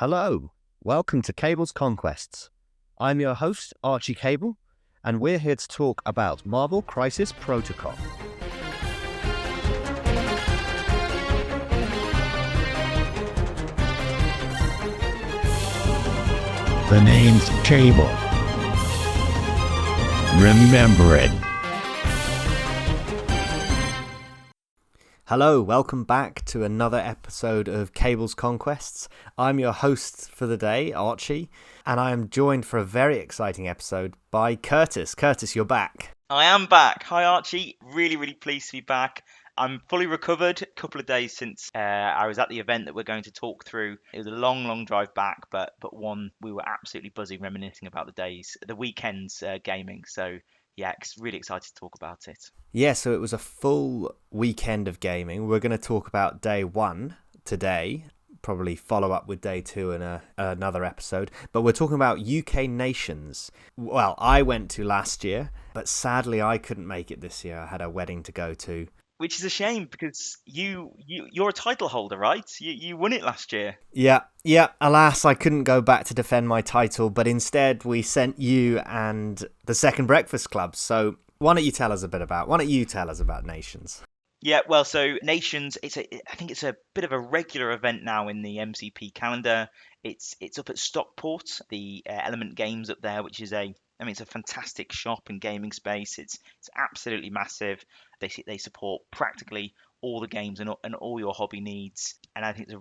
Hello, welcome to Cable's Conquests. I'm your host, Archie Cable, and we're here to talk about Marvel Crisis Protocol. The name's Cable. Remember it. Hello, welcome back to another episode of Cable's Conquests. I'm your host for the day, Archie, and I am joined for a very exciting episode by Curtis. Curtis, you're back. I am back. Hi, Archie. Really pleased to be back. I'm fully recovered. A couple of days since I was at the event that we're going to talk through. It was a long drive back, but one we were absolutely buzzing, reminiscing about the days, the weekends gaming. So yeah, really excited to talk about it. Yeah, so it was a full weekend of gaming. We're going to talk about day one today, probably follow up with day two in another episode. But we're talking about UK nations. Well, I went to last year, but sadly I couldn't make it this year. I had a wedding to go to. Which is a shame because you're a title holder, right? You won it last year. Yeah. Alas, I couldn't go back to defend my title, but instead we sent you and the Second Breakfast Club. So why don't you tell us about Nations? Yeah, well, so Nations, I think it's a bit of a regular event now in the MCP calendar. It's up at Stockport, the Element Games up there, which is it's a fantastic shop and gaming space. It's absolutely massive. They support practically all the games and all your hobby needs. And I think it's a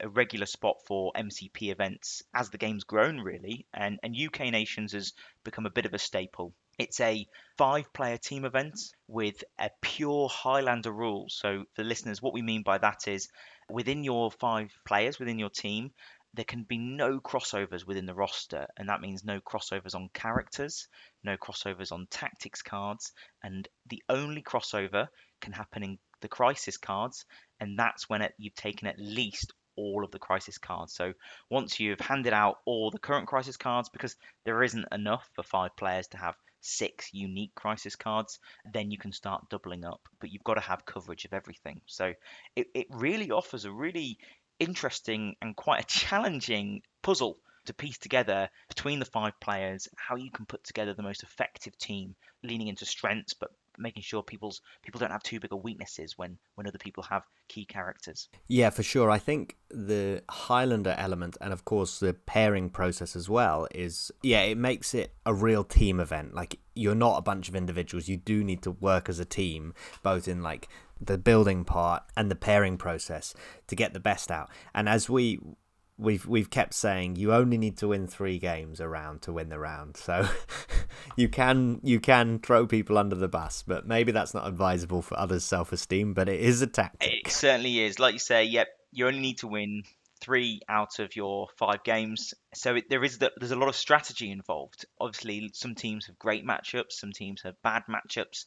regular spot for MCP events as the game's grown really. And UK Nations has become a bit of a staple. It's a 5-player team event with a pure Highlander rule. So for listeners, what we mean by that is within your 5 players, within your team, there can be no crossovers within the roster. And that means no crossovers on characters, no crossovers on tactics cards. And the only crossover can happen in the crisis cards. And that's when you've taken at least all of the crisis cards. So once you've handed out all the current crisis cards, because there isn't enough for 5 players to have 6 unique crisis cards, then you can start doubling up, but you've got to have coverage of everything. So it really offers a really interesting and quite a challenging puzzle to piece together between the 5 players, how you can put together the most effective team, leaning into strengths, but making sure people don't have too big of weaknesses when other people have key characters. Yeah, for sure. I think the Highlander element and of course the pairing process as well it makes it a real team event. Like, you're not a bunch of individuals. You do need to work as a team, both in like the building part and the pairing process to get the best out. And as we've kept saying, you only need to win 3 games a round to win the round. So you can throw people under the bus, but maybe that's not advisable for others' self-esteem, but it is a tactic. It certainly is. Like you say, yep, you only need to win 3 out of your 5 games. So there's a lot of strategy involved. Obviously, some teams have great matchups, some teams have bad matchups.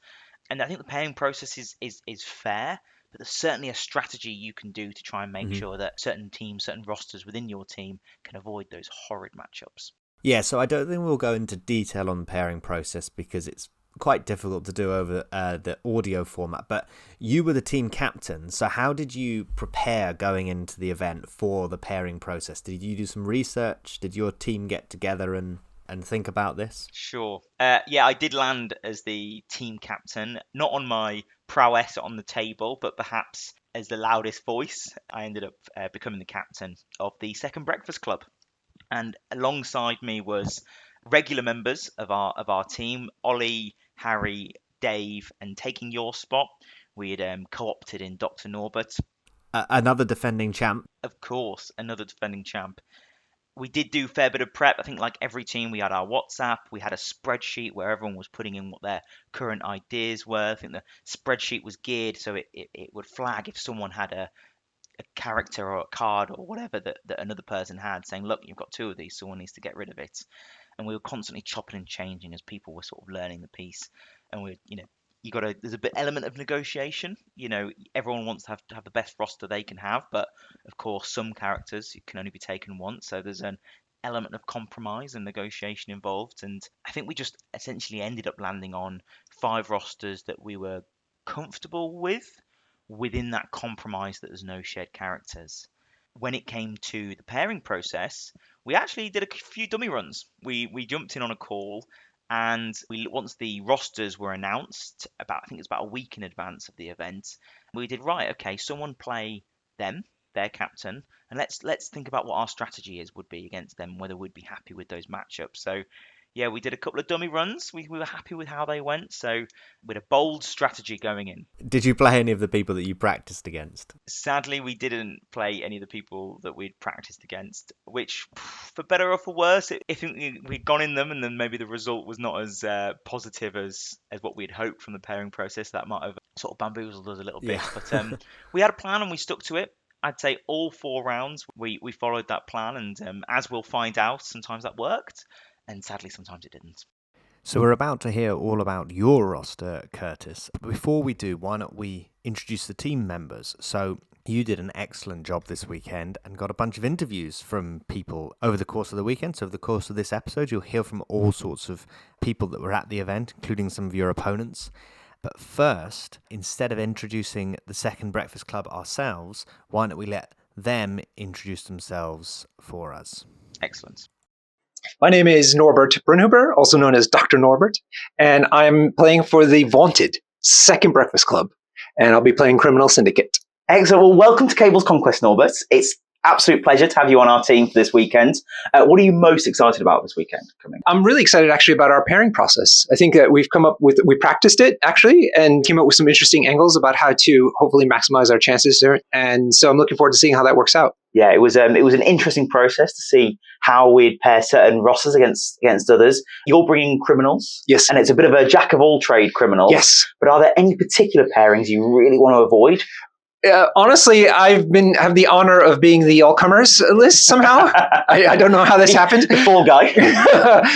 And I think the pairing process is fair, but there's certainly a strategy you can do to try and make sure that certain teams, certain rosters within your team can avoid those horrid matchups. Yeah, so I don't think we'll go into detail on the pairing process because it's quite difficult to do over the audio format. But you were the team captain, so how did you prepare going into the event for the pairing process? Did you do some research? Did your team get together and think about this? Sure. Yeah, I did land as the team captain, not on my prowess on the table, but perhaps as the loudest voice. I ended up becoming the captain of the Second Breakfast Club. And alongside me was regular members of our team, Ollie, Harry, Dave, and taking your spot, we had co-opted in Dr. Norbert. Another defending champ. Of course, another defending champ. We did do a fair bit of prep. I think like every team, we had our WhatsApp. We had a spreadsheet where everyone was putting in what their current ideas were. I think the spreadsheet was geared so it would flag if someone had a character or a card or whatever that another person had, saying, look, you've got 2 of these, someone needs to get rid of it. And we were constantly chopping and changing as people were sort of learning the piece. And there's a bit element of negotiation. Everyone wants to have the best roster they can have, but of course some characters can only be taken once, so there's an element of compromise and negotiation involved. And I think we just essentially ended up landing on 5 rosters that we were comfortable with within that compromise that there's no shared characters. when it came to the pairing process, we actually did a few dummy runs. We jumped in on a call, and once the rosters were announced, I think it's about a week in advance of the event, we did right. Okay, someone play them, their captain, and let's think about what our strategy would be against them, whether we'd be happy with those matchups. So yeah, we did a couple of dummy runs. We were happy with how they went. So with a bold strategy going in. Did you play any of the people that you practiced against? Sadly, we didn't play any of the people that we'd practiced against, which, for better or for worse, if we'd gone in them and then maybe the result was not as positive as what we'd hoped from the pairing process, that might have sort of bamboozled us a little bit. Yeah. But we had a plan and we stuck to it. I'd say all 4 rounds we followed that plan, and as we'll find out, sometimes that worked, and sadly sometimes it didn't. So we're about to hear all about your roster, Curtis. Before we do, why not we introduce the team members? So you did an excellent job this weekend and got a bunch of interviews from people over the course of the weekend. So over the course of this episode, you'll hear from all sorts of people that were at the event, including some of your opponents. But first, instead of introducing the Second Breakfast Club ourselves, why don't we let them introduce themselves for us? Excellent. My name is Norbert Brunhuber, also known as Dr. Norbert, and I'm playing for the vaunted Second Breakfast Club, and I'll be playing Criminal Syndicate. Excellent. Well, welcome to Cable's Conquest, Norbert. It's absolute pleasure to have you on our team for this weekend. What are you most excited about this weekend coming? I'm really excited actually about our pairing process. I think that we practiced it actually and came up with some interesting angles about how to hopefully maximize our chances there. And so I'm looking forward to seeing how that works out. Yeah, it was an interesting process to see how we'd pair certain rosters against others. You're bringing criminals. Yes. And it's a bit of a jack of all trade criminals. Yes. But are there any particular pairings you really want to avoid? Honestly, have the honor of being the all-comers list somehow. I don't know how this happened. The fall guy.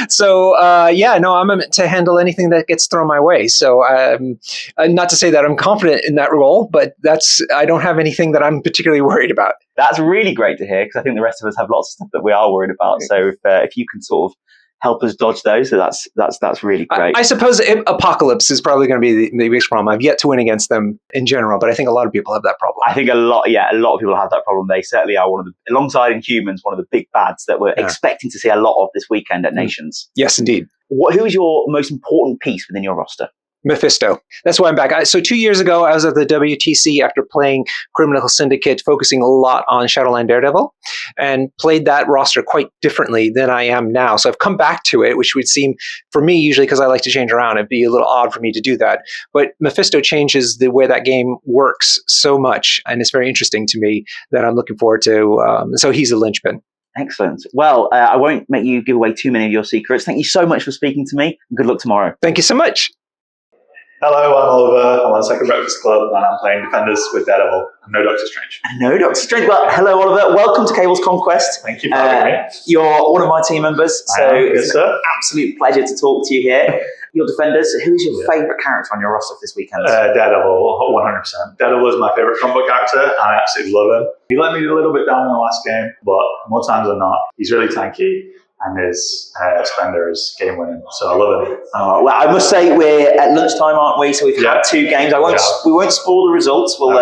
So, I'm meant to handle anything that gets thrown my way. So, not to say that I'm confident in that role, but I don't have anything that I'm particularly worried about. That's really great to hear, because I think the rest of us have lots of stuff that we are worried about. So if you can sort of help us dodge those, so that's really great. I suppose Apocalypse is probably going to be the biggest problem. I've yet to win against them in general, but I think a lot of people have that problem. I think a lot of people have that problem. They certainly are alongside Inhumans, one of the big bads that we're expecting to see a lot of this weekend at Nations. Yes, indeed. Who is your most important piece within your roster? Mephisto. That's why I'm back. So 2 years ago, I was at the WTC after playing Criminal Syndicate, focusing a lot on Shadowland Daredevil, and played that roster quite differently than I am now. So I've come back to it, which would seem, for me, usually because I like to change around, it'd be a little odd for me to do that. But Mephisto changes the way that game works so much, and it's very interesting to me that I'm looking forward to. So he's a linchpin. Excellent. Well, I won't make you give away too many of your secrets. Thank you so much for speaking to me, and good luck tomorrow. Thank you so much. Hello, I'm Oliver. I'm on Second Breakfast Club, and I'm playing Defenders with Daredevil. And no Doctor Strange. No Doctor Strange. Well, hello, Oliver. Welcome to Cable's Conquest. Thank you for having me. You're one of my team members, so it's an absolute pleasure to talk to you here. Your Defenders. Who is your favourite character on your roster this weekend? Daredevil, 100%. Daredevil is my favourite comic book character, and I absolutely love him. He let me a little bit down in the last game, but more times than not, he's really tanky. And his spender is game winning, so I love it. Well, I must say we're at lunchtime, aren't we? So we've had 2 games. We won't spoil the results. We'll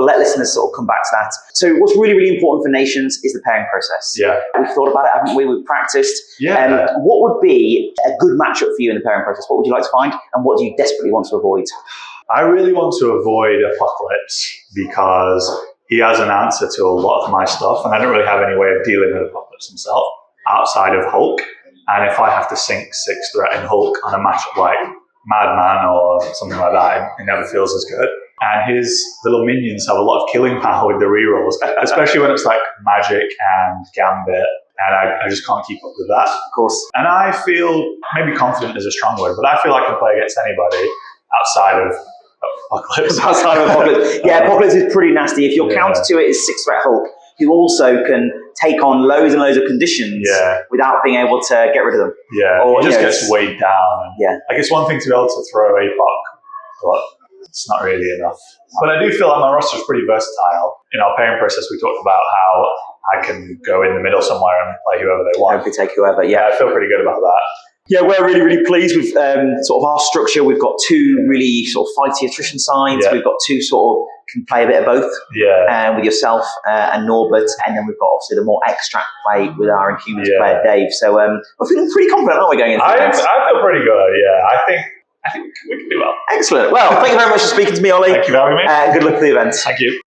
let listeners sort of come back to that. So what's really, really important for Nations is the pairing process. Yeah, we've thought about it, haven't we? We've practiced. Yeah. What would be a good matchup for you in the pairing process? What would you like to find, and what do you desperately want to avoid? I really want to avoid Apocalypse because he has an answer to a lot of my stuff, and I don't really have any way of dealing with Apocalypse himself outside of Hulk. And if I have to sink 6 threat in Hulk on a matchup like Madman or something like that, it never feels as good. And his little minions have a lot of killing power with the rerolls, especially when it's like Magic and Gambit. And I just can't keep up with that. Of course. And I feel, maybe confident is a strong word, but I feel I can play against anybody outside of Apocalypse. Outside of Apocalypse. Yeah, Apocalypse is pretty nasty. If your counter to it is 6 threat Hulk, who also can take on loads and loads of conditions without being able to get rid of them. Yeah, or, he just gets weighed down. Like, it's one thing to be able to throw APOC, but it's not really enough. But I do feel like my roster is pretty versatile. In our pairing process, we talked about how I can go in the middle somewhere and play whoever they want. Hopefully take whoever, I feel pretty good about that. Yeah, we're really, really pleased with sort of our structure. We've got 2 really sort of fighty attrition sides. We've got 2 sort of can play a bit of both. Yeah. With yourself and Norbert, and then we've got obviously the more extract play with our Inhumans player Dave. So we're feeling pretty confident, aren't we, going into the I feel pretty good. Yeah, I think we can do well. Excellent. Well, thank you very much for speaking to me, Ollie. Thank you for having me. Good luck for the event. Thank you.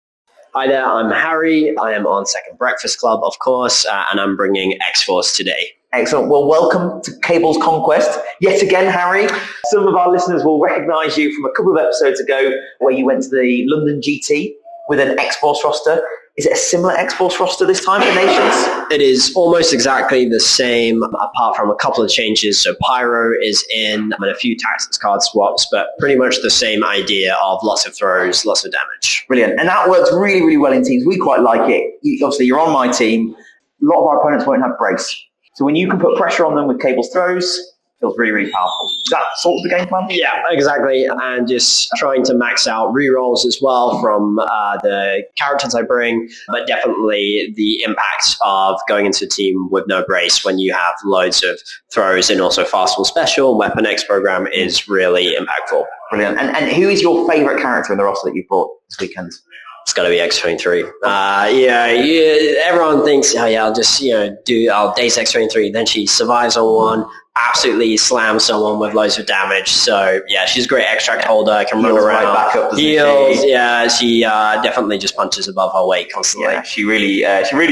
Hi there, I'm Harry. I am on Second Breakfast Club, of course, and I'm bringing X-Force today. Excellent. Well, welcome to Cable's Conquest. Yet again, Harry. Some of our listeners will recognise you from a couple of episodes ago where you went to the London GT with an X-Force roster. Is it a similar X-Force roster this time for Nations? It is almost exactly the same, apart from a couple of changes. So Pyro is in, and a few tactics card swaps, but pretty much the same idea of lots of throws, lots of damage. Brilliant. And that works really, really well in teams. We quite like it. Obviously, you're on my team. A lot of our opponents won't have brace. So when you can put pressure on them with Cable's throws, feels really, really powerful. Is that sort of the game plan? Yeah, exactly. And just trying to max out rerolls as well from the characters I bring, but definitely the impact of going into a team with no brace when you have loads of throws and also fastball special, Weapon X program is really impactful. Brilliant. And who is your favourite character in the roster that you brought this weekend? It's got to be X23. Everyone thinks, I'll just, I'll daze X23. Then she survives on one, absolutely slams someone with loads of damage. So, yeah, she's a great extract holder, can run around. Right back up, heals, she definitely just punches above her weight constantly. Yeah, she really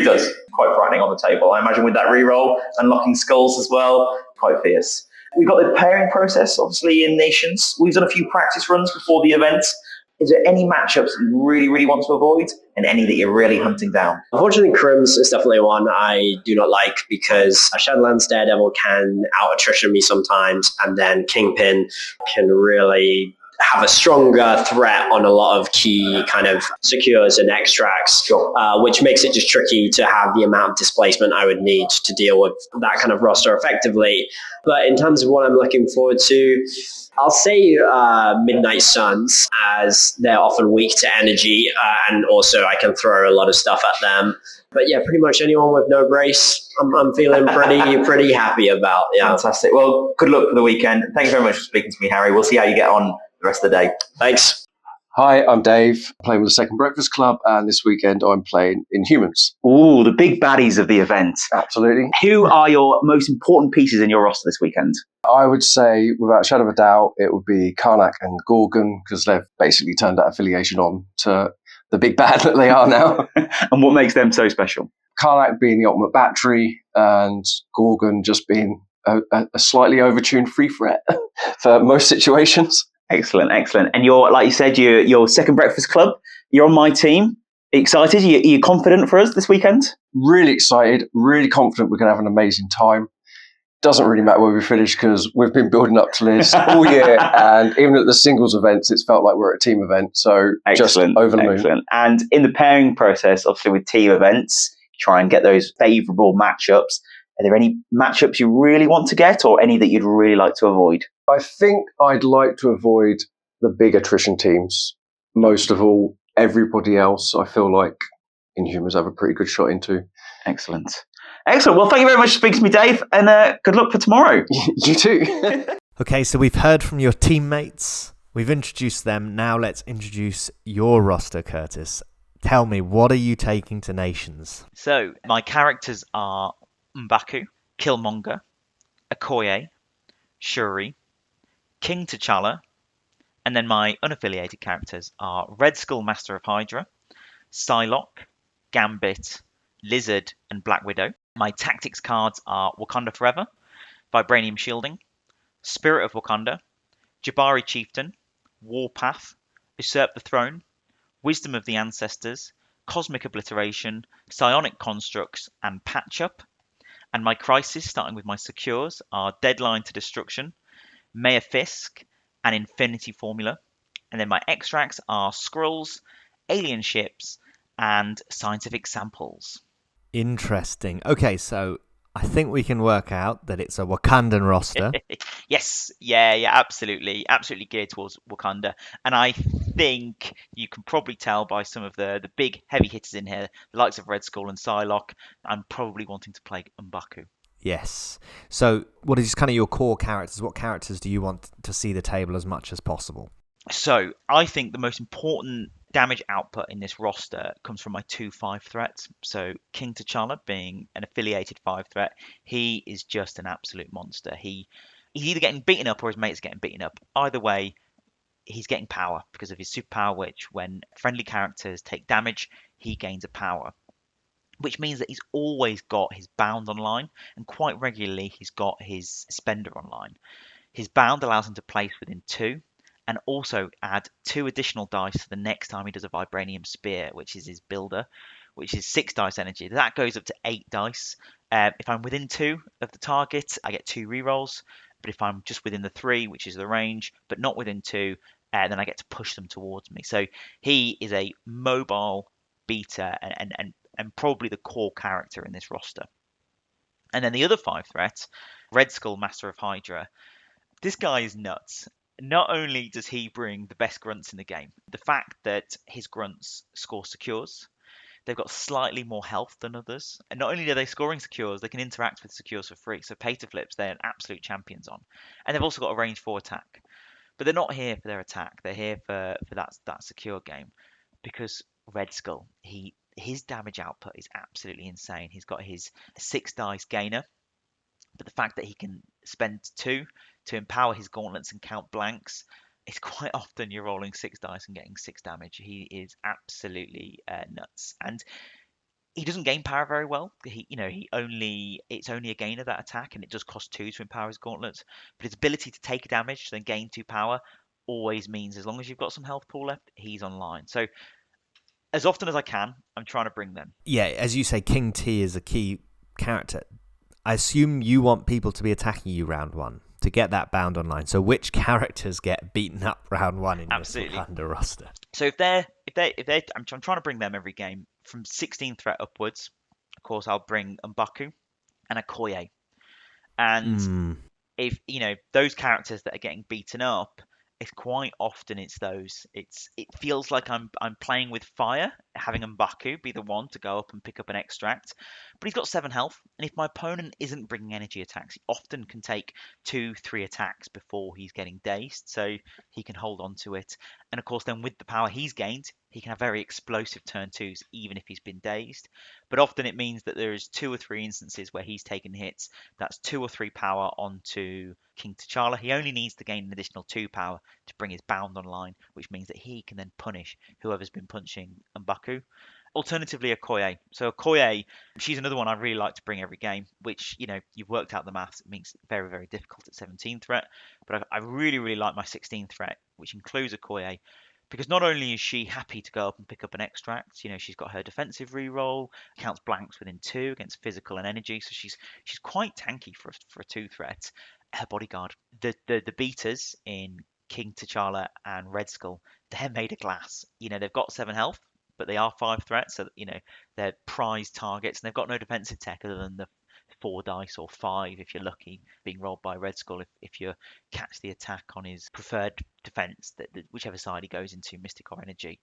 does. Quite frightening on the table. I imagine with that reroll, unlocking skulls as well, quite fierce. We've got the pairing process, obviously, in Nations. We've done a few practice runs before the event. Is there any matchups you really, really want to avoid and any that you're really hunting down? Unfortunately, Crims is definitely one I do not like because Shadowlands Daredevil can out-attrition me sometimes, and then Kingpin can really have a stronger threat on a lot of key kind of secures and extracts, which makes it just tricky to have the amount of displacement I would need to deal with that kind of roster effectively. But in terms of what I'm looking forward to, I'll say Midnight Suns, as they're often weak to energy, and also I can throw a lot of stuff at them. But yeah, pretty much anyone with no brace, I'm feeling pretty happy about. Yeah. Fantastic. Well, good luck for the weekend. Thank you very much for speaking to me, Harry. We'll see how you get on the rest of the day. Thanks. Hi, I'm Dave, playing with the Second Breakfast Club, and this weekend I'm playing Inhumans. Ooh, the big baddies of the event. Absolutely. Who are your most important pieces in your roster this weekend? I would say, without a shadow of a doubt, it would be Karnak and Gorgon, because they've basically turned that affiliation on to the big bad that they are now. And what makes them so special? Karnak being the ultimate battery, and Gorgon just being a slightly overtuned free threat for most situations. Excellent. And you're, like you said, you're Second Breakfast Club. You're on my team. Excited? Are you confident for us this weekend? Really excited, really confident we're going to have an amazing time. Doesn't really matter where we finish because we've been building up to this all year, and even at the singles events, it's felt like we're at a team event. So just over the moon. Excellent. And in the pairing process, obviously with team events, try and get those favourable matchups. Are there any matchups you really want to get, or any that you'd really like to avoid? I think I'd like to avoid the big attrition teams. Most of all, everybody else, I feel like Inhumans have a pretty good shot into. Excellent. Well, thank you very much for speaking to me, Dave, and good luck for tomorrow. You too. Okay, so we've heard from your teammates. We've introduced them. Now let's introduce your roster, Curtis. Tell me, what are you taking to Nations? So, my characters are M'Baku, Killmonger, Okoye, Shuri, King T'Challa, and then my unaffiliated characters are Red Skull, Master of Hydra, Psylocke, Gambit, Lizard, and Black Widow. My tactics cards are Wakanda Forever, Vibranium Shielding, Spirit of Wakanda, Jabari Chieftain, Warpath, Usurp the Throne, Wisdom of the Ancestors, Cosmic Obliteration, Psionic Constructs, and Patch Up. And my crisis, starting with my secures, are Deadline to Destruction, Mayor Fisk, and Infinity Formula. And then my extracts are Skrulls, Alien Ships, and Scientific Samples. Interesting. Okay, so I think we can work out that it's a Wakandan roster. Yes, yeah, absolutely geared towards Wakanda. And I think you can probably tell by some of the big heavy hitters in here, the likes of Red Skull and Psylocke, I'm probably wanting to play M'Baku. Yes. So what is kind of your core characters? What characters do you want to see the table as much as possible? So I think the most important damage output in this roster comes from my 2/5 threats. So King T'Challa being an affiliated 5 threat, he is just an absolute monster. He's either getting beaten up or his mate's getting beaten up. Either way, he's getting power because of his superpower, which when friendly characters take damage, he gains a power. Which means that he's always got his bound online, and quite regularly he's got his spender online. His bound allows him to place within 2, and also add 2 additional dice the next time he does a vibranium spear, which is his builder, which is 6 dice energy. That goes up to 8 dice. If I'm within 2 of the target, I get 2 rerolls. But if I'm just within the 3, which is the range, but not within 2, then I get to push them towards me. So he is a mobile beater and probably the core character in this roster. And then the other 5 threats, Red Skull, Master of Hydra. This guy is nuts. Not only does he bring the best grunts in the game, the fact that his grunts score secures, they've got slightly more health than others. And not only are they scoring secures, they can interact with secures for free. So pay to flips, they're absolute champions on. And they've also got a range 4 attack. But they're not here for their attack. They're here for that secure game. Because Red Skull, his damage output is absolutely insane. He's got his 6 dice gainer, but the fact that he can spend 2 to empower his gauntlets and count blanks, it's quite often you're rolling 6 dice and getting 6 damage. He is absolutely nuts, and he doesn't gain power very well. It's only a gainer, that attack, and it does cost 2 to empower his gauntlets. But his ability to take damage, then gain 2 power, always means as long as you've got some health pool left, he's online. So as often as I can, I'm trying to bring them. Yeah, as you say, King T is a key character. I assume you want people to be attacking you round 1 to get that bound online. So which characters get beaten up round 1 in your Wakanda roster? So if they're, I'm trying to bring them every game from 16 threat upwards. Of course, I'll bring M'Baku and Okoye. And if those characters that are getting beaten up, it's quite often it's those. It feels like I'm playing with fire, having M'Baku be the one to go up and pick up an extract. But he's got 7 health, and if my opponent isn't bringing energy attacks, he often can take 2-3 attacks before he's getting dazed, so he can hold on to it. And of course, then with the power he's gained, he can have very explosive turn 2s, even if he's been dazed. But often it means that there is 2 or 3 instances where he's taken hits. That's 2 or 3 power onto King T'Challa. He only needs to gain an additional 2 power to bring his bound online, which means that he can then punish whoever's been punching M'Baku. Alternatively, Okoye. So Okoye, she's another one I really like to bring every game, which, you've worked out the maths. It makes it very, very difficult at 17 threat. But I really, really like my 16 threat, which includes Okoye, because not only is she happy to go up and pick up an extract, she's got her defensive reroll, counts blanks within 2 against physical and energy, so she's quite tanky for a 2 threat. Her bodyguard, the beaters in King T'Challa and Red Skull, they're made of glass. They've got 7 health, but they are 5 threats, so they're prized targets, and they've got no defensive tech other than the 4 dice or 5 if you're lucky being rolled by Red Skull if you catch the attack on his preferred defense, that whichever side he goes into, mystic or energy.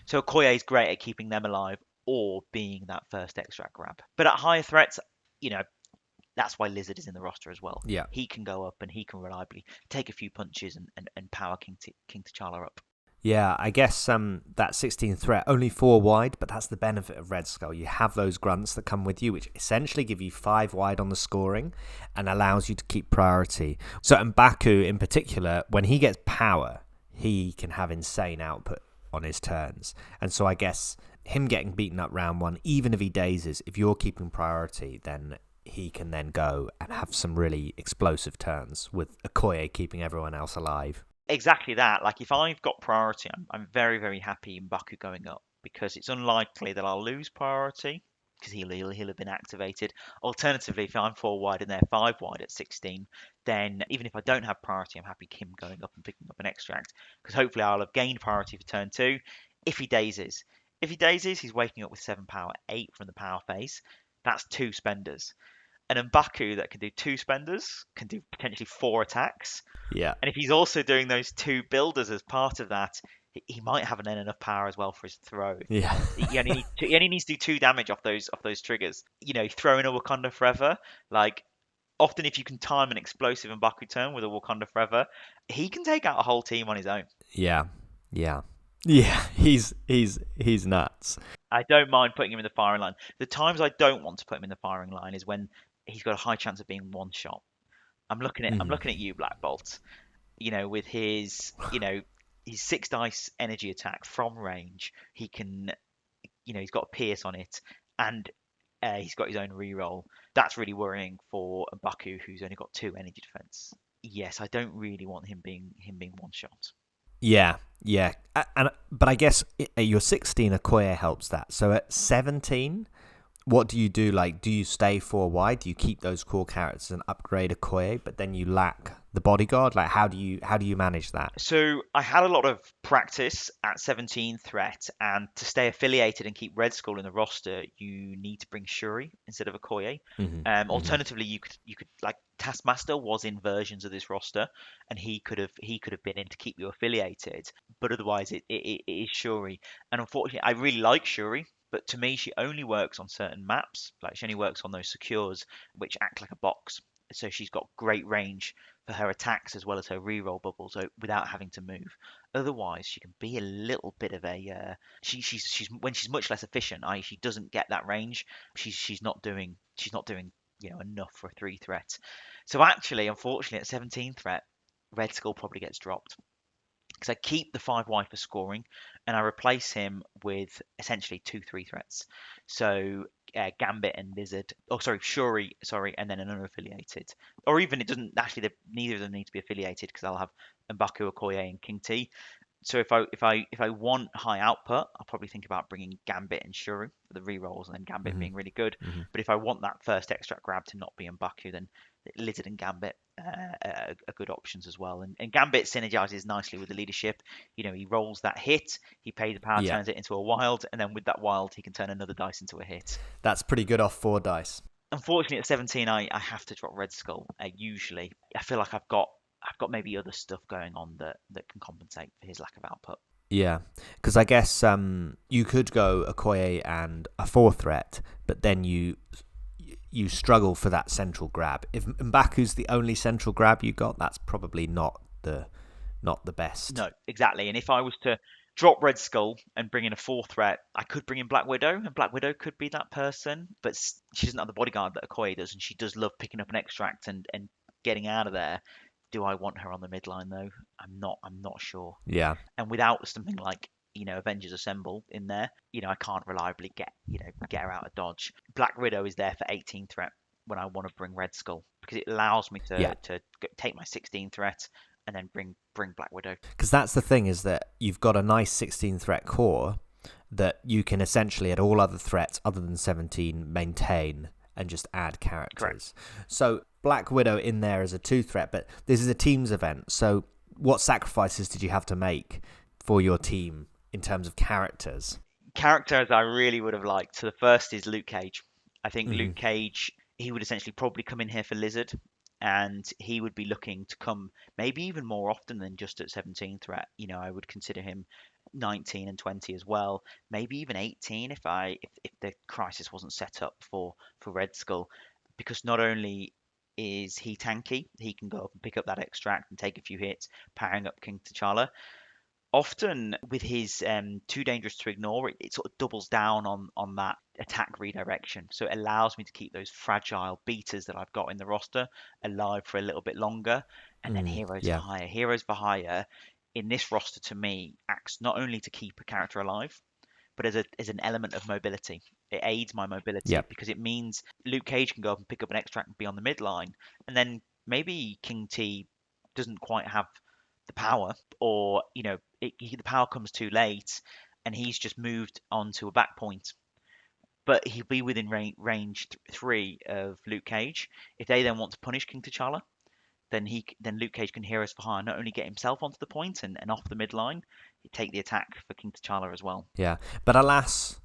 So Okoye is great at keeping them alive or being that first extract grab. But at higher threats, that's why Lizard is in the roster as well. Yeah, he can go up and he can reliably take a few punches and power King T'Challa up. Yeah, I guess that 16 threat, only 4 wide, but that's the benefit of Red Skull. You have those grunts that come with you, which essentially give you 5 wide on the scoring and allows you to keep priority. So M'Baku in particular, when he gets power, he can have insane output on his turns. And so I guess him getting beaten up round 1, even if he dazes, if you're keeping priority, then he can then go and have some really explosive turns with Okoye keeping everyone else alive. Exactly that. Like if I've got priority, I'm very, very happy in M'Baku going up, because it's unlikely that I'll lose priority because he'll have been activated. Alternatively, if I'm 4 wide and they're 5 wide at 16, then even if I don't have priority, I'm happy him going up and picking up an extract, because hopefully I'll have gained priority for turn 2. If he dazes, he's waking up with 7 power, 8 from the power phase. That's 2 spenders. And M'Baku that can do 2 spenders can do potentially 4 attacks. Yeah. And if he's also doing those 2 builders as part of that, he might have enough power as well for his throw. Yeah. he only needs to do 2 damage off those triggers. Throw in a Wakanda Forever. Like often if you can time an explosive M'Baku turn with a Wakanda Forever, he can take out a whole team on his own. Yeah. Yeah. Yeah, he's nuts. I don't mind putting him in the firing line. The times I don't want to put him in the firing line is when he's got a high chance of being one shot. I'm looking at you, Black Bolt. With his 6 dice energy attack from range, he can, he's got a pierce on it, and he's got his own reroll. That's really worrying for M'Baku, who's only got 2 energy defense. Yes, I don't really want him being one shot. Yeah. But I guess at your 16, Okoye helps that. So at 17, what do you do? Like, do you stay 4 wide? Do you keep those core characters and upgrade Okoye, but then you lack the bodyguard? Like, how do you manage that? So I had a lot of practice at 17 threat, and to stay affiliated and keep Red Skull in the roster, you need to bring Shuri instead of Okoye. Alternatively, you could like Taskmaster was in versions of this roster, and he could have been in to keep you affiliated. But otherwise, it is Shuri, and unfortunately, I really like Shuri. But to me, she only works on certain maps. Like, she only works on those secures, which act like a box. So she's got great range for her attacks as well as her reroll bubbles without having to move. Otherwise, she can be a little bit of a she's when she's much less efficient. She doesn't get that range. She's not doing enough for a 3 threat. So actually, unfortunately, at 17 threat, Red Skull probably gets dropped. Because I keep the 5Y for scoring, and I replace him with essentially 2 3 threats. So Gambit and Lizard, Shuri, and then an unaffiliated. Or even it doesn't actually. Neither of them need to be affiliated because I'll have M'Baku, Okoye, and King T. So if I want high output, I'll probably think about bringing Gambit and Shuri for the rerolls, and then Gambit being really good. But if I want that first extract grab to not be M'Baku, then Lizard and Gambit are good options as well. And Gambit synergizes nicely with the leadership. He rolls that hit, he pays the power, turns it into a wild, and then with that wild, he can turn another dice into a hit. That's pretty good off 4 dice. Unfortunately, at 17, I have to drop Red Skull. Usually, I feel like I've got maybe other stuff going on that can compensate for his lack of output. Yeah, because I guess you could go Okoye and a 4 threat, but then you struggle for that central grab. If M'Baku's the only central grab you got, that's probably not the best. No, exactly. And if I was to drop Red Skull and bring in a 4 threat, I could bring in Black Widow, and Black Widow could be that person, but she doesn't have the bodyguard that Okoye does, and she does love picking up an extract and getting out of there. Do I want her on the midline though? I'm not sure. Yeah. And without something like Avengers Assemble in there, I can't reliably get her out of dodge. Black Widow is there for 18 threat when I want to bring Red Skull, because it allows me to take my 16 threat and then bring Black Widow. Because that's the thing, is that you've got a nice 16 threat core that you can essentially at all other threats other than 17 maintain and just add characters. Correct. So Black Widow in there as a 2 threat, but this is a teams event. So what sacrifices did you have to make for your team in terms of characters? Characters I really would have liked. So the first is Luke Cage. I think Luke Cage, he would essentially probably come in here for Lizard, and he would be looking to come maybe even more often than just at 17 threat. I would consider him 19 and 20 as well, maybe even 18 if the crisis wasn't set up for Red Skull, because not only is he tanky, he can go up and pick up that extract and take a few hits, powering up King T'Challa. Often with his too dangerous to ignore, it sort of doubles down on that attack redirection. So it allows me to keep those fragile beaters that I've got in the roster alive for a little bit longer. And then Heroes for Hire. Heroes for Hire in this roster, to me, acts not only to keep a character alive, but as an element of mobility. It aids my mobility because it means Luke Cage can go up and pick up an extract and be on the midline. And then maybe King T doesn't quite have the power, or the power comes too late and he's just moved on to a back point, but he'll be within range 3 of Luke Cage. If they then want to punish King T'Challa, then Luke Cage can Heroes for Hire, not only get himself onto the point and off the midline, take the attack for King T'Challa as well. Yeah, but alas,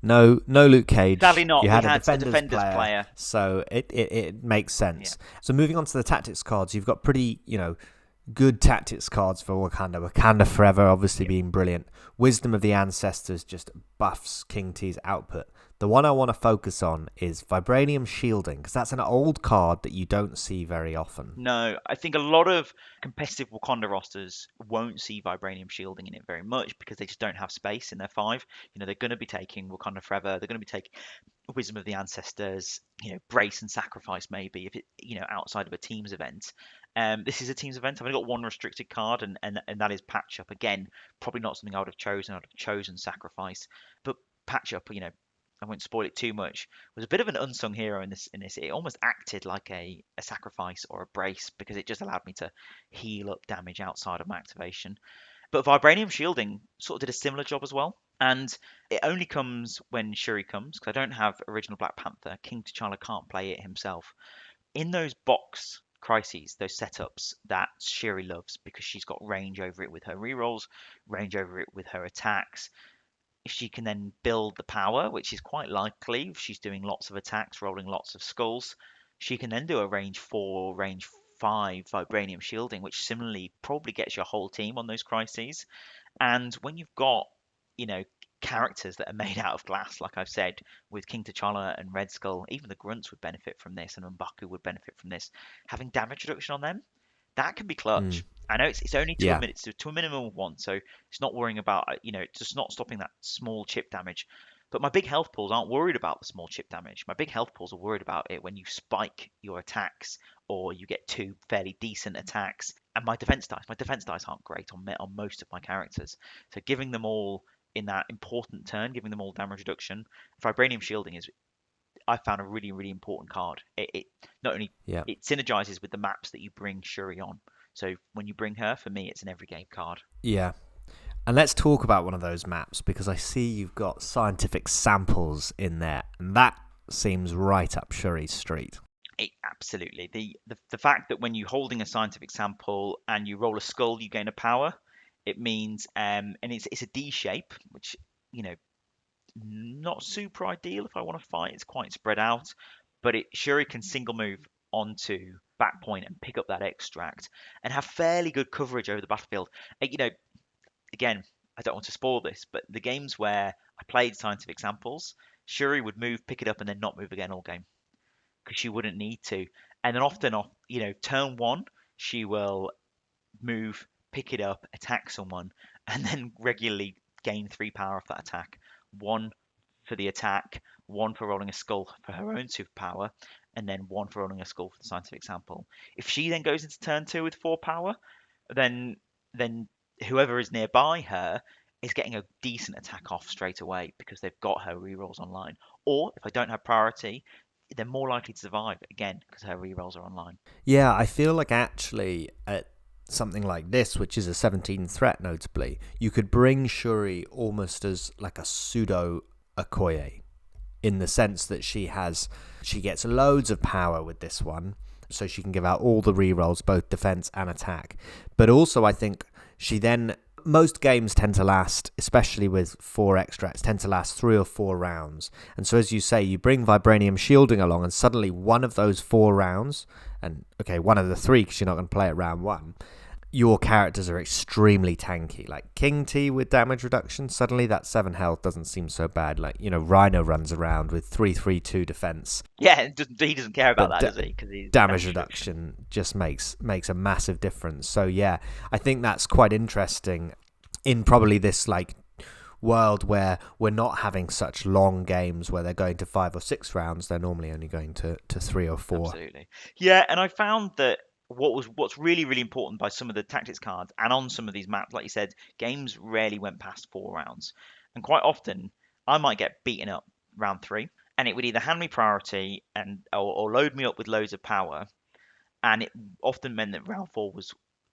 no Luke Cage. Sadly not. You had a Defenders player. So it makes sense. Yeah. So moving on to the tactics cards, you've got pretty, good tactics cards for Wakanda. Wakanda Forever obviously being brilliant. Wisdom of the Ancestors just buffs King T's output. The one I want to focus on is Vibranium Shielding, because that's an old card that you don't see very often. No, I think a lot of competitive Wakanda rosters won't see Vibranium Shielding in it very much because they just don't have space in their 5. They're going to be taking Wakanda Forever. They're going to be taking Wisdom of the Ancestors, Brace and Sacrifice maybe if it, outside of a teams event. This is a teams event. I've only got one restricted card, and that is Patch Up. Again, probably not something I would have chosen. I'd have chosen Sacrifice, but Patch Up, I won't spoil it too much, was a bit of an unsung hero in this. It almost acted like a sacrifice or a brace because it just allowed me to heal up damage outside of my activation. But Vibranium Shielding sort of did a similar job as well. And it only comes when Shuri comes, because I don't have original Black Panther. King T'Challa can't play it himself. In those box crises, those setups that Shuri loves because she's got range over it with her rerolls, range over it with her attacks. If she can then build the power, which is quite likely if she's doing lots of attacks, rolling lots of skulls, she can then do a range 4, range 5 Vibranium Shielding, which similarly probably gets your whole team on those crises. And when you've got, characters that are made out of glass, like I've said, with King T'Challa and Red Skull, even the Grunts would benefit from this, and M'Baku would benefit from this. Having damage reduction on them, that can be clutch. I know it's only to a minimum of 1, so it's not worrying about it's just not stopping that small chip damage. But my big health pools aren't worried about the small chip damage. My big health pools are worried about it when you spike your attacks or you get 2 fairly decent attacks. And my defense dice aren't great on most of my characters. So giving them all in that important turn, giving them all damage reduction, Vibranium Shielding is, I found, a really, really important card. It not only it synergizes with the maps that you bring Shuri on. So when you bring her, for me, it's an every game card. Yeah. And let's talk about one of those maps, because I see you've got scientific samples in there, and that seems right up Shuri's street. Absolutely. The fact that when you're holding a scientific sample and you roll a skull, you gain a power. It means, and it's a D shape, which, not super ideal if I want to fight. It's quite spread out, but Shuri can single move onto back point and pick up that extract and have fairly good coverage over the battlefield. Again, I don't want to spoil this, but the games where I played scientific samples, Shuri would move, pick it up, and then not move again all game because she wouldn't need to. And then often, turn 1, she will move, pick it up, attack someone, and then regularly gain 3 power off that attack. 1 for the attack, 1 for rolling a skull for her own superpower, and then 1 for rolling a skull for the scientific sample. If she then goes into turn 2 with 4 power, then whoever is nearby her is getting a decent attack off straight away because they've got her rerolls online. Or if I don't have priority, they're more likely to survive again because her rerolls are online. Yeah, I feel like actually at something like this, which is a 17 threat notably, you could bring Shuri almost as like a pseudo Okoye, in the sense that she gets loads of power with this one, so she can give out all the rerolls, both defense and attack. But also I think she then, most games tend to last, especially with 4 extracts, tend to last 3 or 4 rounds. And so as you say, you bring Vibranium Shielding along and suddenly one of those 4 rounds, and okay, one of the 3 because you're not going to play it round 1, your characters are extremely tanky. Like King T with damage reduction, suddenly that 7 health doesn't seem so bad. Like, Rhino runs around with 3/3/2 defense. Yeah, he doesn't care about that, does he? Because damage reduction just makes a massive difference. So yeah, I think that's quite interesting in probably this like world where we're not having such long games where they're going to 5 or 6 rounds. They're normally only going to 3 or 4. Absolutely. Yeah, and I found that what's really, really important by some of the tactics cards and on some of these maps, like you said, games rarely went past 4 rounds. And quite often I might get beaten up round 3 and it would either hand me priority or load me up with loads of power, and it often meant that round 4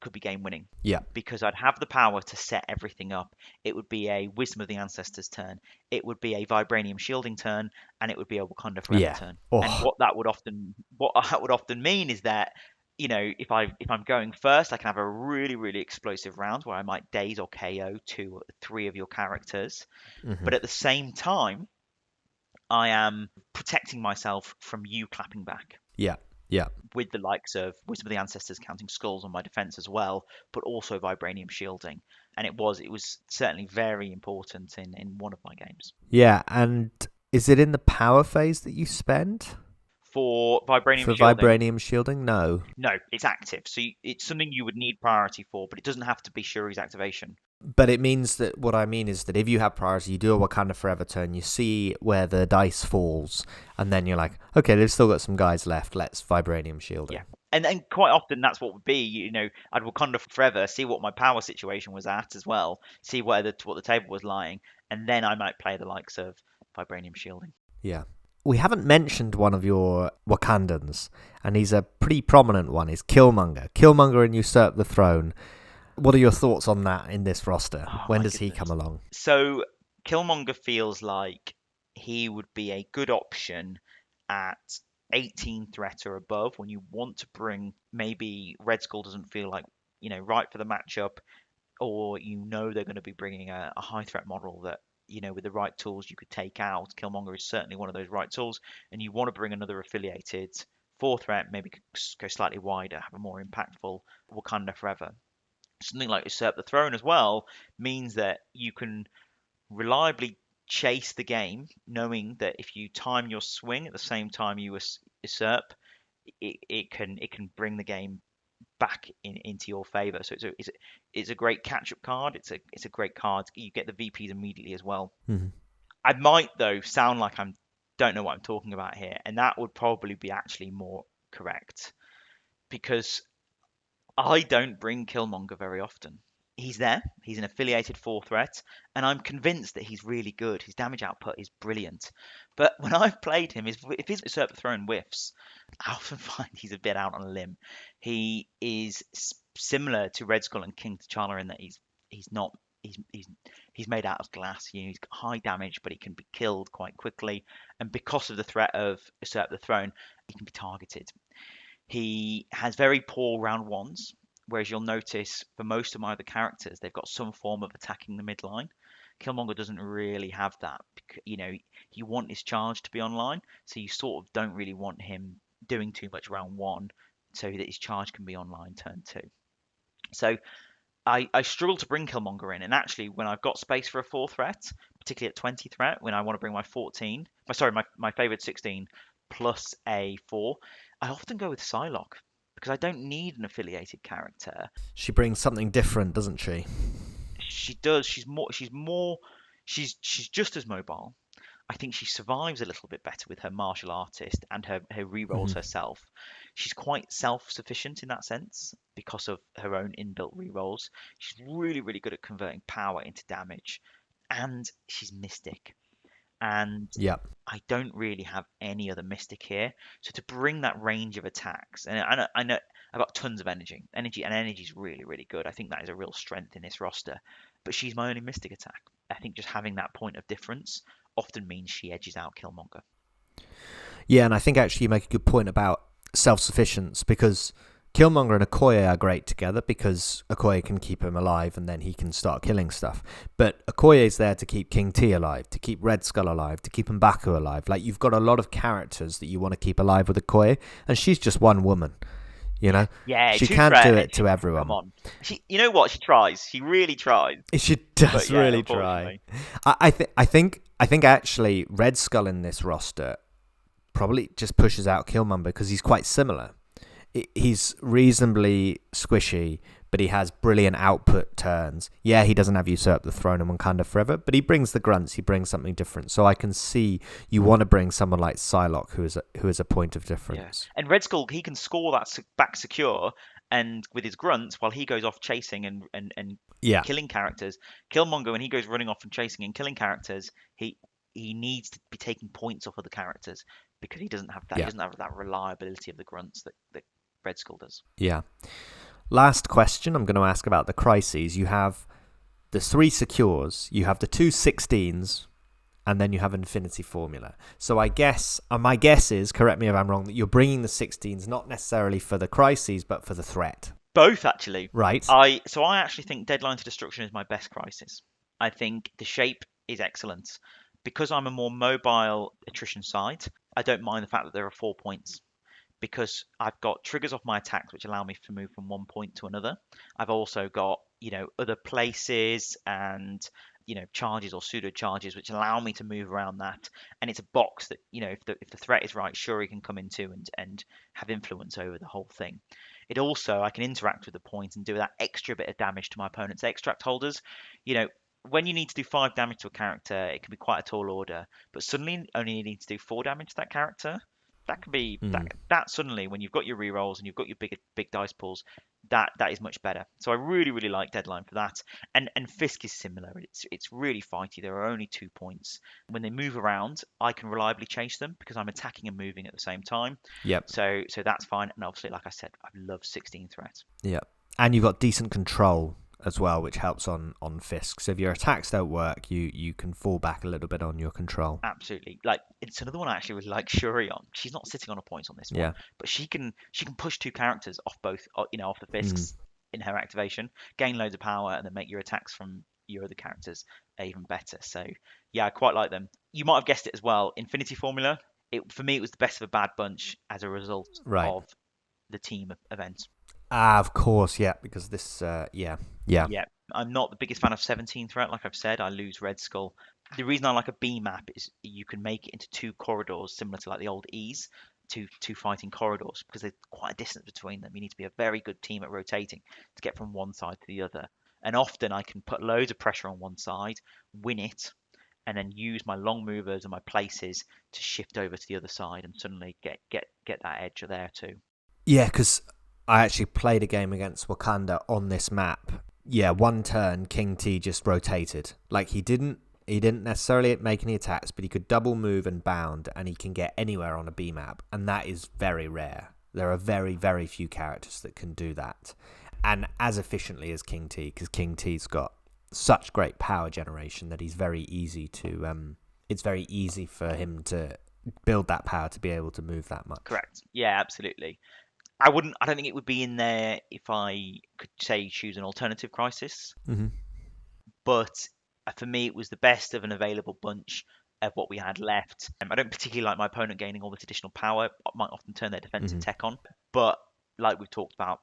could be game winning. Yeah. Because I'd have the power to set everything up. It would be a Wisdom of the Ancestors turn. It would be a Vibranium Shielding turn, and it would be a Wakanda Forever turn. Oh. And what that would often mean is that, if I'm going first, I can have a really, really explosive round where I might daze or KO 2 or 3 of your characters. Mm-hmm. But at the same time, I am protecting myself from you clapping back. Yeah. Yeah. With the likes of Wisdom of the Ancestors counting skulls on my defense as well, but also Vibranium Shielding. And it was certainly very important in one of my games. Yeah, and Is it in the power phase that you spend For vibranium for shielding, vibranium shielding? No. no, it's active. So it's something you would need priority for, but it doesn't have to be Shuri's activation. But it means that what I mean is that if you have priority, you do a Wakanda Forever turn, you see where the dice falls, and then you're like, okay, they've still got some guys left. Let's vibranium shielding. Yeah. And quite often that's what would be, I'd Wakanda Forever, see what my power situation was at as well, see what the table was lying, and then I might play the likes of vibranium shielding. Yeah. We haven't mentioned one of your Wakandans, and he's a pretty prominent one. He's Killmonger. Killmonger and Usurp the Throne. What are your thoughts on that in this roster? When does he come along? So Killmonger feels like he would be a good option at 18 threat or above when you want to bring, maybe Red Skull doesn't feel like, right for the matchup, or they're going to be bringing a high threat model that, with the right tools you could take out. Killmonger is certainly one of those right tools, and you want to bring another affiliated 4 threat, maybe go slightly wider, have a more impactful Wakanda Forever. Something like Usurp the Throne as well means that you can reliably chase the game, knowing that if you time your swing at the same time you usurp, it can bring the game back into your favor. So it's a great catch up card. It's a great card. You get the VPs immediately as well. Mm-hmm. I might though sound like don't know what I'm talking about here, and that would probably be actually more correct, because I don't bring Killmonger very often. He's there. He's an affiliated 4 threat, and I'm convinced that he's really good. His damage output is brilliant. But when I've played him, if his Usurp the Throne whiffs, I often find he's a bit out on a limb. He is similar to Red Skull and King T'Challa in that he's made out of glass. He's got high damage, but he can be killed quite quickly. And because of the threat of Usurp the Throne, he can be targeted. He has very poor round ones, whereas you'll notice for most of my other characters, they've got some form of attacking the midline. Killmonger doesn't really have that. You want his charge to be online, so you sort of don't really want him doing too much round 1, so that his charge can be online turn 2. So I struggle to bring Killmonger in, and actually when I've got space for a 4 threat, particularly at 20 threat, when I want to bring my favorite 16 plus a 4, I often go with Psylocke, because I don't need an affiliated character. She brings something different, doesn't she? She does. She's just as mobile. I think she survives a little bit better with her martial artist and her rerolls herself. She's quite self-sufficient in that sense because of her own inbuilt rerolls. She's really, really good at converting power into damage, and she's mystic. And I don't really have any other mystic here. So to bring that range of attacks, and I know I've got tons of energy, and energy is really, really good. I think that is a real strength in this roster. But she's my only mystic attack. I think just having that point of difference often means she edges out Killmonger. Yeah, and I think actually you make a good point about self-sufficiency, because Killmonger and Okoye are great together because Okoye can keep him alive and then he can start killing stuff. But Okoye is there to keep King T alive, to keep Red Skull alive, to keep M'Baku alive. Like, you've got a lot of characters that you want to keep alive with Okoye, and she's just one woman. Yeah, she can't do it to everyone. Come on, you know what? She tries. She really tries. She does really try. I think actually Red Skull in this roster probably just pushes out Killmonger because he's quite similar. He's reasonably squishy, but he has brilliant output turns. Yeah, he doesn't have Usurp the Throne and Wakanda Forever, but he brings the grunts. He brings something different. So I can see you want to bring someone like Psylocke, who is a point of difference. Yeah. And Red Skull, he can score that back secure, and with his grunts, while he goes off chasing and killing characters, Killmonger, when he goes running off and chasing and killing characters, he needs to be taking points off of the characters because he doesn't have that. He doesn't have that reliability of the grunts that Red Skull does. Yeah. Last question I'm going to ask about the crises. You have the 3 secures, you have the 2 16s, and then you have Infinity Formula. So I guess, my guess is, correct me if I'm wrong, that you're bringing the 16s not necessarily for the crises, but for the threat. Both, actually. Right. I actually think Deadline to Destruction is my best crisis. I think the shape is excellent. Because I'm a more mobile attrition side, I don't mind the fact that there are 4 points, because I've got triggers off my attacks which allow me to move from one point to another. I've also got, other places and charges or pseudo charges, which allow me to move around that. And it's a box that, if the threat is right, Shuri can come into and have influence over the whole thing. It also, I can interact with the point and do that extra bit of damage to my opponent's extract holders. When you need to do 5 damage to a character, it can be quite a tall order, but suddenly only needing to do 4 damage to that character, that can be that suddenly, when you've got your rerolls and you've got your big dice pools, that is much better. So I really, really like Deadline for that. And Fisk is similar. It's really fighty. There are only 2 points. When they move around, I can reliably chase them because I'm attacking and moving at the same time. Yep. So that's fine. And obviously, like I said, I love 16 threat. Yep. And you've got decent control as well, which helps on Fisk. So if your attacks don't work, you can fall back a little bit on your control. Absolutely. Like, it's another one I actually really like Shuri on. She's not sitting on a point on this one, but she can push 2 characters off both, off the Fisks in her activation, gain loads of power, and then make your attacks from your other characters even better. So yeah, I quite like them. You might have guessed it as well. Infinity Formula. For me, it was the best of a bad bunch as a result of the team event. Of course, yeah, because this, yeah. I'm not the biggest fan of 17 threat, like I've said. I lose Red Skull. The reason I like a B map is you can make it into 2 corridors, similar to like the old E's, two fighting corridors, because there's quite a distance between them. You need to be a very good team at rotating to get from one side to the other. And often I can put loads of pressure on one side, win it, and then use my long movers and my places to shift over to the other side and suddenly get that edge there too. Yeah, because I actually played a game against Wakanda on this map. Yeah, one turn, King T just rotated. Like, he didn't necessarily make any attacks, but he could double move and bound, and he can get anywhere on a B map, and that is very rare. There are very, very few characters that can do that, and as efficiently as King T, because King T's got such great power generation that he's very easy to. It's very easy for him to build that power to be able to move that much. Correct. Yeah, absolutely. I don't think it would be in there if I could say choose an alternative crisis. Mm-hmm. But for me, it was the best of an available bunch of what we had left. I don't particularly like my opponent gaining all this additional power. I might often turn their defensive tech on. But like we've talked about,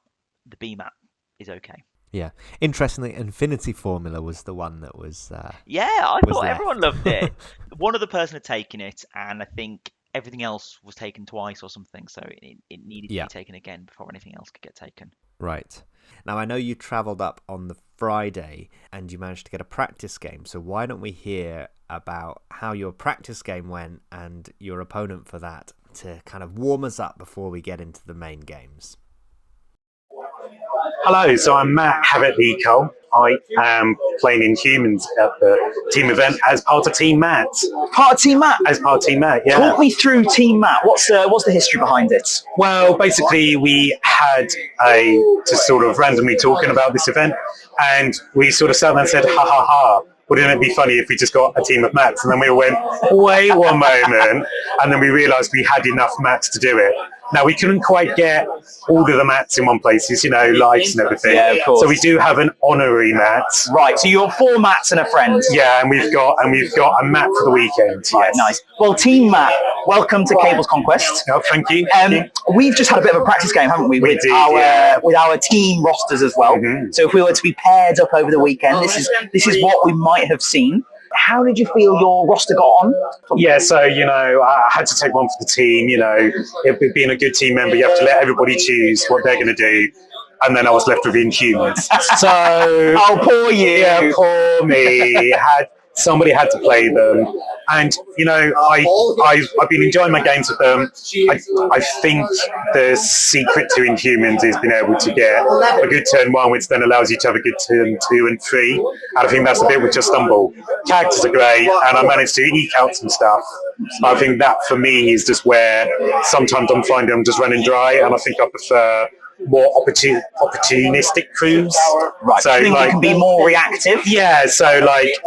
the B map is okay. Yeah. Interestingly, Infinity Formula was the one that was... I thought left. Everyone loved it. One other person had taken it, and I think everything else was taken twice or something, so it needed to be taken again before anything else could get taken. Right. Now, I know you travelled up on the Friday and you managed to get a practice game, so why don't we hear about how your practice game went and your opponent for that to kind of warm us up before we get into the main games. Hello, so I'm Matt Habit-Lee-Cole. I am playing Inhumans at the team event as part of Team Matt. Part of Team Matt? As part of Team Matt, yeah. Talk me through Team Matt. What's the history behind it? Well, basically, we had just sort of randomly talking about this event, and we sort of sat there and said, ha ha ha. Wouldn't it be funny if we just got a team of Matts? And then we all went, wait one moment. And then we realised we had enough Matts to do it. Now, we couldn't quite get all of the mats in one place, lights and everything. Yeah, of course. So we do have an honorary mat. Right, so you're 4 mats and a friend. Yeah, and we've got a mat for the weekend. Right, yes. nice. Well, Team Matt, welcome to Cables Conquest. Oh, thank you. We've just had a bit of a practice game, haven't we? With our team rosters as well. Mm-hmm. So if we were to be paired up over the weekend, this is what we might have seen. How did you feel your roster got on? Yeah, so, I had to take one for the team. Being a good team member, you have to let everybody choose what they're going to do. And then I was left with Inhumans. So, oh, poor you. Yeah, poor me. Somebody had to play them. And, I've been enjoying my games with them. I think the secret to Inhumans is being able to get a good turn 1, which then allows you to have a good turn 2 and 3. And I think that's the bit which I stumble. Characters are great, and I managed to eke out some stuff. But I think that, for me, is just where sometimes I'm finding I'm just running dry, and I think I prefer more opportunistic crews. Right, so you can be more reactive? Yeah, so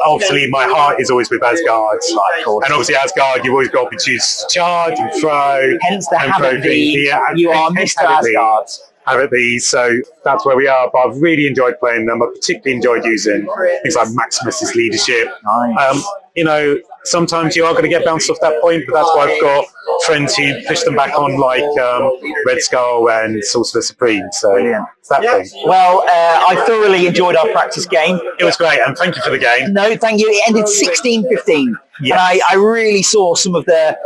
obviously my heart is always with Asgard. Right, of course. And obviously Asgard, you've always got opportunities to charge and throw. Hence the Habit-Lee, you are Mr. Asgard. have at these. So that's where we are. But I've really enjoyed playing them. I particularly enjoyed using things like Maximus's leadership. Nice. Sometimes you are going to get bounced off that point, but that's why I've got friends who push them back on, like Red Skull and Sorcerer Supreme. So it's that thing. Well, I thoroughly enjoyed our practice game. It was great, and thank you for the game. No, thank you. It ended 16-15. Yes. And I really saw some of the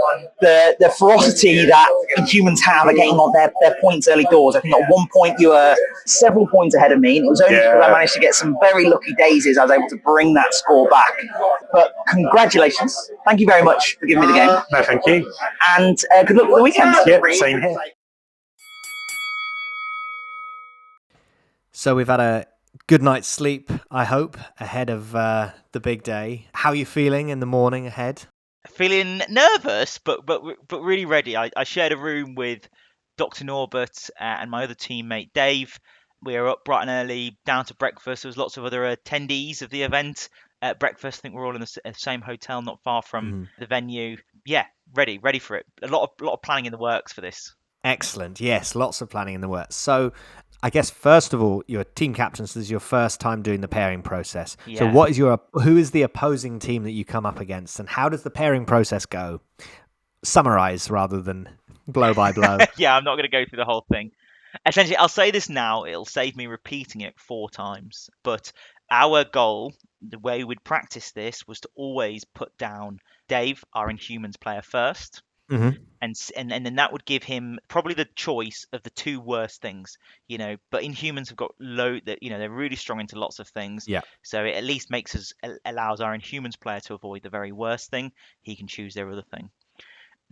ferocity that humans have at getting on their points early doors. I think at one point you were several points ahead of me, and it was only because I managed to get some very lucky daisies I was able to bring that score back. But congratulations. Thank you very much for giving me the game. No, thank you. And good luck with the weekend. Yep, same here. So we've had a good night's sleep, I hope, ahead of the big day. How are you feeling in the morning ahead? Feeling nervous, but really ready. I shared a room with Dr. Norbert and my other teammate Dave. We were up bright and early, down to breakfast. There was lots of other attendees of the event at breakfast. I think we're all in the same hotel, not far from the venue. Yeah, ready for it. A lot of planning in the works for this. Excellent. Yes, lots of planning in the works. So I guess first of all, you're team captain, so this is your first time doing the pairing process. Yeah. So who is the opposing team that you come up against, and how does the pairing process go? Summarize rather than blow by blow. Yeah, I'm not going to go through the whole thing. Essentially, I'll say this now, it'll save me repeating it 4 times. But our goal, the way we'd practice this, was to always put down Dave, our Inhumans player, first. Mm-hmm. And then that would give him probably the choice of the 2 worst things, But Inhumans have got they're really strong into lots of things. Yeah. So it at least allows our Inhumans player to avoid the very worst thing. He can choose their other thing.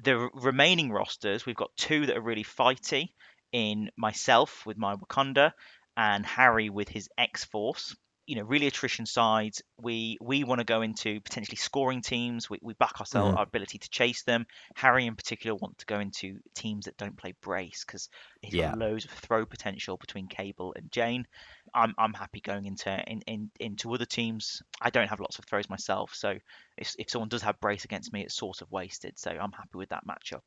The remaining rosters, we've got 2 that are really fighty. In myself with my Wakanda and Harry with his X-Force. Really attrition sides. We want to go into potentially scoring teams. We back ourselves, our ability to chase them. Harry in particular wants to go into teams that don't play brace because he's got loads of throw potential between Cable and Jane. I'm happy going into other teams. I don't have lots of throws myself, so if someone does have brace against me, it's sort of wasted. So I'm happy with that matchup.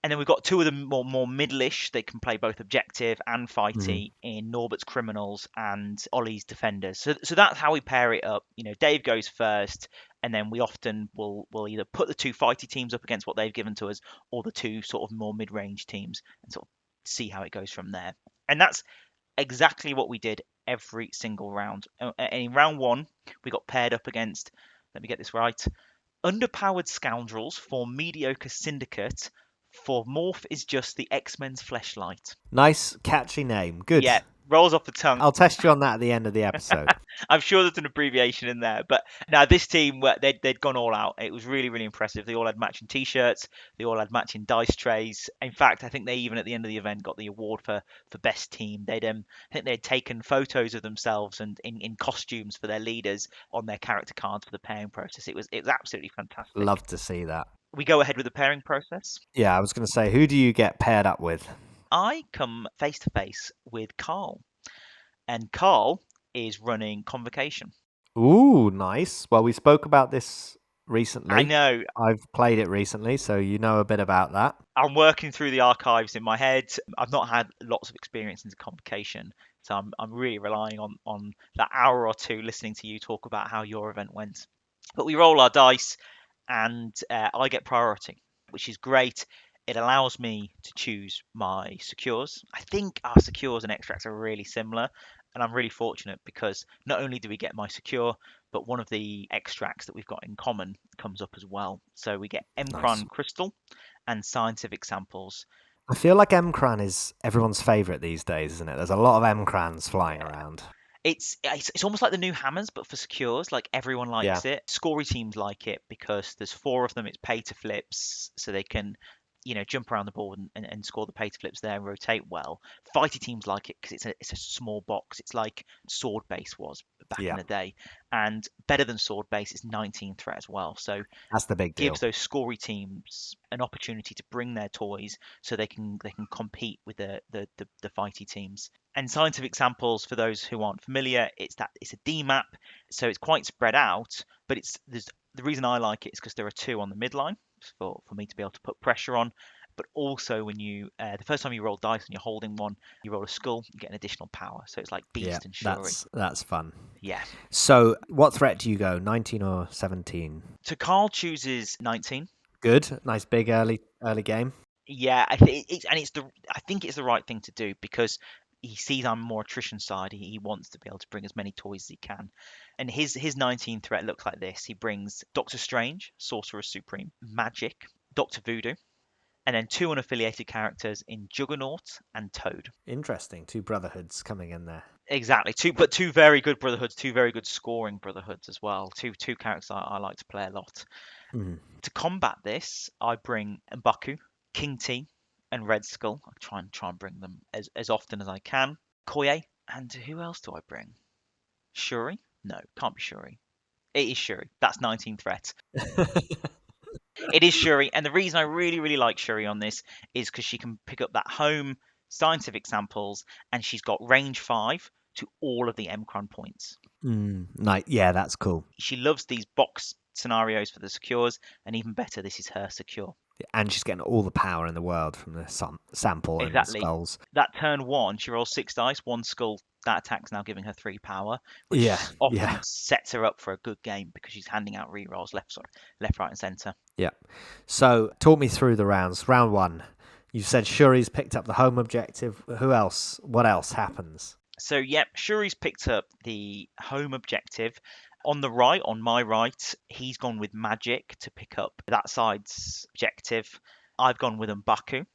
And then we've got 2 of them more middle-ish. They can play both objective and fighty in Norbert's Criminals and Ollie's Defenders. So that's how we pair it up. Dave goes first, and then we often will either put the 2 fighty teams up against what they've given to us, or the 2 sort of more mid-range teams, and sort of see how it goes from there. And that's exactly what we did every single round. And in round 1, we got paired up against, let me get this right, underpowered scoundrels for mediocre syndicate. For Morph is just the X-Men's fleshlight. Nice, catchy name. Good. Yeah, rolls off the tongue. I'll test you on that at the end of the episode. I'm sure there's an abbreviation in there. But now this team, they'd gone all out. It was really, really impressive. They all had matching T-shirts. They all had matching dice trays. In fact, I think they even at the end of the event got the award for best team. I think they'd taken photos of themselves and in costumes for their leaders on their character cards for the pairing process. It was absolutely fantastic. Love to see that. We go ahead with the pairing process. Yeah, I was going to say, who do you get paired up with? I come face to face with Carl, and Carl is running Convocation. Ooh, nice. Well, we spoke about this recently. I know. I've played it recently, so you know a bit about that. I'm working through the archives in my head. I've not had lots of experience into Convocation, so I'm really relying on that hour or 2 listening to you talk about how your event went. But we roll our dice, and I get priority, which is great. It allows me to choose my secures. I think our secures and extracts are really similar, and I'm really fortunate because not only do we get my secure, but one of the extracts that we've got in common comes up as well. So we get Emkron Crystal and Scientific Samples. I feel like Emkran is everyone's favourite these days, isn't it? There's a lot of Emkrans flying around. It's almost like the new hammers, but for secures. Like everyone likes it. Scory teams like it because there's 4 of them. It's pay to flips, so they can jump around the board and score the pay to flips there and rotate well. Fighty teams like it because it's a small box. It's like Sword Base was back in the day, and better than Sword Base is 19 threat as well. So that's the big deal. Gives those scory teams an opportunity to bring their toys so they can compete with the fighty teams. And Scientific Samples, for those who aren't familiar, it's a D map, so it's quite spread out. But the reason I like it is because there are 2 on the midline for me to be able to put pressure on. but also when you the first time you roll dice and you're holding one, you roll a skull, you get an additional power. So it's like Beast and Shuri. That's fun. Yeah. So what threat do you go? 19 or 17? So Carl chooses 19. Good. Nice big early game. Yeah, I think it's the right thing to do because he sees I'm more attrition side. He wants to be able to bring as many toys as he can. And his 19 threat looks like this. He brings Doctor Strange, Sorcerer Supreme, Magic, Doctor Voodoo, and then 2 unaffiliated characters in Juggernaut and Toad. Interesting. 2 brotherhoods coming in there. Exactly. Two very good brotherhoods, 2 very good scoring brotherhoods as well. Two characters I like to play a lot. Mm-hmm. To combat this, I bring M'Baku, King T, and Red Skull. I try and bring them as often as I can. Koye, and who else do I bring? Shuri? No, can't be Shuri. It is Shuri. That's 19 threat. It is Shuri, and the reason I really, really like Shuri on this is because she can pick up that home scientific samples, and she's got range 5 to all of the Mcron points. Yeah, that's cool. She loves these box scenarios for the secures, and even better, this is her secure. And she's getting all the power in the world from the sample and skulls. That turn 1, she rolls 6 dice, 1 skull. That attack's now giving her 3 power, which often sets her up for a good game because she's handing out rerolls left, right, and centre. Yeah. So talk me through the rounds. Round 1, you said Shuri's picked up the home objective. Who else? What else happens? So, Shuri's picked up the home objective. On the right, on my right, he's gone with Magic to pick up that side's objective. I've gone with M'Baku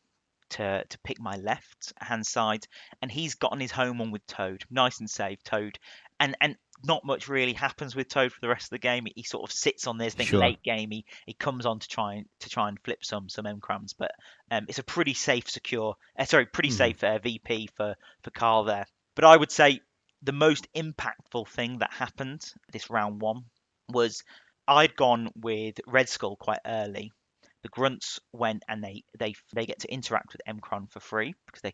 to pick my left hand side, and he's gotten his home one with Toad. Nice and safe, Toad. And not much really happens with Toad for the rest of the game. He sort of sits on this. I think late game he comes on to try and flip some M-crams, but it's a pretty safe safe VP for Carl there. But I would say the most impactful thing that happened this round 1 was I'd gone with Red Skull quite early. The grunts went and they get to interact with Mcron for free because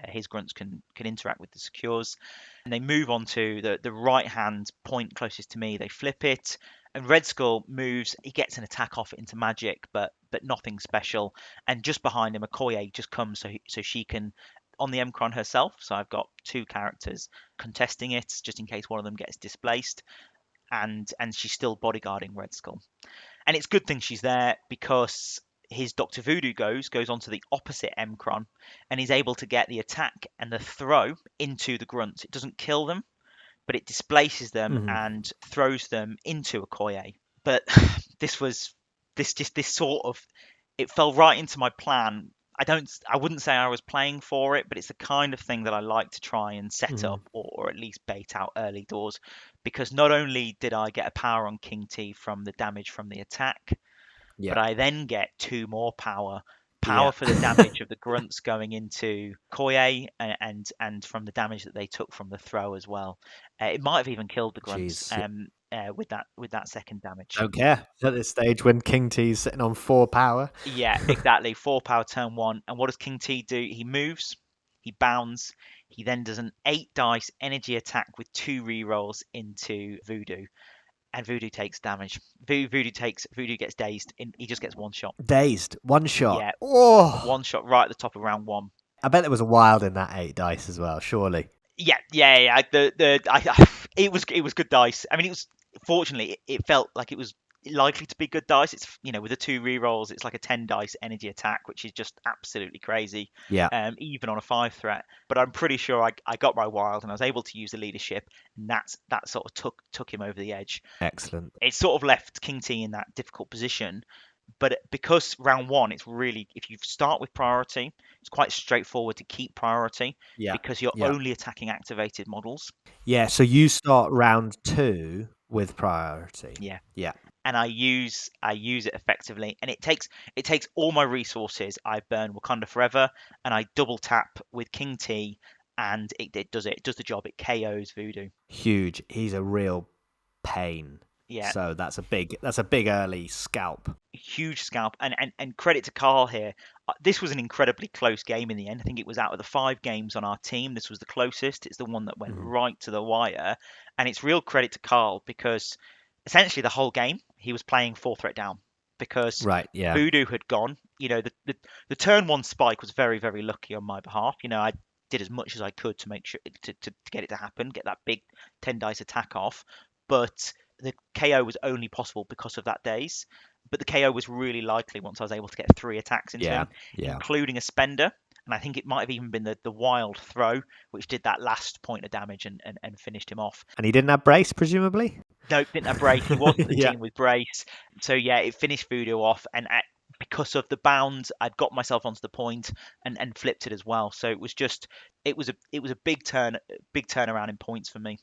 his grunts can interact with the secures, and they move on to the right hand point closest to me. They flip it, and Red Skull moves. He gets an attack off it into Magic, but nothing special. And just behind him, Okoye just comes so she can on the Mcron herself. So I've got 2 characters contesting it just in case one of them gets displaced, and she's still bodyguarding Red Skull. And it's a good thing she's there because his Dr. Voodoo goes onto the opposite Mcron, and he's able to get the attack and the throw into the grunts. It doesn't kill them, but it displaces them and throws them into Okoye. But it fell right into my plan. I wouldn't say I was playing for it, but it's the kind of thing that I like to try and set up or at least bait out early doors, because not only did I get a power on King T from the damage from the attack, but I then get 2 more power for the damage of the grunts going into Koye and from the damage that they took from the throw as well. It might have even killed the grunts with that second damage. Don't care at this stage when King T's sitting on 4 power. Yeah, exactly. 4 power turn 1. And what does King T do? He moves, he bounds, he then does an 8 dice energy attack with 2 rerolls into Voodoo. And Voodoo takes damage. Voodoo gets dazed. He just gets 1 shot. Dazed? 1 shot? Yeah. Oh! 1 shot right at the top of round 1. I bet there was a wild in that 8 dice as well, surely. Yeah. It was good dice. I mean, fortunately it felt like it was likely to be good dice. It's with the 2 rerolls, it's like a 10 dice energy attack, which is just absolutely crazy. Yeah. Even on a 5 threat. But I'm pretty sure I got my wild and I was able to use the leadership, and that sort of took him over the edge. Excellent. It sort of left King T in that difficult position. But because round 1, it's really, if you start with priority, it's quite straightforward to keep priority because you're only attacking activated models. Yeah, so you start round 2 with priority. Yeah. And I use it effectively, and it takes all my resources. I burn Wakanda Forever, and I double tap with King T, and it does the job. It KOs Voodoo. Huge. He's a real pain. Yeah. So that's a big early scalp. Huge scalp, and credit to Carl here. This was an incredibly close game in the end. I think it was out of the 5 games on our team, this was the closest. It's the one that went right to the wire, and it's real credit to Carl because essentially the whole game he was playing 4 threat down because Voodoo had gone. the turn one spike was very, very lucky on my behalf. I did as much as I could to make sure to get it to happen, get that big 10 dice attack off. But the KO was only possible because of that daze. But the KO was really likely once I was able to get 3 attacks into him, including a spender. And I think it might have even been the wild throw, which did that last point of damage and finished him off. And he didn't have brace, presumably? Nope, didn't have brace. He wasn't the team with brace. So yeah, it finished Voodoo off. And because of the bounds, I'd got myself onto the point and flipped it as well. So it was a big turnaround in points for me.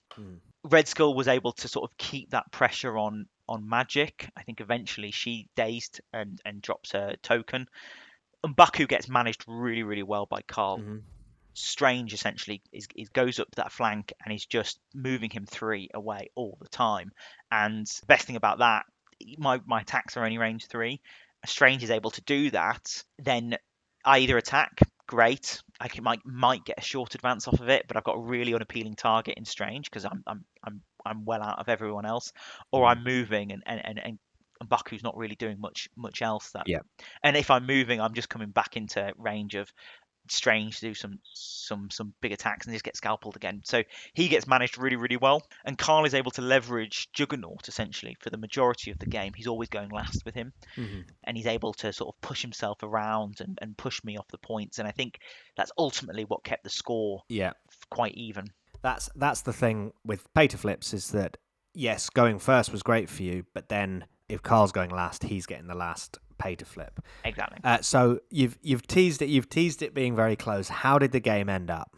Red Skull was able to sort of keep that pressure on Magic. I think eventually she dazed and drops her token. And Baku gets managed really, really well by Carl. Strange essentially goes up that flank and is just moving him 3 away all the time. And the best thing about that, my attacks are only range 3. Strange is able to do that. Then I either attack, great. I might get a short advance off of it, but I've got a really unappealing target in Strange because I'm well out of everyone else, or I'm moving and Baku's not really doing much else. And if I'm moving, I'm just coming back into range of Strange to do some big attacks and just get scalpeled again. So he gets managed really, really well. And Carl is able to leverage Juggernaut essentially for the majority of the game. He's always going last with him. And he's able to sort of push himself around and push me off the points. And I think that's ultimately what kept the score quite even. That's the thing with pay to flips, is that yes, going first was great for you, but then if Carl's going last, he's getting the last pay to flip. Exactly. So you've teased it being very close. How did the game end up?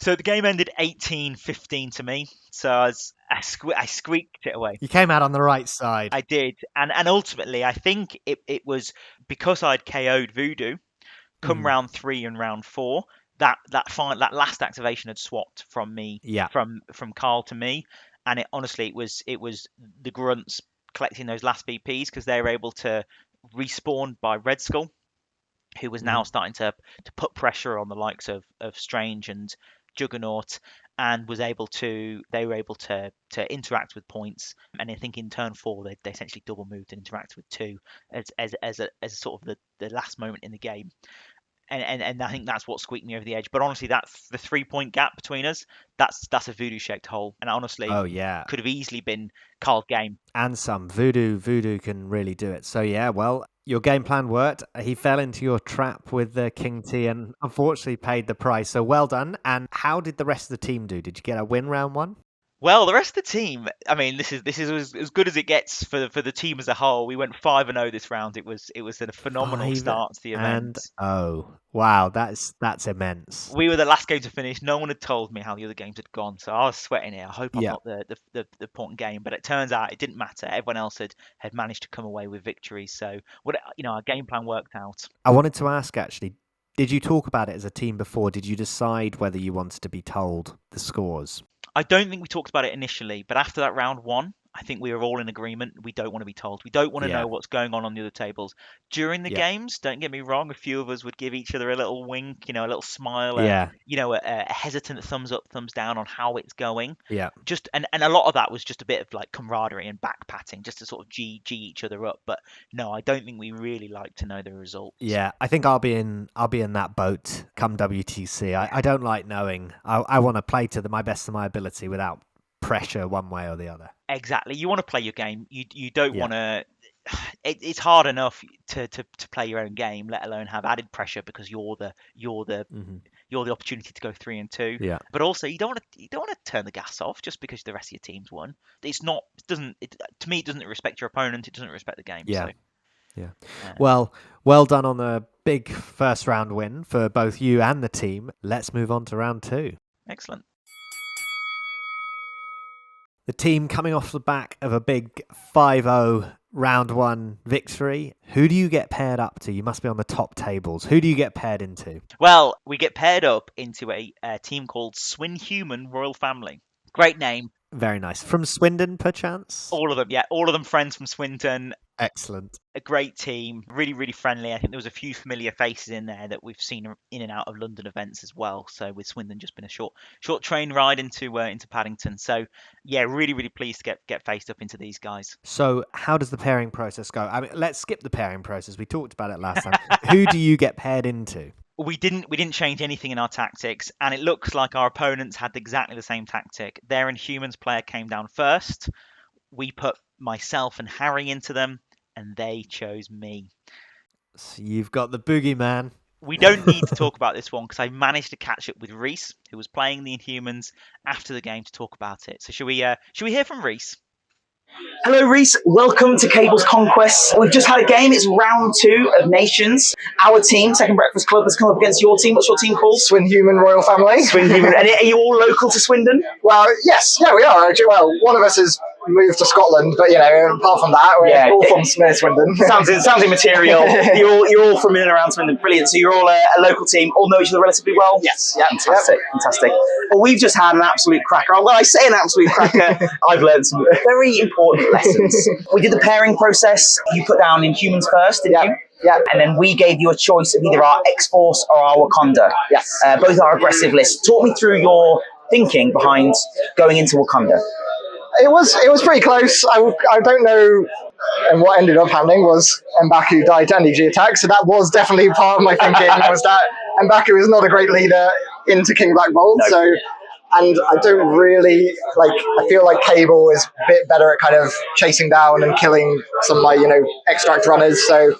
So the game ended 18-15 to me. So I squeaked it away. You came out on the right side. I did, and ultimately I think it was because I'd KO'd Voodoo. Come round 3 and round 4, that last activation had swapped from me, from Carl to me, and it was the grunts collecting those last VPs because they were able to respawn by Red Skull, who was now starting to put pressure on the likes of Strange and Juggernaut, and they were able to interact with points. And I think in turn 4 they essentially double moved and interacted with 2 as sort of the last moment in the game. And I think that's what squeaked me over the edge. But honestly, that's the 3-point gap between us. That's a Voodoo shaped hole. And honestly, could have easily been Carl's game. And some. Voodoo can really do it. So yeah, well, your game plan worked. He fell into your trap with the King T and unfortunately paid the price. So well done. And how did the rest of the team do? Did you get a win round 1? Well, the rest of the team, I mean, this is as good as it gets for the team as a whole. We went 5-0 this round. It was a phenomenal start to the event. Wow, that's immense. We were the last game to finish. No one had told me how the other games had gone, so I was sweating it. I hope I'm not the important game, but it turns out it didn't matter. Everyone else had managed to come away with victories. So our game plan worked out. I wanted to ask actually, did you talk about it as a team before? Did you decide whether you wanted to be told the scores? I don't think we talked about it initially, but after that round 1, I think we were all in agreement. We don't want to be told. We don't want to know what's going on the other tables. During the games, don't get me wrong, a few of us would give each other a little wink, a little smile, a hesitant thumbs up, thumbs down on how it's going. Yeah. And a lot of that was just a bit of like camaraderie and back patting, just to sort of G each other up. But no, I don't think we really like to know the results. Yeah, I think I'll be in that boat come WTC. I don't like knowing. I want to play to my best of my ability without pressure one way or the other. Exactly. You want to play your game. You don't want to. It's hard enough to play your own game, let alone have added pressure because you're the opportunity to go 3 and 2. Yeah. But also you don't want to turn the gas off just because the rest of your team's won. To me it doesn't respect your opponent. It doesn't respect the game. Yeah. So. Yeah. Well done on a big first round win for both you and the team. Let's move on to round 2. Excellent. The team coming off the back of a big 5-0 round 1 victory. Who do you get paired up to? You must be on the top tables. Who do you get paired into? Well, we get paired up into a team called Swinhuman Royal Family. Great name. Very nice. From Swindon, perchance? All of them, yeah. All of them friends from Swindon. Excellent. A great team, really, really friendly. I think there was a few familiar faces in there that we've seen in and out of London events as well. So with Swindon just been a short train ride into Paddington. So yeah, really, really pleased to get faced up into these guys. So how does the pairing process go? I mean, let's skip the pairing process. We talked about it last time. Who do you get paired into? We didn't change anything in our tactics, and it looks like our opponents had exactly the same tactic. Their Inhumans player came down first. We put myself and Harry into them, and they chose me. So you've got the boogeyman. We don't need to talk about this one because I managed to catch up with Reese, who was playing the Inhumans, after the game to talk about it. So should we hear from Reese? Hello, Reese. Welcome to Cable's Conquest. We've just had a game. It's round 2 of Nations. Our team, Second Breakfast Club, has come up against your team. What's your team called? Swinhuman Royal Family. Swinhuman. And are you all local to Swindon? Well, yes. Yeah, we are, actually. Well, one of us has moved to Scotland, but, apart from that, we're all from Swindon. Sounds immaterial. You're all from in and around Swindon. Brilliant. So you're all a local team, all know each other relatively well? Yes. Yeah. Fantastic. Well, we've just had an absolute cracker. When I say an absolute cracker, I've learned some very important lessons. We did the pairing process. You put down Inhumans first, didn't you? Yeah. And then we gave you a choice of either our X-Force or our Wakanda. Yes. Both are aggressive lists. Talk me through your thinking behind going into Wakanda. It was pretty close. I don't know. And what ended up happening was M'Baku died to NDG attack, so that was definitely part of my thinking, was that M'Baku is not a great leader into King Black Bolt, so... And I don't really, I feel like Cable is a bit better at kind of chasing down and killing some, extract runners. So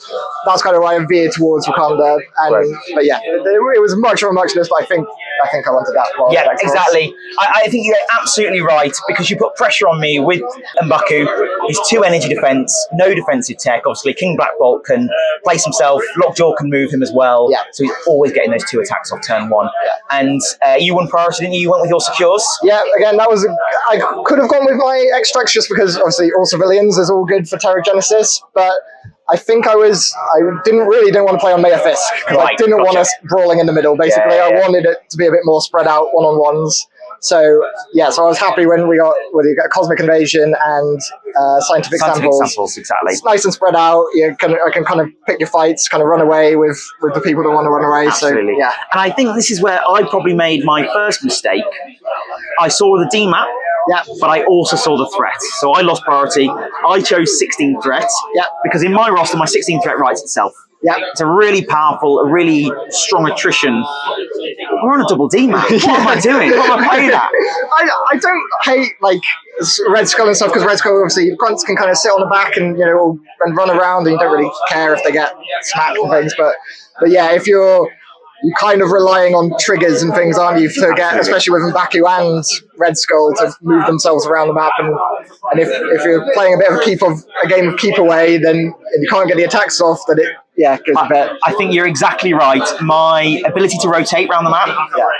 that's kind of why I veered towards Wakanda. But yeah, it was much of a muchness, but I think I wanted that well. Yeah, exactly. I think you're absolutely right, because you put pressure on me with M'Baku. He's 2 energy defense, no defensive tech. Obviously, King Black Bolt can place himself, Lockjaw can move him as well. Yeah. So he's always getting those 2 attacks off turn 1. Yeah. And you won priority, didn't you? You went with your secures? Yeah, again, I could have gone with my extracts just because obviously all civilians is all good for Terragenesis, but I think I didn't want to play on Maya Fisk because I didn't want us brawling in the middle, basically. I wanted it to be a bit more spread out one-on-ones. So I was happy when we got Cosmic Invasion and Scientific Samples. Exactly. It's nice and spread out. I can kind of pick your fights, kind of run away with the people that want to run away. Absolutely. So, yeah. And I think this is where I probably made my first mistake. I saw the D map, but I also saw the threat. So I lost priority. I chose 16 threat because in my roster, my 16 threat writes itself. Yeah. It's a really powerful, a really strong attrition. We're on a double D map. What am I doing? What am I playing at? I don't hate Red Skull and stuff, because Red Skull obviously grunts can kind of sit on the back and and run around, and you don't really care if they get smacked and things. But yeah, if you're kind of relying on triggers and things, aren't you, to get, especially with M'Baku and Red Skull, to move themselves around the map. And if you're playing a bit of a game of keep away, then and you can't get the attacks off, then it goes a bit. I think you're exactly right. My ability to rotate around the map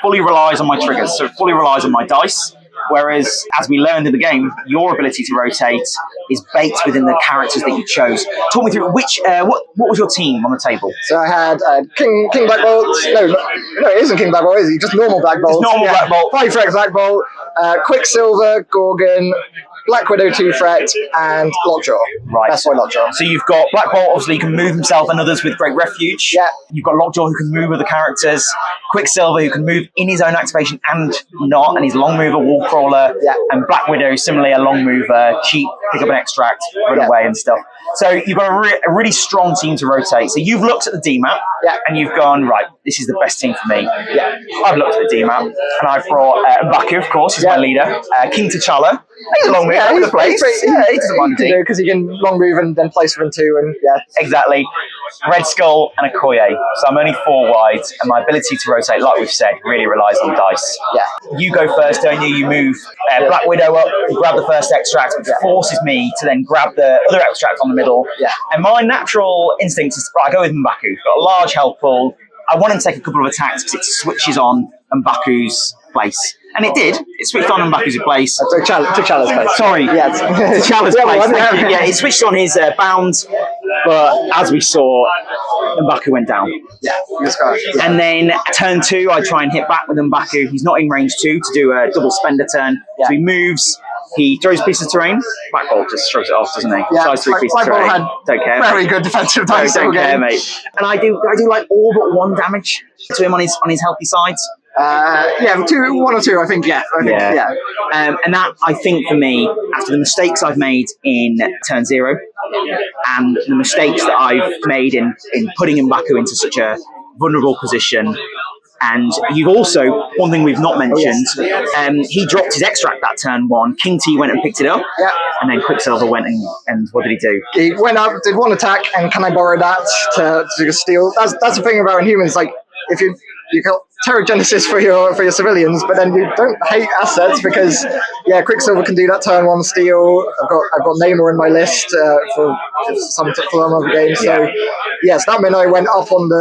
fully relies on my triggers, so it fully relies on my dice. Whereas, as we learned in the game, your ability to rotate is baked within the characters that you chose. Talk me through what was your team on the table? So I had King Black Bolt. No, it isn't King Black Bolt, is he? Just normal Black Bolt. Just normal Black Bolt. 5 threat Black Bolt, Quicksilver, Gorgon, Black Widow 2 threat, and Lockjaw. Right. That's why Lockjaw. So you've got Black Bolt, obviously, he can move himself and others with Great Refuge. Yeah. You've got Lockjaw, who can move other characters. Quicksilver, who can move in his own activation and not, and he's long mover, wall crawler. Yeah. And Black Widow, similarly, a long mover, cheap, pick up an extract, run away and stuff. So you've got a really strong team to rotate. So you've looked at the D map, and you've gone, right, this is the best team for me. Yeah. I've looked at the D map, and I've brought M'Baku, of course, he's my leader. King T'Challa. He's a long mover. Yeah, He doesn't mind D. Because he can long move and then place for him too. And exactly. Red Skull and Okoye. So I'm only 4 wide, and my ability to rotate, like we've said, really relies on dice. Yeah. You go first, don't you? You move Black Widow up, you grab the first extract, which forces me to then grab the other extract on the middle. Yeah. And my natural instinct is, I go with M'Baku. Got a large health pool. I want him to take a couple of attacks because it switches on M'Baku's place. And it did. It switched on M'Baku's place. T'Challa's place. Sorry. T'Challa's place. Thank you. Yeah, it switched on his bound, but as we saw, M'Baku went down. Yeah. And then turn 2, I try and hit back with M'Baku. He's not in range 2 to do a double spender turn. Yeah. So he moves. He throws pieces of terrain. Black Bolt just shrugs it off, doesn't he? Yeah, Throws 3 pieces of Black Bolt terrain. had Don't care. very good defensive dice. Don't care, mate. And I do like all but 1 damage to him on his healthy sides. Yeah, 1 or 2, I think. Yeah, And that, I think, for me, after the mistakes I've made in turn 0 and the mistakes that I've made in putting M'Baku into such a vulnerable position. And you've also, one thing we've not mentioned, he dropped his extract that turn 1. King T went and picked it up, and then Quicksilver went and what did he do? He went up, did 1 attack, and can I borrow that to steal? That's the thing about Inhumans. Like, if you got Terragenesis for your civilians, but then you don't hate assets because Quicksilver can do that turn 1 steal. I've got Namor in my list for some other games. So yes, that meant I went up on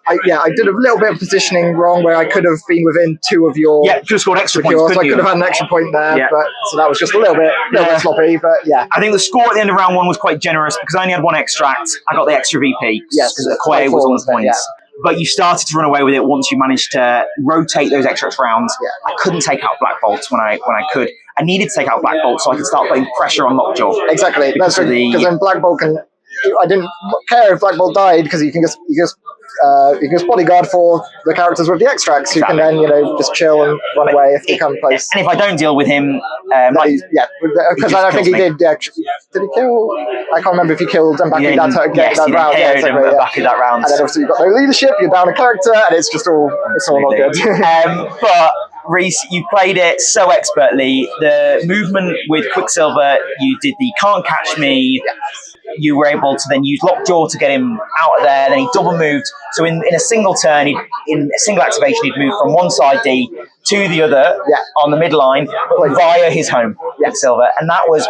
I did a little bit of positioning wrong where I could have been within 2 of your. Yeah, just scored extra points. So I could have had an extra point there, but so that was just a little bit sloppy. But yeah, I think the score at the end of round 1 was quite generous because I only had 1 extract. I got the extra VP because Okoye was on the points. But you started to run away with it once you managed to rotate those extract rounds. I couldn't take out Black Bolts when I could. I needed to take out Black Bolt so I could start putting pressure on Lockjaw. Exactly. Because then Black Bolt can. I didn't care if Black Bolt died because you can just bodyguard for the characters with the extracts. Exactly. You can then just chill and run away if they come close. And if I don't deal with him, because I don't think he did. Did he kill? I can't remember if he killed M'Baku that round. M'Baku that round. And then obviously you've got no leadership. You're down a character, and it's all not good. But Reese, you played it so expertly. The movement with Quicksilver, you did the can't catch me. You were able to then use Lockjaw to get him out of there. Then he double moved. So in a single turn, in a single activation, he'd move from one side D to the other on the midline, but via his home, Quicksilver. And that was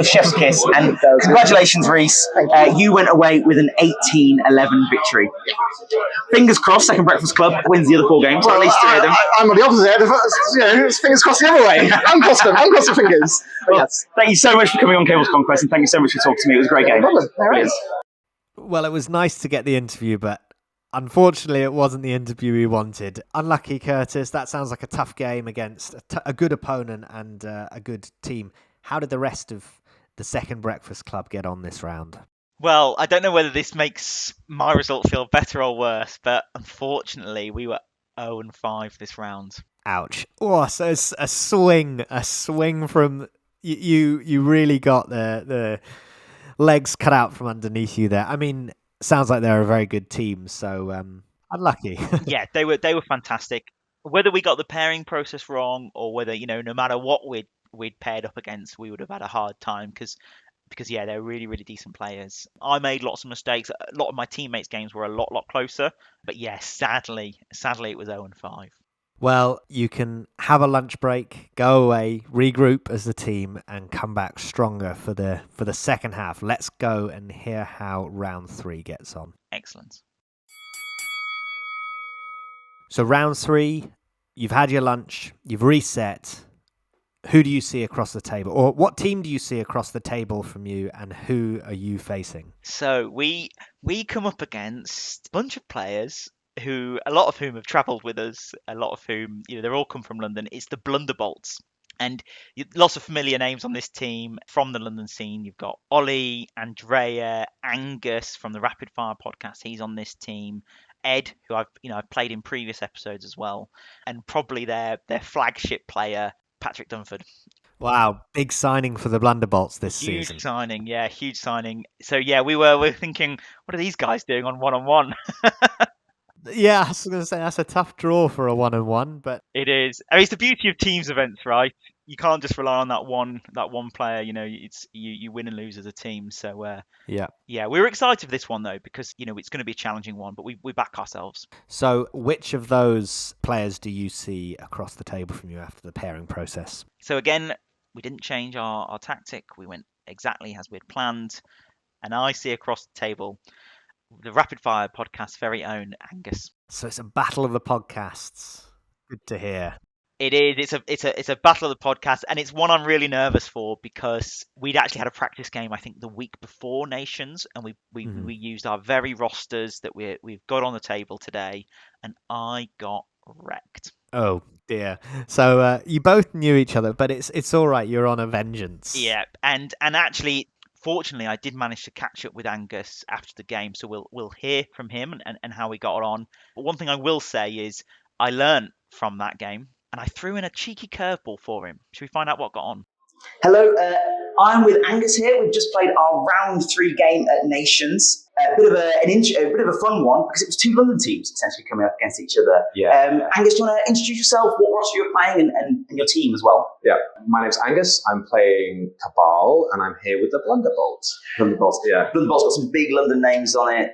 chef's kiss. And congratulations, Reese. You went away with an 18-11 victory. Fingers crossed, Second Breakfast Club wins the other 4 games, or at least 3 of them. I'm on the opposite end. Fingers crossed the other way. Uncross the fingers. Yes. Thank you so much for coming on Cable's Conquest, and thank you so much for talking to me. It was a great game. Well, it was nice to get the interview, but unfortunately it wasn't the interview we wanted. Unlucky, Curtis. That sounds like a tough game against a good opponent and a good team. How did the rest of the Second Breakfast Club get on this round? Well, I don't know whether this makes my result feel better or worse, but unfortunately we were 0-5 this round. Ouch. Oh, so it's a swing from... You really got the legs cut out from underneath you there. I mean, sounds like they're a very good team, so unlucky. Yeah, they were fantastic. Whether we got the pairing process wrong or whether, no matter what we'd paired up against, we would have had a hard time because they're really, really decent players. I made lots of mistakes. A lot of my teammates' games were a lot closer. But yeah, sadly it was 0-5. Well, you can have a lunch break, go away, regroup as a team, and come back stronger for the second half. Let's go and hear how round 3 gets on. Excellent. So round 3, you've had your lunch, you've reset. Who do you see across the table? Or what team do you see across the table from you, and who are you facing? So we come up against a bunch of players who, a lot of whom have travelled with us, a lot of whom, they're all come from London. It's the Blunderbolts. And lots of familiar names on this team from the London scene. You've got Ollie, Andrea, Angus from the Rapid Fire podcast. He's on this team. Ed, who I've played in previous episodes as well. And probably their flagship player, Patrick Dunford. Wow, big signing for the Blunderbolts this season. Huge signing. So yeah, we're thinking, what are these guys doing on 1-on-1? Yeah, I was going to say that's a tough draw for a 1-on-1, but it is. I mean, it's the beauty of teams events, right? You can't just rely on that one player. It's you win and lose as a team. So yeah, we're excited for this one though because it's going to be a challenging one, but we back ourselves. So, which of those players do you see across the table from you after the pairing process? So again, we didn't change our tactic. We went exactly as we'd planned, and I see across the table the Rapid Fire podcast very own Angus. So it's a battle of the podcasts. Good to hear. It is. It's a battle of the podcast, and it's one I'm really nervous for because we'd actually had a practice game I think the week before Nations, and we used our very rosters that we've got on the table today, and I got wrecked. Oh dear. So you both knew each other, but it's all right. You're on a vengeance. Yeah, and actually, fortunately, I did manage to catch up with Angus after the game, so we'll hear from him and how we got on. But one thing I will say is I learnt from that game, and I threw in a cheeky curveball for him. Should we find out what got on? Hello, I'm with Angus here. We've just played our round 3 game at Nations. A bit of a fun one because it was 2 London teams essentially coming up against each other. Yeah. Angus, do you want to introduce yourself, what roster you're playing, and your team as well? Yeah. My name's Angus. I'm playing Cabal, and I'm here with the Blunderbolt. Blunderbolt. Yeah. Blunderbolt's got some big London names on it.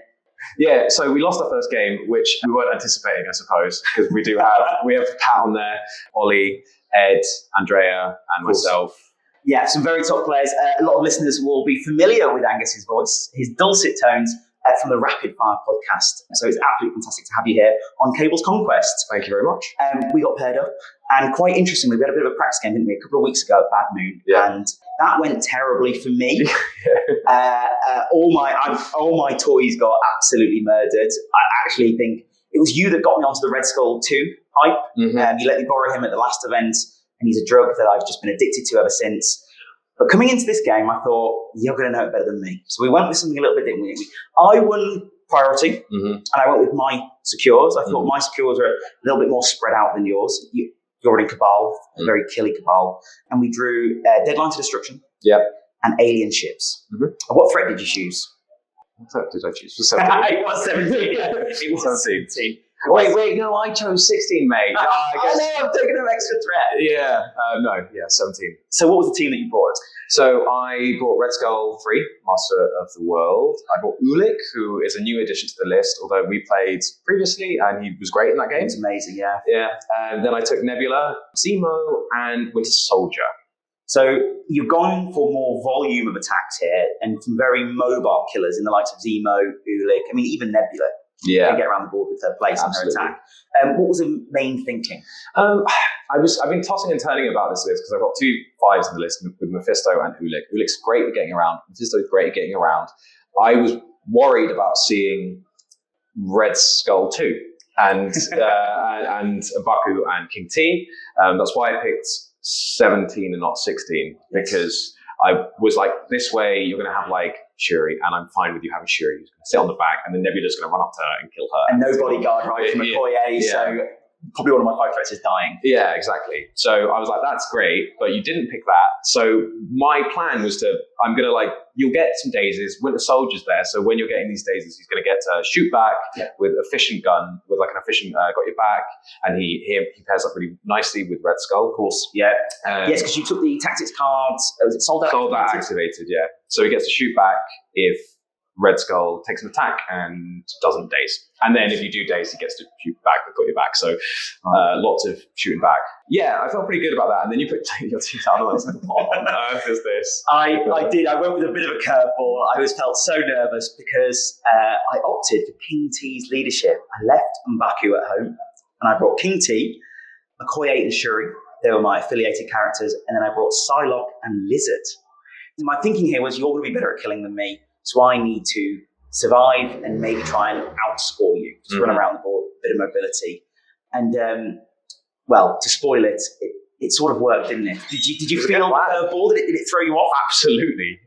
Yeah, so we lost our first game, which we weren't anticipating, I suppose, because we have Pat on there, Ollie, Ed, Andrea, and myself. Yeah, some very top players. A lot of listeners will be familiar with Angus's voice, his dulcet tones from the Rapid Fire podcast. So it's absolutely fantastic to have you here on Cable's Conquest. Thank you very much. We got paired up, and quite interestingly, we had a bit of a practice game, didn't we, a couple of weeks ago at Bad Moon, and that went terribly for me. All my toys got absolutely murdered. I actually think it was you that got me onto the Red Skull 2 hype. You let me borrow him at the last event, and he's a drug that I've just been addicted to ever since. But coming into this game, I thought, you're going to know it better than me. So we went with something a little bit different. I won priority, and I went with my secures. I thought my secures were a little bit more spread out than yours. You're in Cabal, a very killy Cabal. And we drew Deadline to Destruction and Alien Ships. And what threat did you choose? What threat did I choose? It was 17. It was 17. It was 17. Wait, no, I chose 16, mate. I know, I'm taking an extra threat. Yeah, 17. So what was the team that you brought? So I brought Red Skull 3, Master of the World. I brought Ulik, who is a new addition to the list, although we played previously, and he was great in that game. He was amazing, yeah. Yeah. Then I took Nebula, Zemo, and Winter Soldier. So you've gone for more volume of attacks here, and some very mobile killers in the likes of Zemo, Ulik, I mean, even Nebula. Can get around the board with her place and her attack. What was the main thinking? I've been tossing and turning about this list because I've got 2 5s in the list with Mephisto and Ulik. Ulik's great at getting around. Mephisto's great at getting around. I was worried about seeing Red Skull 2 and Baku and King T. That's why I picked 17 and not 16, because I was like, this way you're going to have like Shuri, and I'm fine with you having Shuri who's going to sit on the back, and then Nebula's going to run up to her and kill her. And no bodyguard, right, from Okoye, so probably one of my 5 threats is dying. Yeah, exactly. So I was like, that's great, but you didn't pick that. So my plan was you'll get some daisies, Winter Soldier's there, so when you're getting these daisies, he's going to get to shoot back with efficient gun, with like an efficient got your back, and he pairs up really nicely with Red Skull, of course. Yeah. Yes, because you took the tactics cards, was it sold out? Sold out activated, yeah. So he gets to shoot back if Red Skull takes an attack and doesn't daze. And then if you do daze, he gets to shoot back with got your back. So lots of shooting back. Yeah, I felt pretty good about that. And then you put your team down, and I was like, what on earth is this? I did. I went with a bit of a curveball. I felt so nervous because I opted for King T's leadership. I left M'Baku at home, and I brought King T, Okoye and Shuri. They were my affiliated characters. And then I brought Psylocke and Lizard. My thinking here was, you're going to be better at killing than me, so I need to survive and maybe try and outscore you. Just run around the board, a bit of mobility. And, to spoil it, it sort of worked, didn't it? Did you feel the ball? Did it throw you off? Absolutely.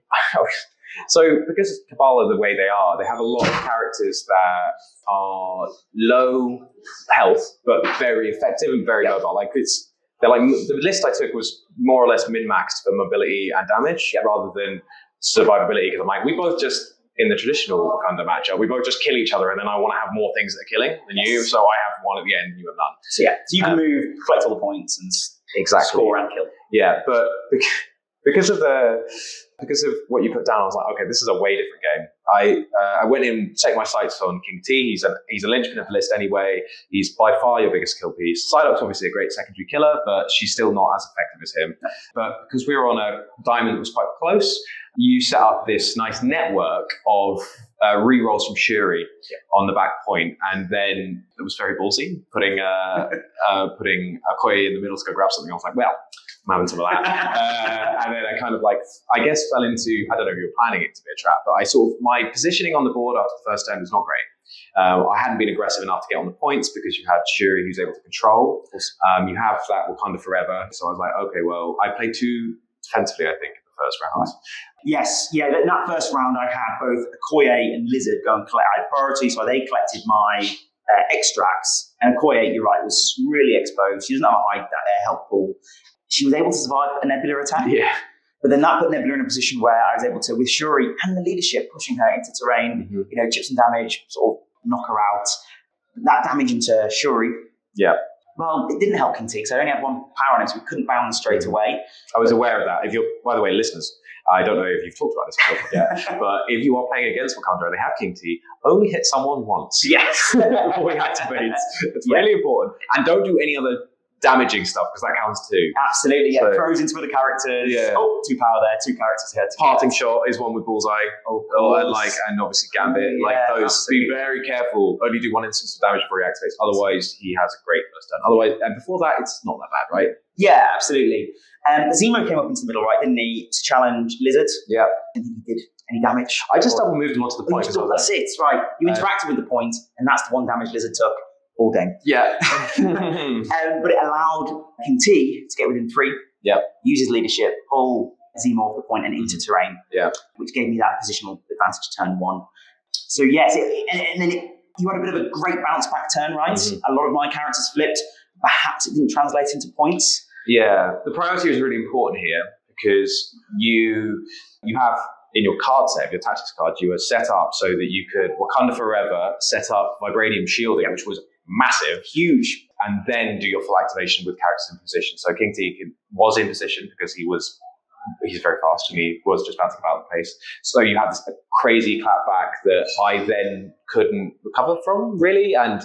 So because Cabal are the way they are, they have a lot of characters that are low health, but very effective and very mobile. The list I took was more or less min-maxed for mobility and damage rather than survivability, because I'm like, we both just, in the traditional Wakanda matchup, we both just kill each other, and then I want to have more things that are killing than you, so I have one at the end and you have none. So you can move, collect all the points, and score and kill. Yeah, but because of what you put down, I was like, okay, this is a way different game. I went in, set my sights on King T. He's a linchpin of the list anyway. He's by far your biggest kill piece. Psylocke's obviously a great secondary killer, but she's still not as effective as him. But because we were on a diamond that was quite close, you set up this nice network of rerolls from Shuri on the back point, and then it was very ballsy, putting Okoye in the middle to go grab something. I was like, well, I'm having some of that. And then I kind of I guess fell into, I don't know if you were planning it to be a trap, but my positioning on the board after the first turn was not great. I hadn't been aggressive enough to get on the points because you had Shuri who's able to control. You have that Wakanda Forever. So I was like, okay, well, I played 2 defensively, I think, in the first round. Yes, yeah. In that first round, I had both Okoye and Lizard go and collect. I had priority, so they collected my extracts. And Okoye, you're right, was really exposed. She doesn't have a high health pool. She was able to survive a Nebula attack. Yeah. But then that put Nebula in a position where I was able to, with Shuri and the leadership, pushing her into terrain, chips and damage, sort of knock her out. That damage into Shuri. Yeah. Well, it didn't help King T, because I only had 1 power on him, so we couldn't bound straight away. I was aware of that. If you're, by the way, listeners, I don't know if you've talked about this before yet, but if you are playing against Wakanda and they have King T, only hit someone once. Yes. Before he activates. It's really important. And don't do any other damaging stuff, because that counts too. Absolutely, yeah. So, throws into other characters. Yeah. Oh, 2 power there, 2 characters here. Parting shot is one with Bullseye. And obviously Gambit. Those. Absolutely. Be very careful. Only do 1 instance of damage before he activates. Otherwise, he has a great first turn. Otherwise, and before that, it's not that bad, right? Yeah, absolutely. Zemo came up into the middle right, didn't he, to challenge Lizard? Yeah. And he did any damage. I just double moved him onto the point. That's it, right. You interacted with the point, and that's the 1 damage Lizard took all game. Yeah. But it allowed King T to get within 3. Yeah. Use his leadership, pull Zemo off the point and into terrain. Yeah. Which gave me that positional advantage turn 1. So yes, and then you had a bit of a great bounce back turn, right? A lot of my characters flipped. Perhaps it didn't translate into points. Yeah. The priority is really important here, because you have in your card set, your tactics card, you were set up so that you could Wakanda Forever, set up Vibranium Shielding, which was massive, huge, and then do your full activation with characters in position. So King T was in position because he's very fast and he was just bouncing about the pace. So you had this crazy clapback that I then couldn't recover from, really, and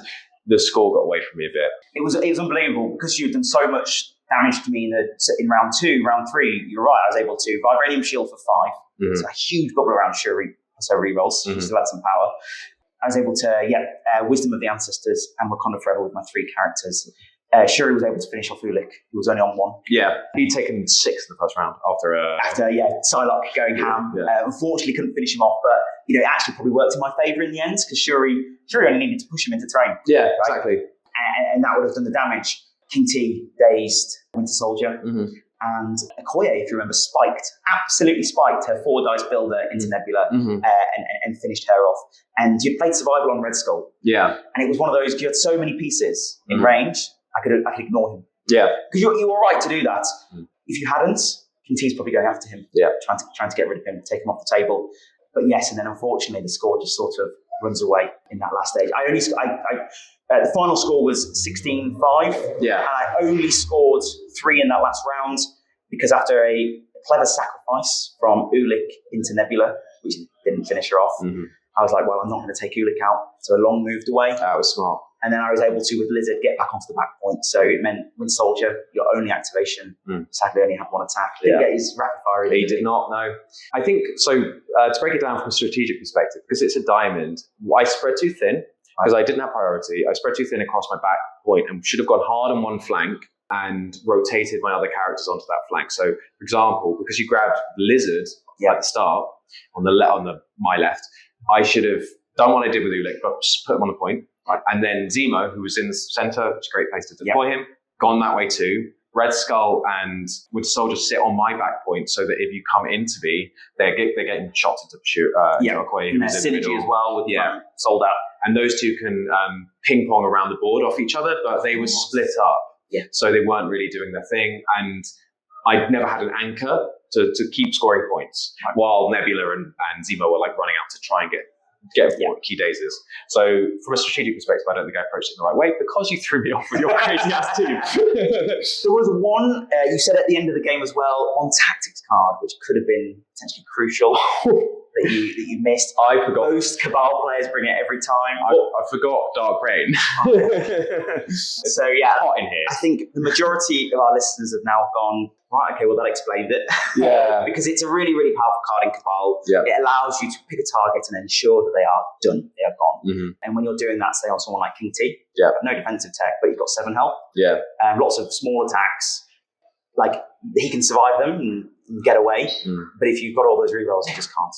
the score got away from me a bit. It was unbelievable because you'd done so much damage to me in round 2, round 3. You're right, I was able to Vibranium Shield for 5. So a huge bubble around Shuri, so rerolls. She still had some power. I was able to, Wisdom of the Ancestors and Wakanda Forever with my 3 characters. Shuri was able to finish off Ulik, who was only on 1. Yeah, he'd taken 6 in the first round after Psylocke going ham. Unfortunately, couldn't finish him off, but it actually probably worked in my favour in the end, because Shuri only needed to push him into terrain. Yeah, right? Exactly. And that would have done the damage. King T, dazed, Winter Soldier. And Okoye, if you remember, absolutely spiked her 4 dice builder into Nebula and finished her off. And you played survival on Red Skull. Yeah. And it was one of those, you had so many pieces in range, I could ignore him. Yeah. Because you were right to do that. If you hadn't, King T's probably going after him. Yeah. Trying to get rid of him, take him off the table. But yes, and then unfortunately the score just sort of runs away in that last stage. The final score was 16-5. Yeah. And I only scored 3 in that last round because after a clever sacrifice from Ulik into Nebula, which didn't finish her off, I was like, well, I'm not going to take Ulik out. So a long moved away. That was smart. And then I was able to, with Lizard, get back onto the back point. So it meant Winter Soldier, your only activation. Sadly, only had 1 attack. Didn't get his rapid fire. He did not, no. I think, so to break it down from a strategic perspective, because it's a diamond, I spread too thin. Because I didn't have priority, I spread too thin across my back point and should have gone hard on one flank and rotated my other characters onto that flank. So, for example, because you grabbed Lizard at the start on my left, I should have done what I did with Ulik, but just put him on the point. Right? And then Zemo, who was in the center, it's a great place to deploy him, gone that way too. Red Skull and Winter Soldier sit on my back point so that if you come into me, they're getting shots into Okoye, who's in the middle. Synergy as well with sold out. And those two can ping pong around the board off each other, but they were split up. Yeah. So they weren't really doing their thing. And I'd never had an anchor to keep scoring points while Nebula and Zemo were like running out to try and get key daisies. So from a strategic perspective, I don't think I approached it in the right way because you threw me off with your crazy ass team. There was one you said at the end of the game as well on tactics card, which could have been potentially crucial that you missed. I forgot. Most Cabal players bring it every time. I forgot Dark Rain. So yeah, it's hot in here. I think the majority of our listeners have now gone, right, okay, well that explained it. Yeah. Because it's a really, really powerful card in Cabal. Yeah. It allows you to pick a target and ensure that they are done, they are gone. Mm-hmm. And when you're doing that, say on someone like King T, no defensive tech, but you've got 7 health. Yeah. Lots of small attacks. Like he can survive them and get away. But if you've got all those rerolls, you just can't.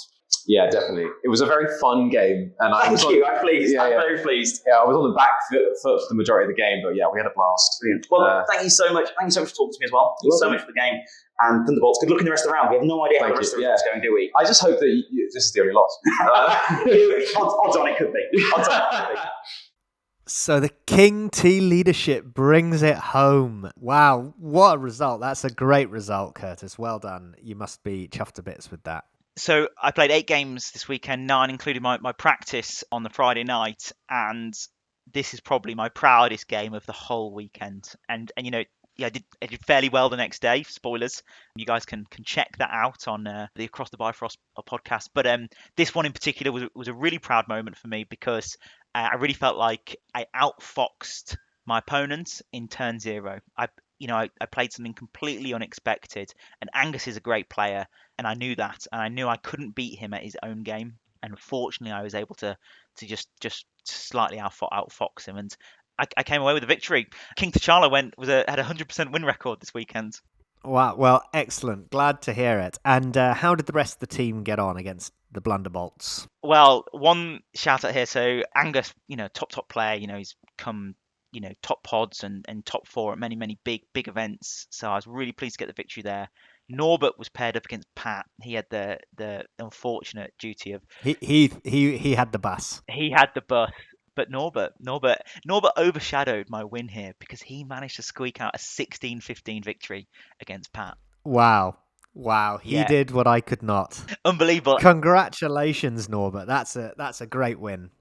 Yeah, definitely. It was a very fun game, and I'm pleased. I'm very pleased. Yeah, I was on the back foot for the majority of the game, but yeah, we had a blast. Brilliant. Well, thank you so much. Thank you so much for talking to me as well. Thank you so much for the game. And Thunderbolts, good luck in the rest of the round. We have no idea how the rest of the round is going, do we? I just hope that this is the only loss. Odds on it could be. So the King T leadership brings it home. Wow, what a result. That's a great result, Curtis. Well done. You must be chuffed to bits with that. So I played 8 games this weekend, 9 including my practice on the Friday night, and this is probably my proudest game of the whole weekend. And you know, yeah, I did fairly well the next day. Spoilers, you guys can check that out on the Across the Bifrost podcast. But this one in particular was a really proud moment for me because I really felt like I outfoxed my opponents in turn 0. I played something completely unexpected, and Angus is a great player, and I knew that, and I knew I couldn't beat him at his own game, and fortunately I was able to just slightly outfox him, and I came away with a victory. King T'Challa had a 100% win record this weekend. Wow, well, excellent. Glad to hear it. And how did the rest of the team get on against the Blunderbolts? Well, one shout out here. So Angus, top player. He's come, top pods and top 4 at many big events. So I was really pleased to get the victory there. Norbert was paired up against Pat. He had the unfortunate duty of he had the bus. He had the bus. But Norbert overshadowed my win here because he managed to squeak out a 16-15 victory against Pat. Wow. He did what I could not. Unbelievable. Congratulations, Norbert. That's a great win.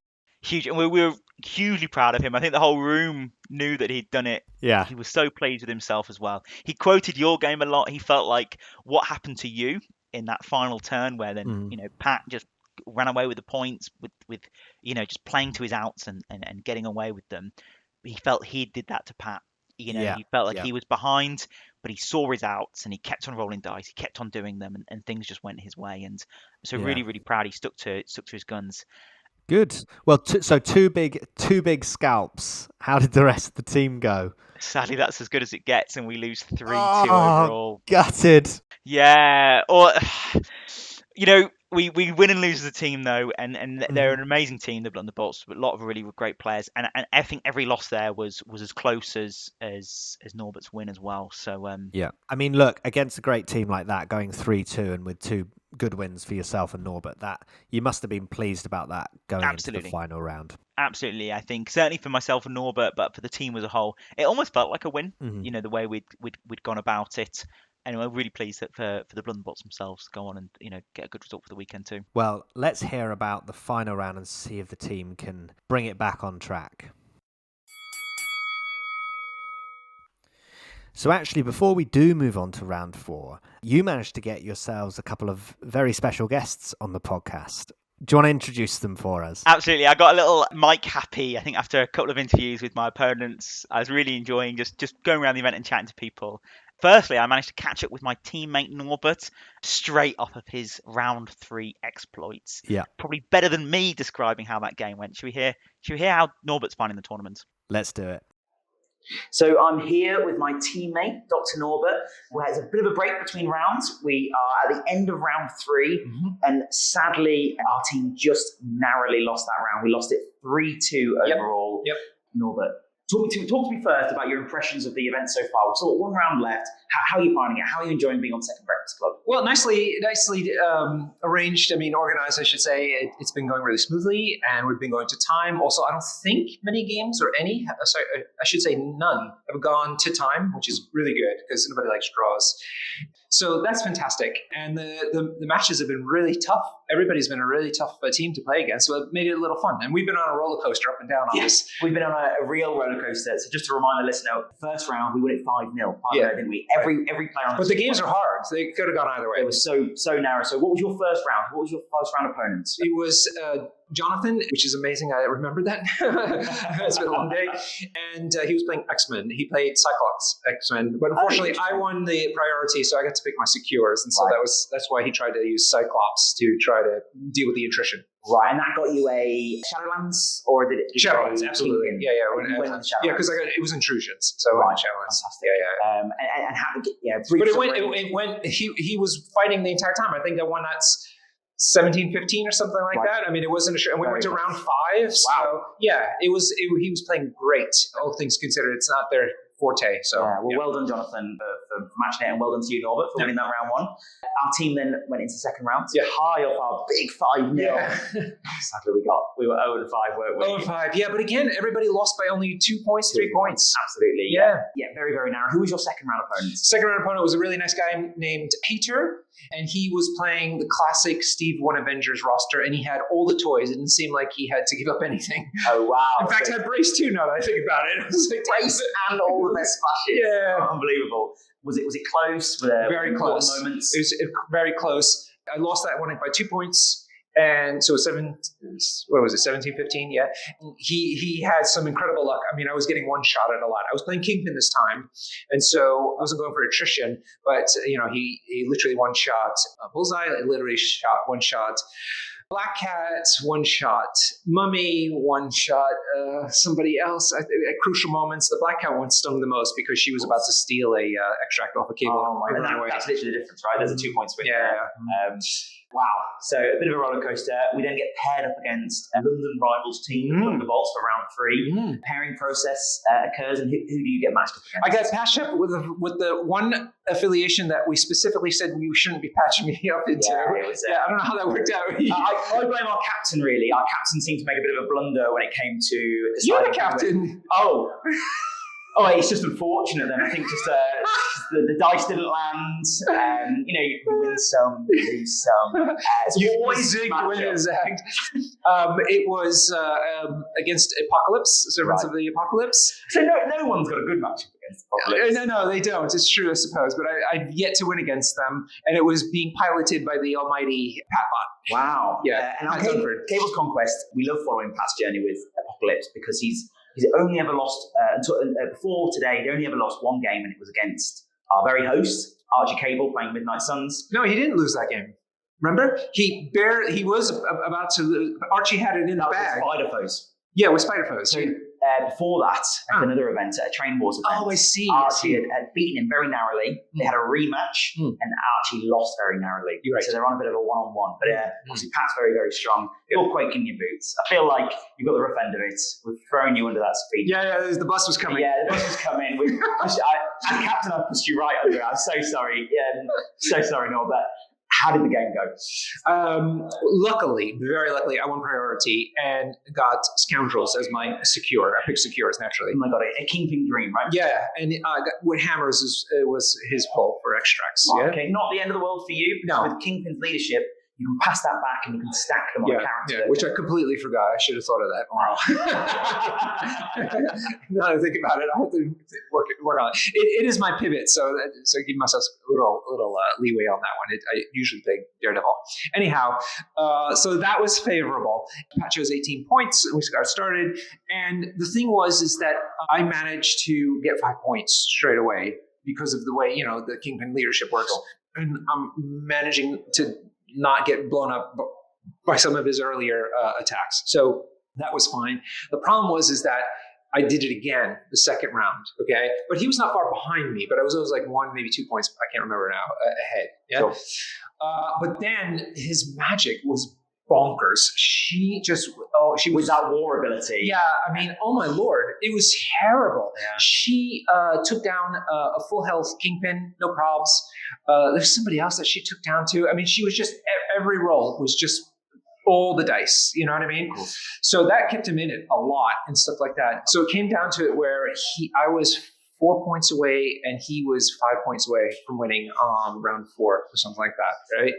Huge. And we were hugely proud of him. I think the whole room knew that he'd done it. Yeah. He was so pleased with himself as well. He quoted your game a lot. He felt like what happened to you in that final turn where then, Pat just ran away with the points with just playing to his outs and getting away with them. He felt he did that to Pat. He felt like he was behind, but he saw his outs and he kept on rolling dice. He kept on doing them, and things just went his way. And so really proud. He stuck to his guns. Good. Well, so two big scalps. How did the rest of the team go? Sadly, that's as good as it gets, and we lose 3-2 overall. Gutted. Yeah. Or we win and lose as a team though, and they're an amazing team, the Blunderbolts, but a lot of really great players, and I think every loss there was as close as Norbert's win as well. So yeah, I mean, look, against a great team like that, going 3-2 and with 2 good wins for yourself and Norbert, that you must have been pleased about that going into the final round. Absolutely, I think certainly for myself and Norbert, but for the team as a whole, it almost felt like a win. The way we'd gone about it. Anyway, I'm really pleased that for the Blunderbolts themselves go on and get a good result for the weekend too. Well, let's hear about the final round and see if the team can bring it back on track. So actually, before we do move on to round 4, you managed to get yourselves a couple of very special guests on the podcast. Do you want to introduce them for us? Absolutely. I got a little mic happy, I think, after a couple of interviews with my opponents. I was really enjoying just going around the event and chatting to people. Firstly, I managed to catch up with my teammate Norbert straight off of his round 3 exploits. Yeah. Probably better than me describing how that game went. Should we hear how Norbert's finding the tournament? Let's do it. So I'm here with my teammate, Dr. Norbert. There's a bit of a break between rounds. We are at the end of round 3, and sadly, our team just narrowly lost that round. We lost it 3-2 overall. Yep. Norbert, talk to me first about your impressions of the event so far. We've still got 1 round left. How are you finding it? How are you enjoying being on Second Breakfast Club? Well, nicely arranged. I mean, organized, I should say. It's been going really smoothly, and we've been going to time. Also, I don't think many games or any, sorry, I should say none, have gone to time, which is really good because nobody likes draws. So that's fantastic. And the matches have been really tough. Everybody's been a really tough team to play against, so it made it a little fun. And we've been on a roller coaster up and down on this. We've been on a real roller coaster. So just to remind the listener, first round we won it 5-0. Didn't we? Every player on the But the games are hard. So they could have gone either way. It was so narrow. So what was your first round? What was your first round opponents? It was Jonathan, which is amazing. I remember that. It's been a long day. And he was playing X-Men. He played Cyclops X-Men. But unfortunately, I won the priority, so I got to pick my secures. And so that's why he tried to use Cyclops to try to deal with the attrition. Right, and that got you a Shadowlands, or did it? Shadowlands, absolutely. Yeah. Yeah, because it was intrusions. So Shadowlands. Fantastic. Yeah. And how? Yeah. But it went. He was fighting the entire time. I think I won that 17-15 or something like that. I mean, it wasn't a sure. And we went to round 5. So yeah, he was playing great. All things considered, it's not their forte. So well done, Jonathan, for matching it, and well done to you, Norbert, for winning that round 1. Our team then went into second round, high off our big 5-0. Sadly, we were 0-5, weren't we? 0-5, yeah. But again, everybody lost by only 2 points, 3 points. Absolutely, yeah. Very, very narrow. Who was your second round opponent? Second round opponent was a really nice guy named Peter, and he was playing the classic Steve One Avengers roster, and he had all the toys. It didn't seem like he had to give up anything. Oh, wow. In fact, I had Brace too, now that I think about it. It was like, Brace and all the best splashes. Yeah. Unbelievable. Was it close? Were there very close moments? It was very close. I lost that one by 2 points. And so 17-15, yeah. He had some incredible luck. I mean, I was getting one shot at a lot. I was playing Kingpin this time, and so I wasn't going for attrition, but he literally one shot Bullseye, literally shot one shot. Black Cat, one shot. Mummy, one shot. Somebody else at crucial moments. The Black Cat one stung the most because she was about to steal a extract off a cable. Oh my God, that's literally the difference, right? There's a 2 point swing. Yeah. Wow. So a bit of a roller coaster. We then get paired up against a London rivals team, the Bolts for round 3. Pairing process occurs, and who do you get matched up against? I got patched up with the one affiliation that we specifically said you shouldn't be patching me up into. I don't know how that worked out. I blame our captain, really. Our captain seemed to make a bit of a blunder when it came to... You're the captain. Oh, it's just unfortunate then. I think just the dice didn't land. You win some, you lose some. You always win and zagged. It was against Apocalypse, Servants of the Apocalypse. So no one's got a good matchup against Apocalypse. No, they don't. It's true, I suppose. But I've yet to win against them. And it was being piloted by the almighty Patbot. Wow. Yeah. And on Cable's Conquest, we love following Pat's journey with Apocalypse because he's only ever lost, before today, he only ever lost one game, and it was against our very host, Archie Cable, playing Midnight Suns. No, he didn't lose that game. Remember? He was about to lose. Archie had it in the bag. Spider Foes. Yeah, with Spider Foes. So before that, at another event, at a Train Wars event, I see. Archie had beaten him very narrowly. They had a rematch, and Archie lost very narrowly. Right. So they're on a bit of a one-on-one. But obviously, Pat's very, very strong. You're quaking your boots. I feel like you've got the rough end of it. We've thrown you under that speed. Yeah, the bus was coming. Yeah, the bus was coming. As captain, I pushed you right under it. I'm so sorry. Yeah, so sorry, Norbert. How did the game go? Luckily, very luckily, I won priority and got Scoundrels as my secure. I picked secures naturally. Oh my God, a Kingpin Dream, right? Yeah, and with Hammers was his pull for extracts. Oh, okay, not the end of the world for you. No. With Kingpin's leadership, you can pass that back and you can stack them on a character. Yeah, which I completely forgot. I should have thought of that more. Now that I think about it, I have to work on it. It is my pivot, so give myself a little leeway on that one. I usually play Daredevil. Anyhow, so that was favorable. Pat chose 18 points, and we got started. And the thing is that I managed to get 5 points straight away because of the way the Kingpin leadership works, and I'm managing to not get blown up by some of his earlier attacks. So that was fine. The problem was that I did it again the second round, okay? But he was not far behind me, but I was always like 1, maybe 2 points, I can't remember now, ahead. Yeah. Sure. But then his magic was bonkers. She was that war ability. Yeah, I mean, oh my Lord, it was terrible. Yeah. She took down a full health Kingpin, no probs. There's somebody else that she took down too. I mean, she was just, every roll was just all the dice, you know what I mean? Cool. So that kept him in it a lot and stuff like that. So it came down to it where I was 4 points away and he was 5 points away from winning round 4 or something like that, right?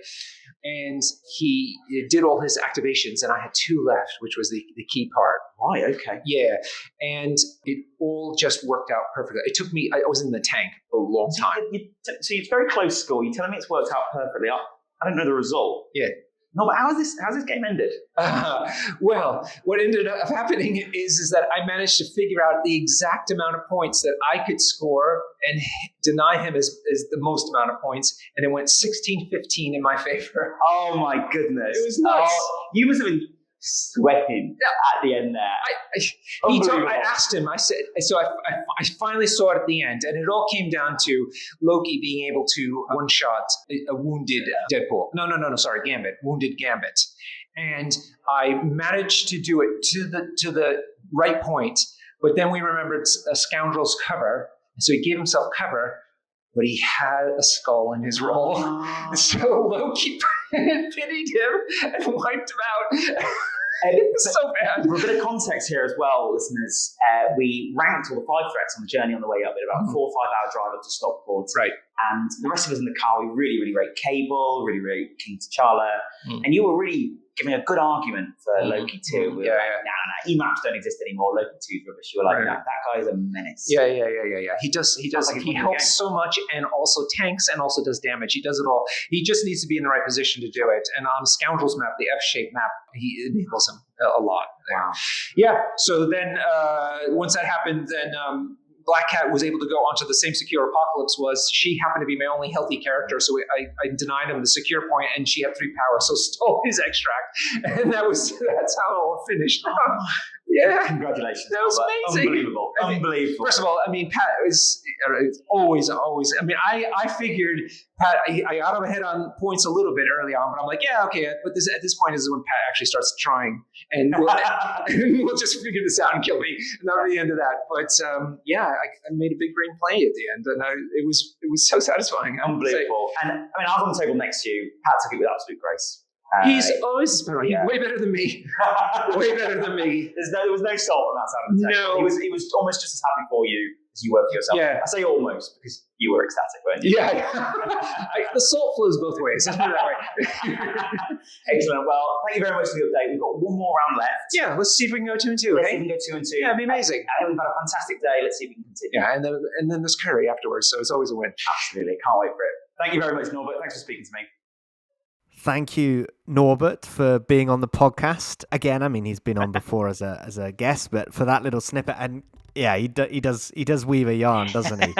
And he did all his activations and I had 2 left, which was the key part. Right, okay. Yeah, and it all just worked out perfectly. It took me, I was in the tank a long time. So it's very close score. You're telling me it's worked out perfectly. I don't know the result. Yeah. No, but how's this game ended? Well, what ended up happening is that I managed to figure out the exact amount of points that I could score and deny him as the most amount of points, and it went 16-15 in my favor. Oh my goodness. It was nuts. You must have been sweating at the end there. I asked him, I said, so I finally saw it at the end, and it all came down to Loki being able to one-shot a wounded Deadpool. No, sorry, Gambit. Wounded Gambit. And I managed to do it to the right point, but then we remembered a scoundrel's cover, so he gave himself cover, but he had a skull in his roll. So Loki pitied him and wiped him out. It was so bad. For a bit of context here as well, listeners, we ranked all the 5 threats on the journey on the way up in about 4 or 5 hour drive up to Stockport. Right. And the rest of us in the car, we really, really rate Cable, really rate King T'Challa. And you were really giving a good argument for Loki 2. We were like, nah, E-maps don't exist anymore. Loki 2 is rubbish. You were like, that guy is a menace. Yeah. He does. He helps so much and also tanks and also does damage. He does it all. He just needs to be in the right position to do it. And on Scoundrel's map, the F-shaped map, he enables him a lot. Wow. Yeah. So then once that happened, then Black Cat was able to go onto the same secure Apocalypse was. She happened to be my only healthy character, so I denied him the secure point, and she had 3 power, so stole his extract, and that's how it all finished. Yeah, congratulations! That was amazing. Unbelievable. First of all, I mean, Pat is always. I mean, I figured Pat. I got him ahead on points a little bit early on, but I'm like, yeah, okay. But at this point is when Pat actually starts trying, and we'll just figure this out and kill me. And that'll be the end of that. But I made a big brain play at the end, and it was so satisfying. Unbelievable. And I mean, I was on the table next to you. Pat took it with absolute grace. He's always better. He's way better than me. Way better than me. There was no salt on that side of the table. No. He was almost just as happy for you as you were for yourself. Yeah. I say almost because you were ecstatic, weren't you? Yeah. The salt flows both ways. Let's put it that way. Excellent. Well, thank you very much for the update. We've got one more round left. Yeah, let's see if we can go 2 and 2. Let's see if we can go 2 and 2. Yeah, it'd be amazing. I think we've had a fantastic day. Let's see if we can continue. Yeah, and then there's curry afterwards, so it's always a win. Absolutely. Can't wait for it. Thank you very much, Norbert. Thanks for speaking to me. Thank you, Norbert, for being on the podcast again. I mean, he's been on before as a guest, but for that little snippet, and yeah, he does weave a yarn, doesn't he?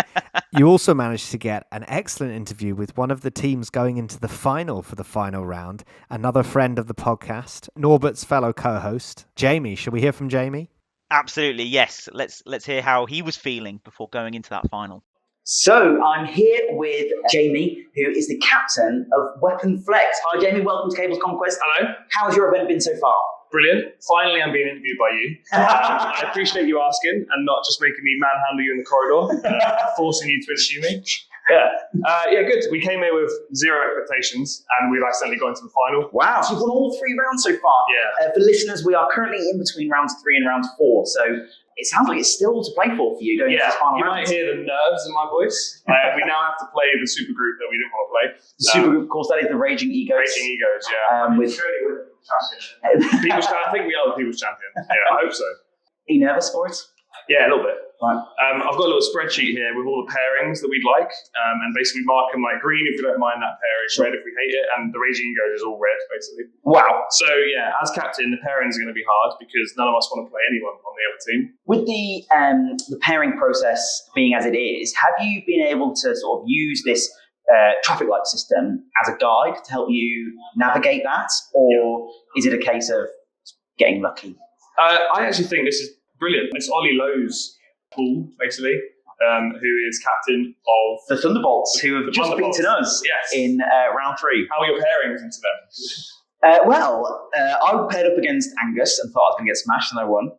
You also managed to get an excellent interview with one of the teams going into the final for the final round. Another friend of the podcast, Norbert's fellow co-host, Jamie. Shall we hear from Jamie? Absolutely, yes. Let's hear how he was feeling before going into that final. So I'm here with Jamie, who is the captain of Weapon Flex. Hi, Jamie. Welcome to Cable's Conquest. Hello. How has your event been so far? Brilliant. Finally, I'm being interviewed by you. I appreciate you asking and not just making me manhandle you in the corridor, forcing you to interview me. Yeah, good. We came here with 0 expectations, and we've accidentally gone to the final. Wow. So you've won all 3 rounds so far. Yeah. For listeners, we are currently in between rounds 3 and round 4, so it sounds like it's still to play for you going into this final round. You might hear the nerves in my voice. We now have to play the super group that we didn't want to play. The super group, of course, that is the Raging Egos. Raging Egos, yeah. With I think we are the People's Champion. Yeah, I hope so. Are you nervous for it? Yeah, a little bit. Right. I've got a little spreadsheet here with all the pairings that we'd like, and basically mark them like green if we don't mind that pairing, red if we hate it, and the Raging Egos is all red, basically. Wow. So yeah, as captain, the pairings are going to be hard because none of us want to play anyone on the other team. With the pairing process being as it is, have you been able to sort of use this traffic light system as a guide to help you navigate that, or is it a case of getting lucky? I actually think this is brilliant. It's Ollie Lowe's pool, basically, who is captain of the Thunderbolts, who have just beaten us in round 3. How are your pairings into them? I paired up against Angus and thought I was going to get smashed, and I won.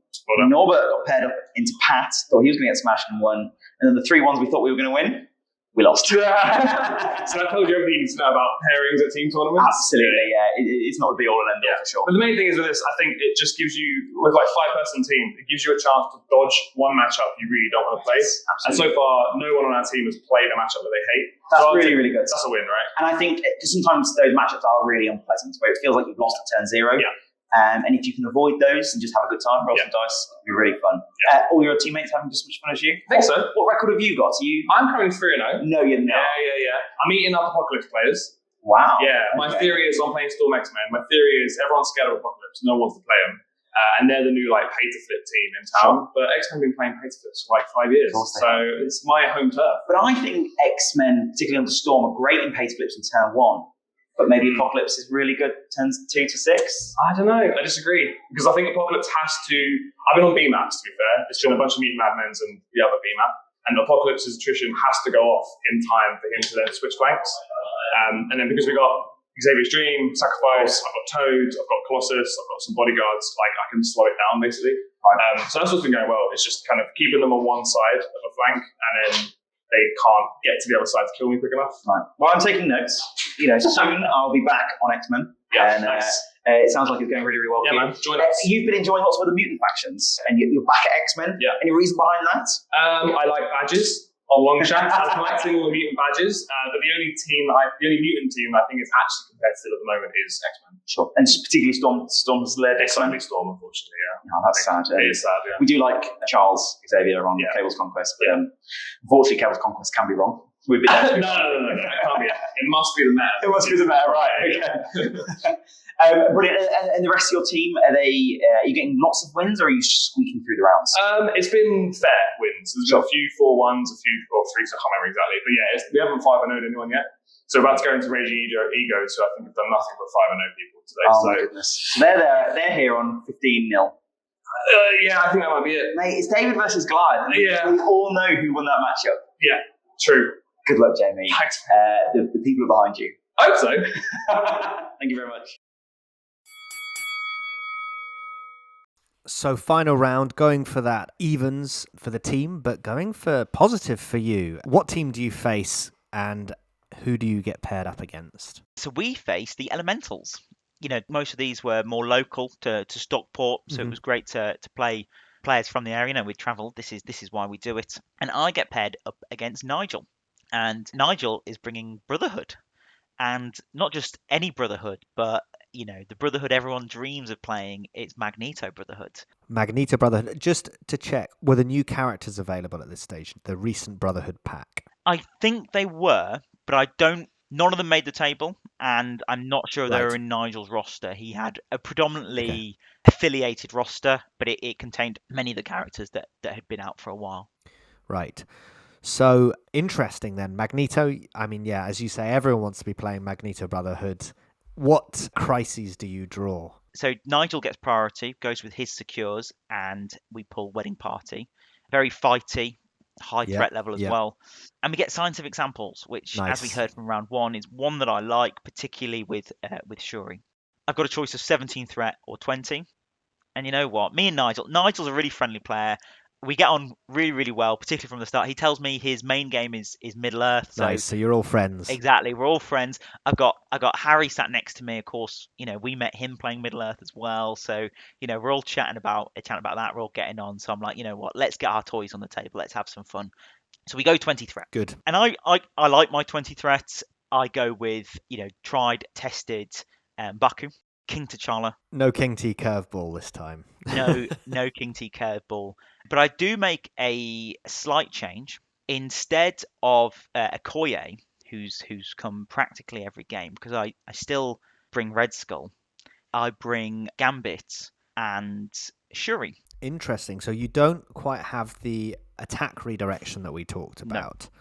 Norbert got paired up into Pat, thought he was going to get smashed and won. And then the 3 ones we thought we were going to win, we lost. So that told you everything you need to know about pairings at team tournaments? Absolutely, yeah. It's not the be all and end all for sure. But the main thing is with this, I think it just gives you, with like 5-person team, it gives you a chance to dodge one matchup you really don't want to play. Absolutely. And so far, no one on our team has played a matchup that they hate. That's really, really good. That's a win, right? And I think sometimes those matchups are really unpleasant, where it feels like you've lost at turn 0. Yeah. And if you can avoid those and just have a good time, roll some dice, it'll be really fun. All your teammates having just as much fun as you? I think so. What record have you got? I'm currently 3-0. No, you're not. Yeah. I'm eating up Apocalypse players. Wow. Yeah, my theory is I'm playing Storm X-Men. My theory is everyone's scared of Apocalypse. No one wants to play them. And they're the new pay-to-flip team in town. But X-Men have been playing pay-to-flips for 5 years. So it's my home turf. But I think X-Men, particularly under Storm, are great in pay-to-flips in turn 1. but maybe Apocalypse is really good, turns 2 to 6. I don't know. I disagree because I think Apocalypse has to. I've been on BMAPs, to be fair. There's been a bunch of Mutant Madmens and the other BMAP, and Apocalypse's attrition has to go off in time for him to then switch flanks. And then because we got Xavier's Dream, Sacrifice, I've got Toad, I've got Colossus, I've got some bodyguards. Like I can slow it down basically. So that's what's been going well. It's just kind of keeping them on one side of a flank, and then they can't get to the other side to kill me quick enough. Right. Well, I'm taking notes. Soon I'll be back on X-Men. Yeah, and nice. It sounds like it's going really, really well. Yeah, for you. man. Join us. You've been enjoying lots of other mutant factions, and you're back at X-Men. Yeah. Any reason behind that? I like badges. On long chat, I like seeing all the mutant badges. But the only mutant team I think is actually competitive at the moment is X-Men. Sure. And particularly Storm's led X-Men. Storm, unfortunately, yeah. Oh, that's sad. It is sad, yeah. We do like Charles Xavier on Cable's Conquest, but unfortunately Cable's Conquest can be wrong. We've been no, it can't be. It must be the meta. It must be the meta, right? Okay. Brilliant. And the rest of your team, are you getting lots of wins, or are you just squeaking through the rounds? It's been fair wins. There's been a few 4-1s, a few 4-3s. I can't remember exactly, but yeah, we haven't 5-0'd anyone yet. So we're about to go into Raging Egos, who I think have done nothing but 5-0 people today. Oh my goodness! They're here on 15-0. Yeah, I think that might be it. Mate, it's David versus Goliath. Yeah. We all know who won that matchup. Yeah, true. Good luck, Jamie. Thanks. The people are behind you. I hope so. Thank you very much. So final round, going for that evens for the team, but going for positive for you. What team do you face and who do you get paired up against? So we face the Elementals. Most of these were more local to Stockport, so it was great to play players from the area. We travelled. This is why we do it. And I get paired up against Nigel. And Nigel is bringing Brotherhood. And not just any Brotherhood, but, the Brotherhood everyone dreams of playing. It's Magneto Brotherhood. Magneto Brotherhood. Just to check, were the new characters available at this stage? The recent Brotherhood pack? I think they were, but none of them made the table. And I'm not sure they were in Nigel's roster. He had a predominantly affiliated roster, but it contained many of the characters that had been out for a while. Right. So, interesting then. Magneto, as you say, everyone wants to be playing Magneto Brotherhood. What crises do you draw? So, Nigel gets priority, goes with his secures, and we pull Wedding Party. Very fighty, high threat level as well. And we get Scientific Samples, which, as we heard from round 1, is one that I like, particularly with Shuri. I've got a choice of 17 threat or 20. And you know what? Me and Nigel's a really friendly player. We get on really, really well, particularly from the start. He tells me his main game is Middle-earth. So you're all friends. Exactly, we're all friends. I got Harry sat next to me. Of course, we met him playing Middle-earth as well. So we're all chatting about that. We're all getting on. So I'm like, you know what? Let's get our toys on the table. Let's have some fun. So we go 20 threat. Good. And I like my 20 threats. I go with tried, tested, Baku. King T'Challa. No King T curveball this time. No King T curveball. But I do make a slight change. Instead of Okoye, who's come practically every game, because I still bring Red Skull, I bring Gambit and Shuri. Interesting. So you don't quite have the attack redirection that we talked about. No.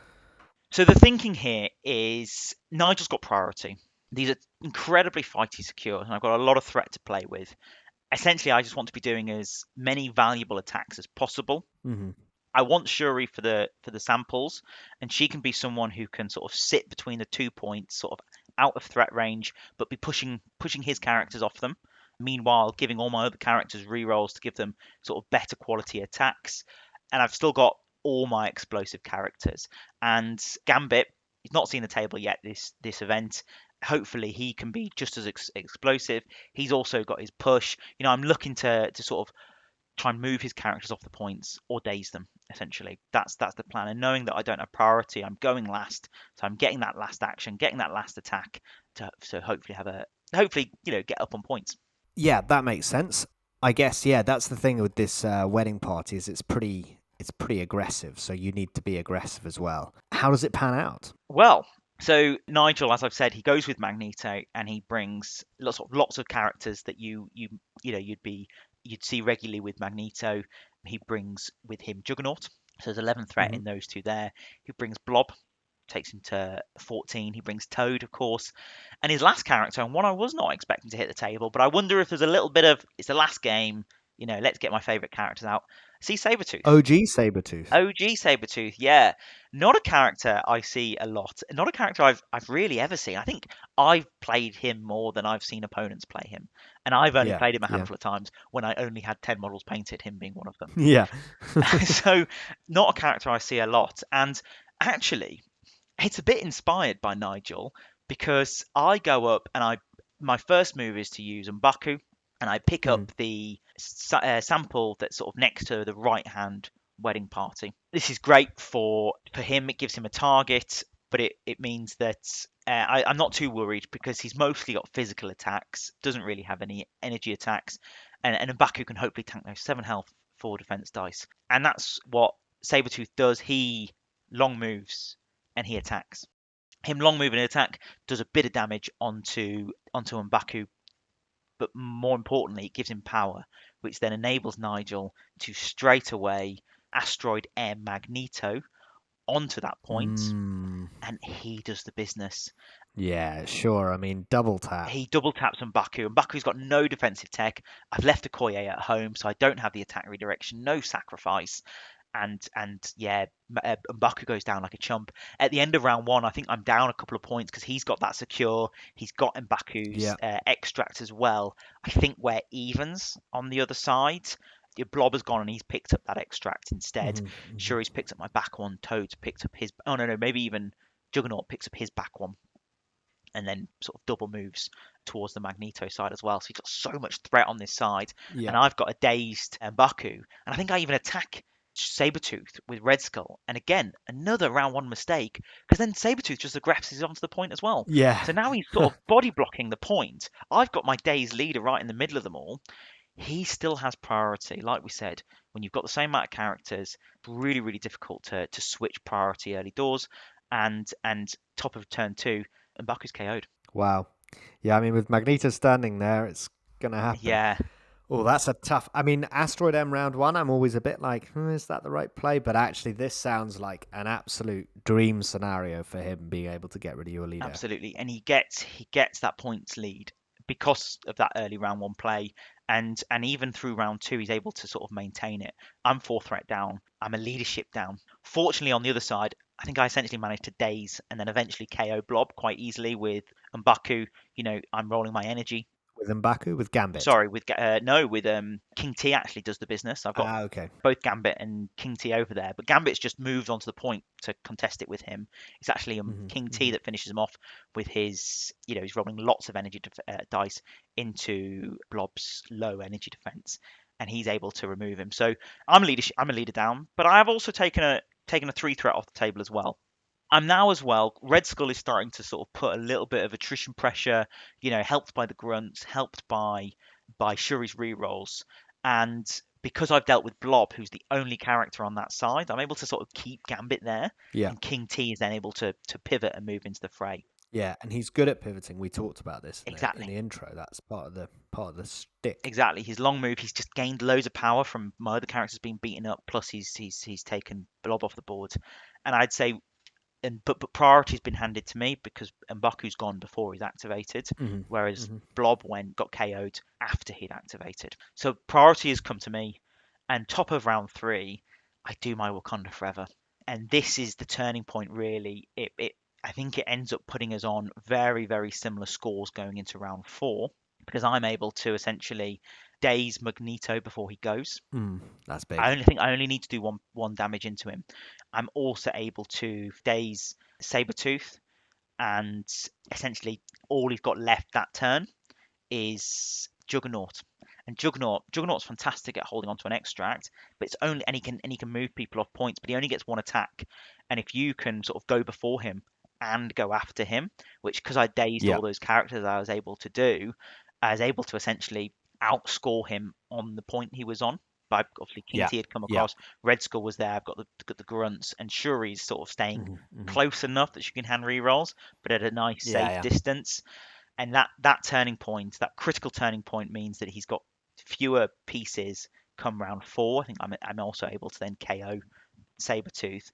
So the thinking here is Nigel's got priority. These are incredibly fighty secure, and I've got a lot of threat to play with. Essentially, I just want to be doing as many valuable attacks as possible. Mm-hmm. I want Shuri for the samples, and she can be someone who can sort of sit between the 2 points, sort of out of threat range, but be pushing his characters off them. Meanwhile, giving all my other characters rerolls to give them sort of better quality attacks. And I've still got all my explosive characters. And Gambit, he's not seen the table yet this event. Hopefully he can be just as explosive. He's also got his push. I'm looking to sort of try and move his characters off the points or daze them, essentially. That's the plan. And knowing that I don't have priority, I'm going last. So I'm getting that last action, getting that last attack to hopefully get up on points. Yeah, that makes sense. I guess, that's the thing with this wedding party is it's pretty aggressive. So you need to be aggressive as well. How does it pan out? Well, so Nigel, as I've said, he goes with Magneto and he brings lots of characters that you'd see regularly with Magneto. He brings with him Juggernaut. So there's 11 threat in those two there. He brings Blob, takes him to 14. He brings Toad, of course. And his last character, and one I was not expecting to hit the table, but I wonder if there's a little bit of, it's the last game, let's get my favourite characters out. See Sabretooth. OG Sabretooth. OG Sabretooth, yeah. Not a character I see a lot. Not a character I've really ever seen. I think I've played him more than I've seen opponents play him. And I've only played him a handful of times when I only had 10 models painted, him being one of them. Yeah. So, not a character I see a lot. And actually, it's a bit inspired by Nigel because I go up and my first move is to use M'Baku, and I pick up the sample that's sort of next to the right hand wedding party. This is great for him. It gives him a target, but it means that I'm not too worried because he's mostly got physical attacks, doesn't really have any energy attacks, and M'Baku can hopefully tank those 7 health 4 defense dice. And that's what Sabretooth does. He long moves and he attacks. Him long move and attack does a bit of damage onto M'Baku, but more importantly, it gives him power, which then enables Nigel to straight away Asteroid Air Magneto onto that point, and he does the business. Yeah, sure. I mean, double tap. He double taps M'Baku. M'Baku's got no defensive tech. I've left Okoye at home, so I don't have the attack redirection, no sacrifice. And yeah, M'Baku goes down like a chump. At the end of round 1, I think I'm down a couple of points because he's got that secure. He's got M'Baku's extract as well. I think we're evens on the other side. Your Blob has gone and he's picked up that extract instead. Sure, he's picked up my back one. Toad's picked up his. Oh no, maybe even Juggernaut picks up his back one, and then sort of double moves towards the Magneto side as well. So he's got so much threat on this side, and I've got a dazed M'Baku, and I think I even attack Sabretooth with Red Skull, and again another round 1 mistake because then Sabretooth just aggressors onto the point as well. Yeah. So now he's sort of body blocking the point. I've got my dazed leader right in the middle of them all. He still has priority. Like we said, when you've got the same amount of characters, it's really, really difficult to switch priority early doors. And top of turn 2, M'Baku's KO'd. Wow. Yeah, I mean, with Magneto standing there, it's going to happen. Yeah. Oh, that's a tough... I mean, Asteroid M round 1, I'm always a bit like, is that the right play? But actually, this sounds like an absolute dream scenario for him being able to get rid of your leader. Absolutely. And he gets that points lead because of that early round 1 play. And even through round 2, he's able to sort of maintain it. I'm 4 threat down. I'm a leadership down. Fortunately, on the other side, I think I essentially managed to daze and then eventually KO Blob quite easily with M'Baku. I'm rolling my energy. With M'Baku? With Gambit? Sorry, with King T actually does the business. I've got both Gambit and King T over there, but Gambit's just moved onto the point to contest it with him. It's actually King T that finishes him off with his, he's rolling lots of energy dice into Blob's low energy defense, and he's able to remove him. So I'm a leader down, but I have also taken a 3 threat off the table as well. I'm now as well, Red Skull is starting to sort of put a little bit of attrition pressure, helped by the grunts, helped by Shuri's rerolls. And because I've dealt with Blob, who's the only character on that side, I'm able to sort of keep Gambit there. Yeah. And King T is then able to pivot and move into the fray. Yeah, and he's good at pivoting. We talked about this in Exactly. the intro. That's part of the stick. Exactly. His long move, he's just gained loads of power from my other characters being beaten up, plus he's taken Blob off the board. And I'd say but priority's been handed to me because M'Baku's gone before he's activated, whereas Blob got KO'd after he'd activated. So priority has come to me, and top of round 3, I do my Wakanda Forever, and this is the turning point. Really, I think it ends up putting us on very, very similar scores going into round 4 because I'm able to essentially daze Magneto before he goes. That's big. I only need to do one damage into him. I'm also able to daze Sabretooth, and essentially all he's got left that turn is Juggernaut. And Juggernaut's fantastic at holding onto an extract, but it's only and he can move people off points, but he only gets 1 attack. And if you can sort of go before him and go after him, which because I dazed all those characters I was able to do, I was able to essentially outscore him on the point he was on. But obviously King T had come across. Red Skull was there. I've got the grunts, and Shuri's sort of staying close enough that she can hand rerolls, but at a nice safe distance. And that turning point, that critical turning point, means that he's got fewer pieces come round 4. I think I'm also able to then KO Sabretooth,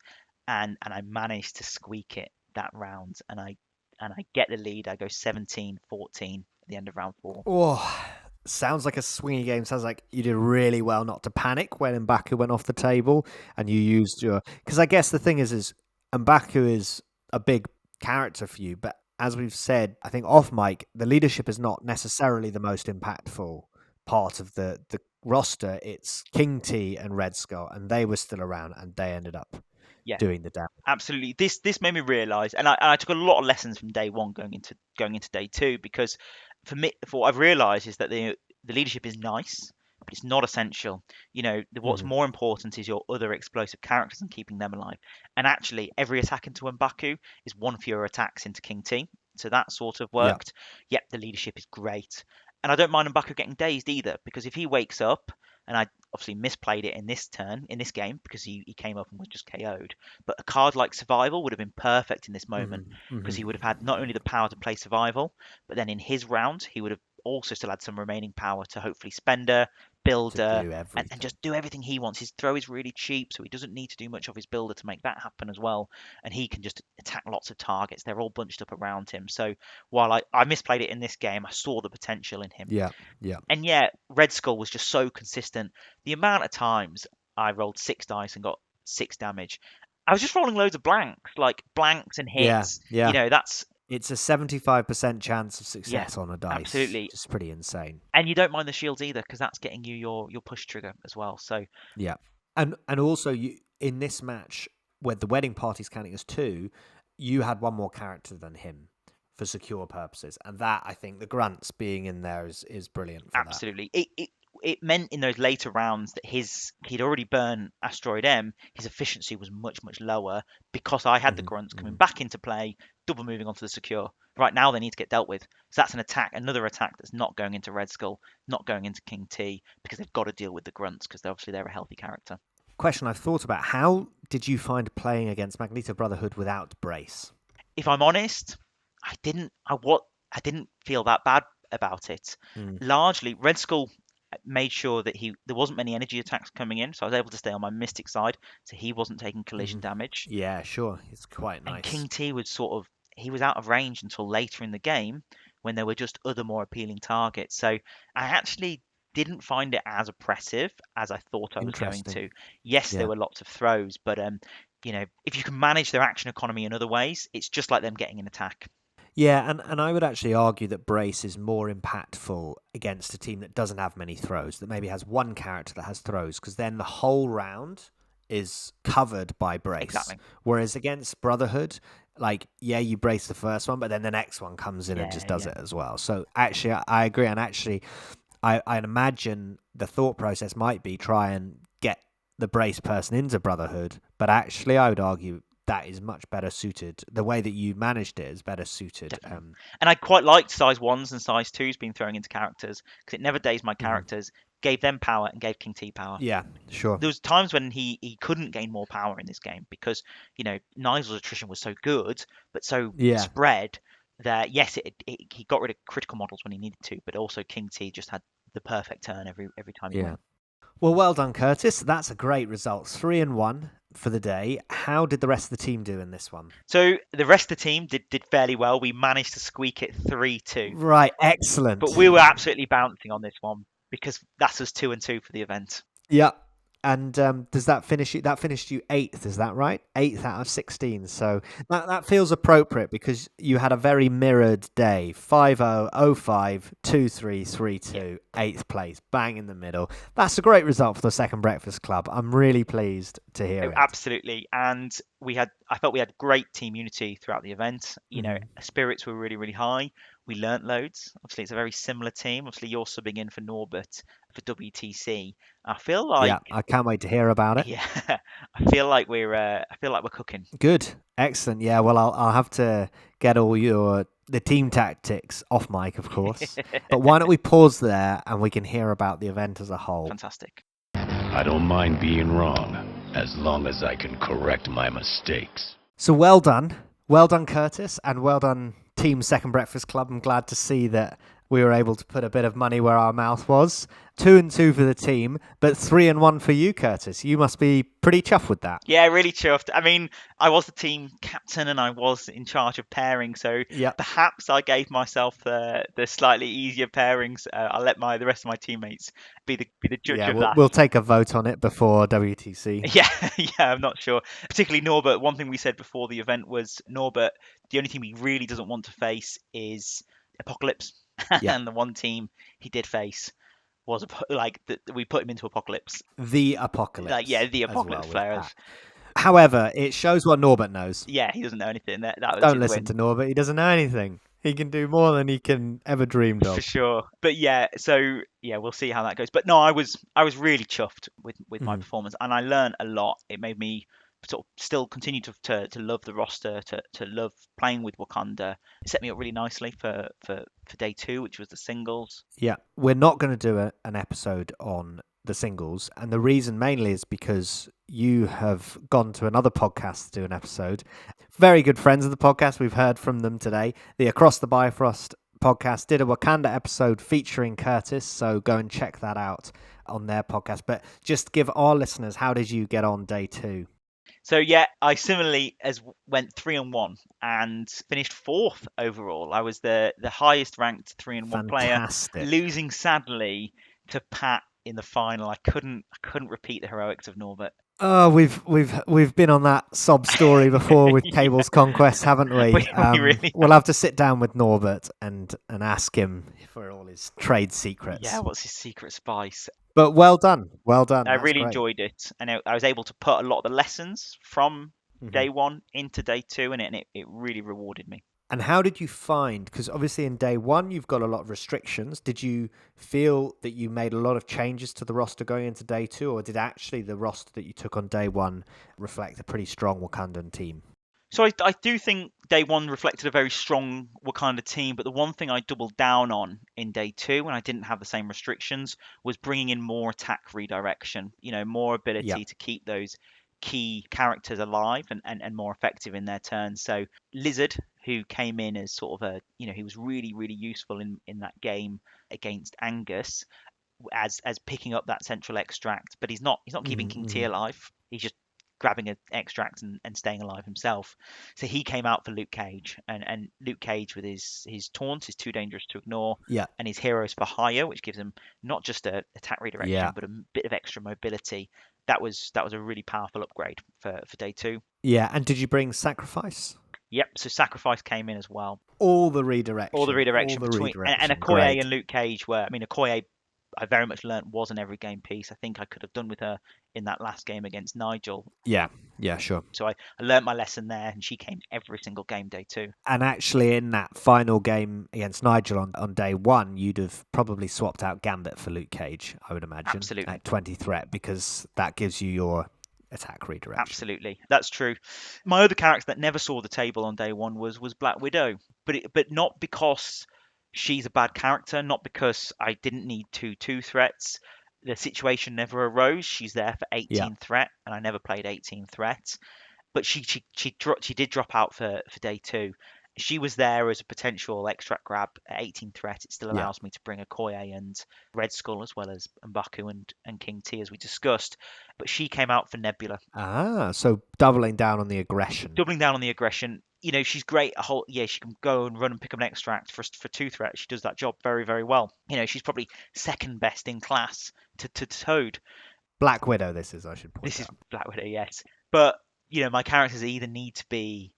and I managed to squeak it that round, and I get the lead. I go 17-14 at the end of round 4. Oh, sounds like a swingy game. Sounds like you did really well not to panic when M'Baku went off the table, and you used your... Because I guess the thing is M'Baku is a big character for you, but as we've said, I think off mic, the leadership is not necessarily the most impactful part of the roster. It's King T and Red Skull, and they were still around, and they ended up doing the damage. Absolutely. This made me realise, and I took a lot of lessons from day 1 going into day 2, because for me, for what I've realised is that the leadership is nice, but it's not essential. What's more important is your other explosive characters and keeping them alive. And actually, every attack into M'Baku is 1 fewer attacks into King T, so that sort of worked. Yep, the leadership is great. And I don't mind M'Baku getting dazed either, because if he wakes up, and I obviously misplayed it in this game, because he came up and was just KO'd. But a card like Survival would have been perfect in this moment, because he would have had not only the power to play Survival, but then in his round, he would have also still had some remaining power to hopefully Spender, Builder, and just do everything he wants. His throw is really cheap, so he doesn't need to do much of his Builder to make that happen as well. And he can just attack lots of targets. They're all bunched up around him. So while I misplayed it in this game, I saw the potential in him. Yeah. And Red Skull was just so consistent. The amount of times I rolled 6 dice and got 6 damage, I was just rolling loads of blanks and hits. Yeah. That's... It's a 75% chance of success on a dice. Absolutely. It's pretty insane. And you don't mind the shields either, because that's getting you your push trigger as well. So yeah. And also, you in this match, where the wedding party's counting as 2, you had 1 more character than him for secure purposes. And that, I think, the grunts being in there is brilliant for absolutely. It meant in those later rounds that he'd already burned Asteroid M. His efficiency was much, much lower, because I had the grunts coming back into play, double moving onto the secure. Right now they need to get dealt with. So that's another attack that's not going into Red Skull, not going into King T, because they've got to deal with the grunts, because they're a healthy character. Question I've thought about: how did you find playing against Magneto Brotherhood without Brace? If I'm honest, I didn't feel that bad about it. Largely, Red Skull made sure that there wasn't many energy attacks coming in, so I was able to stay on my Mystic side, so he wasn't taking collision damage. Yeah, sure, it's quite nice. And King T was he was out of range until later in the game, when there were just other more appealing targets. So I actually didn't find it as oppressive as I thought I was going to. Yes, there were lots of throws, but if you can manage their action economy in other ways, it's just like them getting an attack. Yeah, and I would actually argue that Brace is more impactful against a team that doesn't have many throws, that maybe has 1 character that has throws, because then the whole round is covered by Brace. Exactly. Whereas against Brotherhood, you brace the first one, but then the next one comes in and just does it as well. So actually, I agree, and actually, I'd imagine the thought process might be try and get the Brace person into Brotherhood, but actually I would argue that is much better suited. The way that you managed it is better suited. And I quite liked size 1s and size 2s being thrown into characters, because it never dazed my characters, gave them power and gave King T power. Yeah, sure. There was times when he couldn't gain more power in this game, because Nigel's attrition was so good, but so spread that he got rid of critical models when he needed to, but also King T just had the perfect turn every time he won. Well, well done, Curtis. That's a great result. 3-1 for the day. How did the rest of the team do in this one? So the rest of the team did fairly well. We managed to squeak it 3-2. Right, excellent. But we were absolutely bouncing on this one, because that's us 2-2 for the event. Yeah. And does that finish you? That finished you 8th, is that right? 8th out of 16. So that feels appropriate, because you had a very mirrored day. 5-0, 0-5, 2-3, 3-2, 8th place, bang in the middle. That's a great result for the Second Breakfast Club. I'm really pleased to hear it. Absolutely. And I felt we had great team unity throughout the event. Spirits were really, really high. We learnt loads. Obviously, it's a very similar team. Obviously, you're subbing in for Norbert for WTC. I feel like I can't wait to hear about it. Yeah, I feel like we're cooking. Good, excellent. Yeah, well, I'll have to get all the team tactics off mic, of course. But why don't we pause there and we can hear about the event as a whole? Fantastic. I don't mind being wrong, as long as I can correct my mistakes. So well done, Curtis, and well done, Team Second Breakfast Club. I'm glad to see that we were able to put a bit of money where our mouth was. 2-2 for the team, but 3-1 for you, Curtis. You must be pretty chuffed with that. Yeah, really chuffed. I mean, I was the team captain and I was in charge of pairing, so perhaps I gave myself the slightly easier pairings. I'll let the rest of my teammates be the judge of that. We'll take a vote on it before WTC. Yeah, I'm not sure. Particularly Norbert. One thing we said before the event was Norbert, the only team he really doesn't want to face is Apocalypse. And the one team he did face was we put him into Apocalypse. The Apocalypse. The Apocalypse players. However, it shows what Norbert knows. Yeah, he doesn't know anything. Don't listen to Norbert. He doesn't know anything. He can do more than he can ever dreamed of. For sure. But we'll see how that goes. But no, I was really chuffed with my performance, and I learned a lot. It made me sort of still continue to love the roster, to love playing with Wakanda. It set me up really nicely for day 2, which was the singles. Yeah, we're not going to do an episode on the singles, and the reason mainly is because you have gone to another podcast to do an episode. Very good friends of the podcast. We've heard from them today. The Across the Bifrost podcast did a Wakanda episode featuring Curtis, so go and check that out on their podcast. But just give our listeners, how did you get on day 2? So I similarly went 3-1 and finished 4th overall. I was the highest ranked 3-1 player, losing sadly to Pat in the final. I couldn't repeat the heroics of Norbert. Oh, we've been on that sob story before with Cable's Conquest, haven't we? Really we'll have to sit down with Norbert and ask him for all his trade secrets. Yeah, what's his secret spice? But well done. I really enjoyed it, and I was able to put a lot of the lessons from day 1 into day 2, and it really rewarded me. And how did you find, because obviously in day 1 you've got a lot of restrictions, did you feel that you made a lot of changes to the roster going into day 2, or did actually the roster that you took on day 1 reflect a pretty strong Wakandan team? So I do think day 1 reflected a very strong Wakanda team, but the one thing I doubled down on in day 2, when I didn't have the same restrictions, was bringing in more attack redirection, more ability to keep those key characters alive and more effective in their turns. So Lizard, who came in as sort of he was really, really useful in that game against Angus as picking up that central extract, but he's not keeping King T alive. He's just grabbing an extract and staying alive himself. So he came out for Luke Cage, and Luke Cage with his taunts is too dangerous to ignore, and his heroes for hire, which gives him not just a attack redirection but a bit of extra mobility. That was a really powerful upgrade for day 2. Yeah, and did you bring Sacrifice? Yep, so Sacrifice came in as well. All the redirection between and Okoye and Luke Cage were. I mean, Okoye, I very much learnt was an every game piece. I think I could have done with her in that last game against Nigel. Yeah, sure. So I learnt my lesson there, and she came every single game day 2. And actually, in that final game against Nigel on day 1, you'd have probably swapped out Gambit for Luke Cage, I would imagine. Absolutely. At 20 threat, because that gives you your attack redirection. Absolutely, that's true. My other character that never saw the table on day 1 was Black Widow, but not because she's a bad character, not because I didn't need 2/2 threats. The situation never arose. She's there for 18 threat, and I never played 18 threat. But she did drop out for day 2. She was there as a potential extract grab at 18 threat. It still allows me to bring Okoye and Red Skull as well as M'Baku and King T as we discussed. But she came out for Nebula. Ah, so doubling down on the aggression. She's great. She can go and run and pick up an extract for 2 threats. She does that job very, very well. She's probably second best in class to Toad. Black Widow, this is, I should point out. This is Black Widow, yes. But, my characters either need to be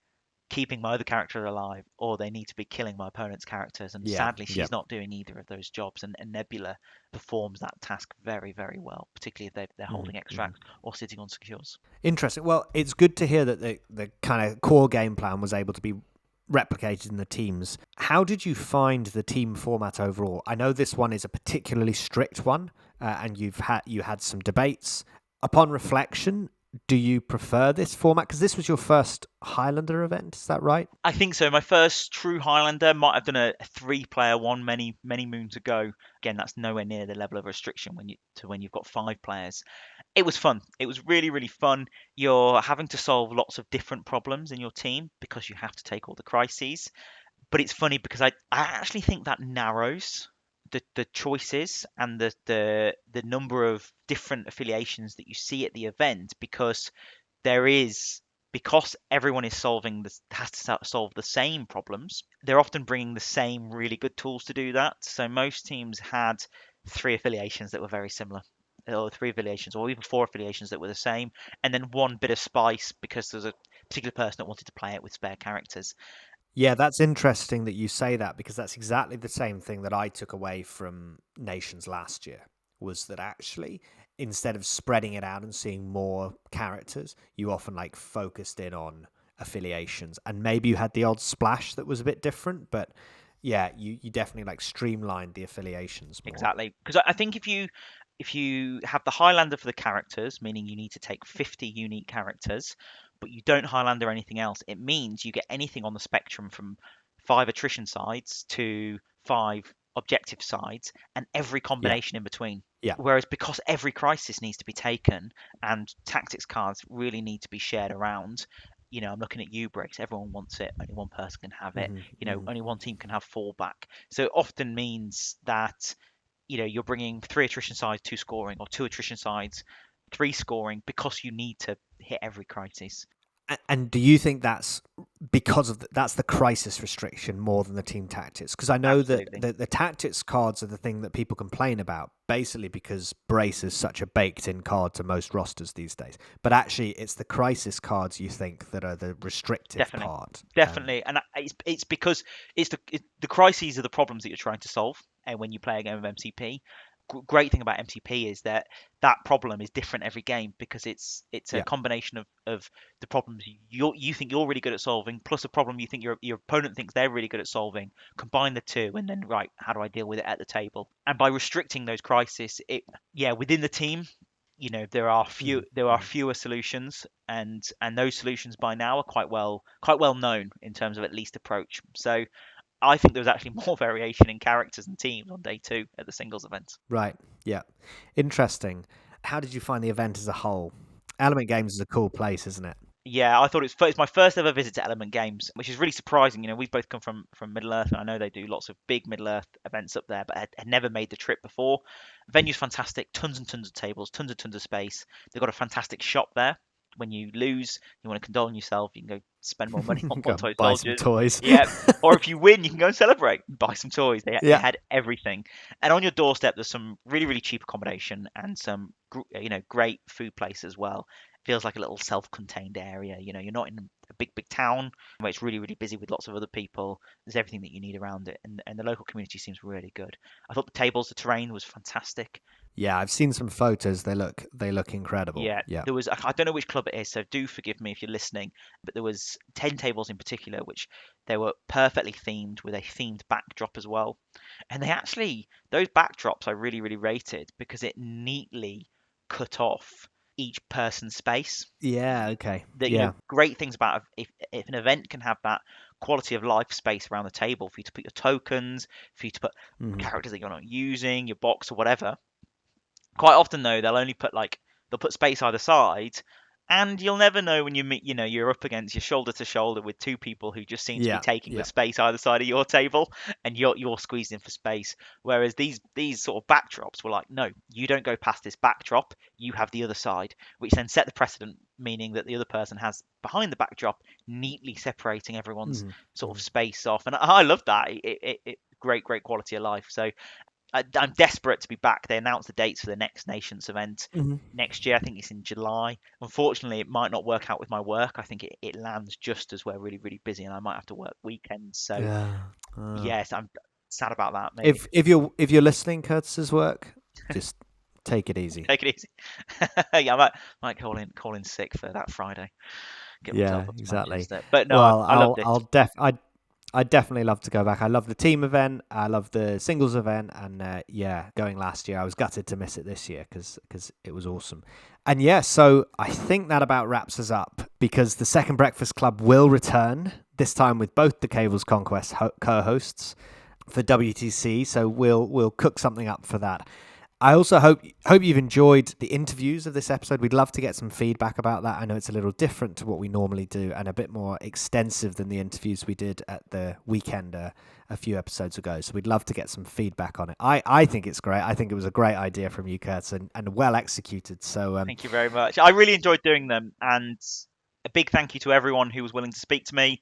keeping my other character alive, or they need to be killing my opponent's characters. And sadly, she's not doing either of those jobs. And Nebula performs that task very, very well, particularly if they're holding extracts or sitting on secures. Interesting. Well, it's good to hear that the kind of core game plan was able to be replicated in the teams. How did you find the team format overall? I know this one is a particularly strict one, and you had some debates. Upon reflection, do you prefer this format? Because this was your first Highlander event, is that right? I think so. My first true Highlander. Might have done a 3-player one many moons ago. Again, that's nowhere near the level of restriction when you've got 5 players. It was fun. It was really, really fun. You're having to solve lots of different problems in your team because you have to take all the crises. But it's funny because I actually think that narrows the choices and the number of different affiliations that you see at the event, because there is because everyone is has to solve the same problems. They're often bringing the same really good tools to do that. So most teams had 3 affiliations that were very similar, or 3 affiliations, or even 4 affiliations that were the same, and then one bit of spice because there's a particular person that wanted to play it with spare characters. Yeah, that's interesting that you say that, because that's exactly the same thing that I took away from Nations last year, was that actually instead of spreading it out and seeing more characters, you often like focused in on affiliations, and maybe you had the odd splash that was a bit different, but yeah, you definitely like streamlined the affiliations more. Exactly, because I think if you have the Highlander for the characters, meaning you need to take 50 unique characters, but you don't Highlander anything else, it means you get anything on the spectrum from 5 attrition sides to 5 objective sides, and every combination in between. Yeah. Whereas because every crisis needs to be taken and tactics cards really need to be shared around, I'm looking at you, Briggs. Everyone wants it. Only one person can have it. Only one team can have fallback. So it often means that you're bringing 3 attrition sides, 2 scoring, or 2 attrition sides, 3 scoring, because you need to hit every crisis. And do you think that's because of that's the crisis restriction more than the team tactics? Because I know Absolutely. that the tactics cards are the thing that people complain about, basically because Brace is such a baked-in card to most rosters these days. But actually, it's the crisis cards you think that are the restrictive part. Definitely, and it's because it's the crises are the problems that you're trying to solve, and when you play a game of MCP. Great thing about MCP is that problem is different every game, because it's a combination of the problems you think you're really good at solving plus a problem you think your opponent thinks they're really good at solving. Combine the two, and then how do I deal with it at the table? And by restricting those crises, within the team, there are fewer solutions, and those solutions by now are quite well known in terms of at least approach. So I think there was actually more variation in characters and teams on day 2 at the singles event. Right. Yeah. Interesting. How did you find the event as a whole? Element Games is a cool place, isn't it? Yeah, I thought it's my first ever visit to Element Games, which is really surprising. We've both come from Middle Earth, and I know they do lots of big Middle Earth events up there, but had never made the trip before. Venue's fantastic, tons and tons of tables, tons of space. They've got a fantastic shop there. When you lose, you want to condole on yourself, you can go spend more money on toy buy soldiers. Some toys. Yeah, or if you win, you can go and celebrate, buy some toys. They had everything, and on your doorstep, there's some really, really cheap accommodation and some great food place as well. Feels like a little self-contained area. You're not in a big town where it's really, really busy with lots of other people. There's everything that you need around it, and the local community seems really good. I thought the terrain was fantastic. Yeah, I've seen some photos. They look incredible. Yeah. There was, I don't know which club it is, so do forgive me if you're listening, but there was 10 tables in particular, which they were perfectly themed with a themed backdrop as well. And those backdrops I really, really rated because it neatly cut off each person's space. Yeah, okay. Great things about if an event can have that quality of life space around the table for you to put your tokens, for you to put characters that you're not using, your box or whatever. Quite often though, they'll put space either side, and you'll never know when you meet. You're up against your shoulder to shoulder with 2 people who just seem to be taking the space either side of your table, and you're squeezed in for space. Whereas these sort of backdrops were like, no, you don't go past this backdrop. You have the other side, which then set the precedent, meaning that the other person has behind the backdrop, neatly separating everyone's sort of space off. And I love that. It great quality of life. So. I'm desperate to be back. They announced the dates for the next Nations event next year. I think it's in July. Unfortunately, it might not work out with my work. I think it lands just as we're really, really busy, and I might have to work weekends. So, yes, I'm sad about that. Maybe. If you're listening, Curtis's work, just take it easy. Take it easy. Yeah, I might call in sick for that Friday. Exactly. But no, I loved it. I'd definitely love to go back. I love the team event. I love the singles event. And going last year. I was gutted to miss it this year because it was awesome. And so I think that about wraps us up, because the Second Breakfast Club will return, this time with both the Cable's Conquest co-hosts for WTC. So we'll cook something up for that. I also hope you've enjoyed the interviews of this episode. We'd love to get some feedback about that. I know it's a little different to what we normally do and a bit more extensive than the interviews we did at the weekend a few episodes ago. So we'd love to get some feedback on it. I think it's great. I think it was a great idea from you, Kurt, and well executed. So thank you very much. I really enjoyed doing them, and a big thank you to everyone who was willing to speak to me.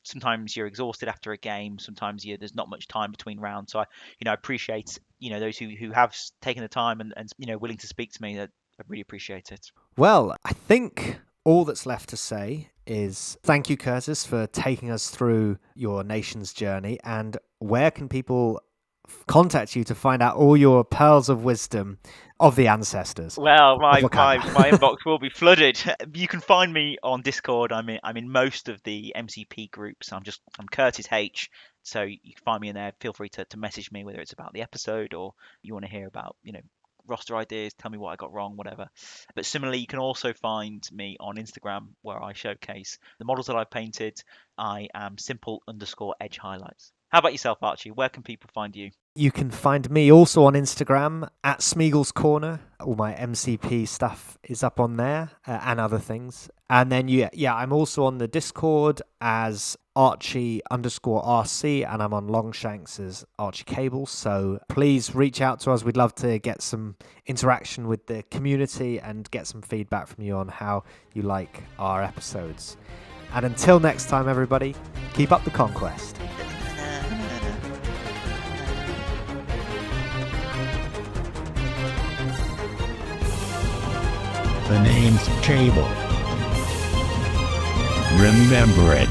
Sometimes you're exhausted after a game. Sometimes there's not much time between rounds. So I appreciate those who have taken the time and willing to speak to me. I really appreciate it. Well, I think all that's left to say is thank you, Curtis, for taking us through your nation's journey. And where can people contact you to find out all your pearls of wisdom of the ancestors? Well, my inbox will be flooded. You can find me on Discord. I'm in most of the MCP groups. I'm Curtis H. So you can find me in there. Feel free to message me, whether it's about the episode or you want to hear about roster ideas, tell me what I got wrong, whatever. But similarly, you can also find me on Instagram, where I showcase the models that I've painted. I am simple_edge highlights. How about yourself, Archie? Where can people find you? You can find me also on Instagram at Smeagol's Corner. All my MCP stuff is up on there and other things. And then, I'm also on the Discord as Archie_RC, and I'm on Longshanks as Archie Cable. So please reach out to us. We'd love to get some interaction with the community and get some feedback from you on how you like our episodes. And until next time, everybody, keep up the conquest. The name's Cable. Remember it.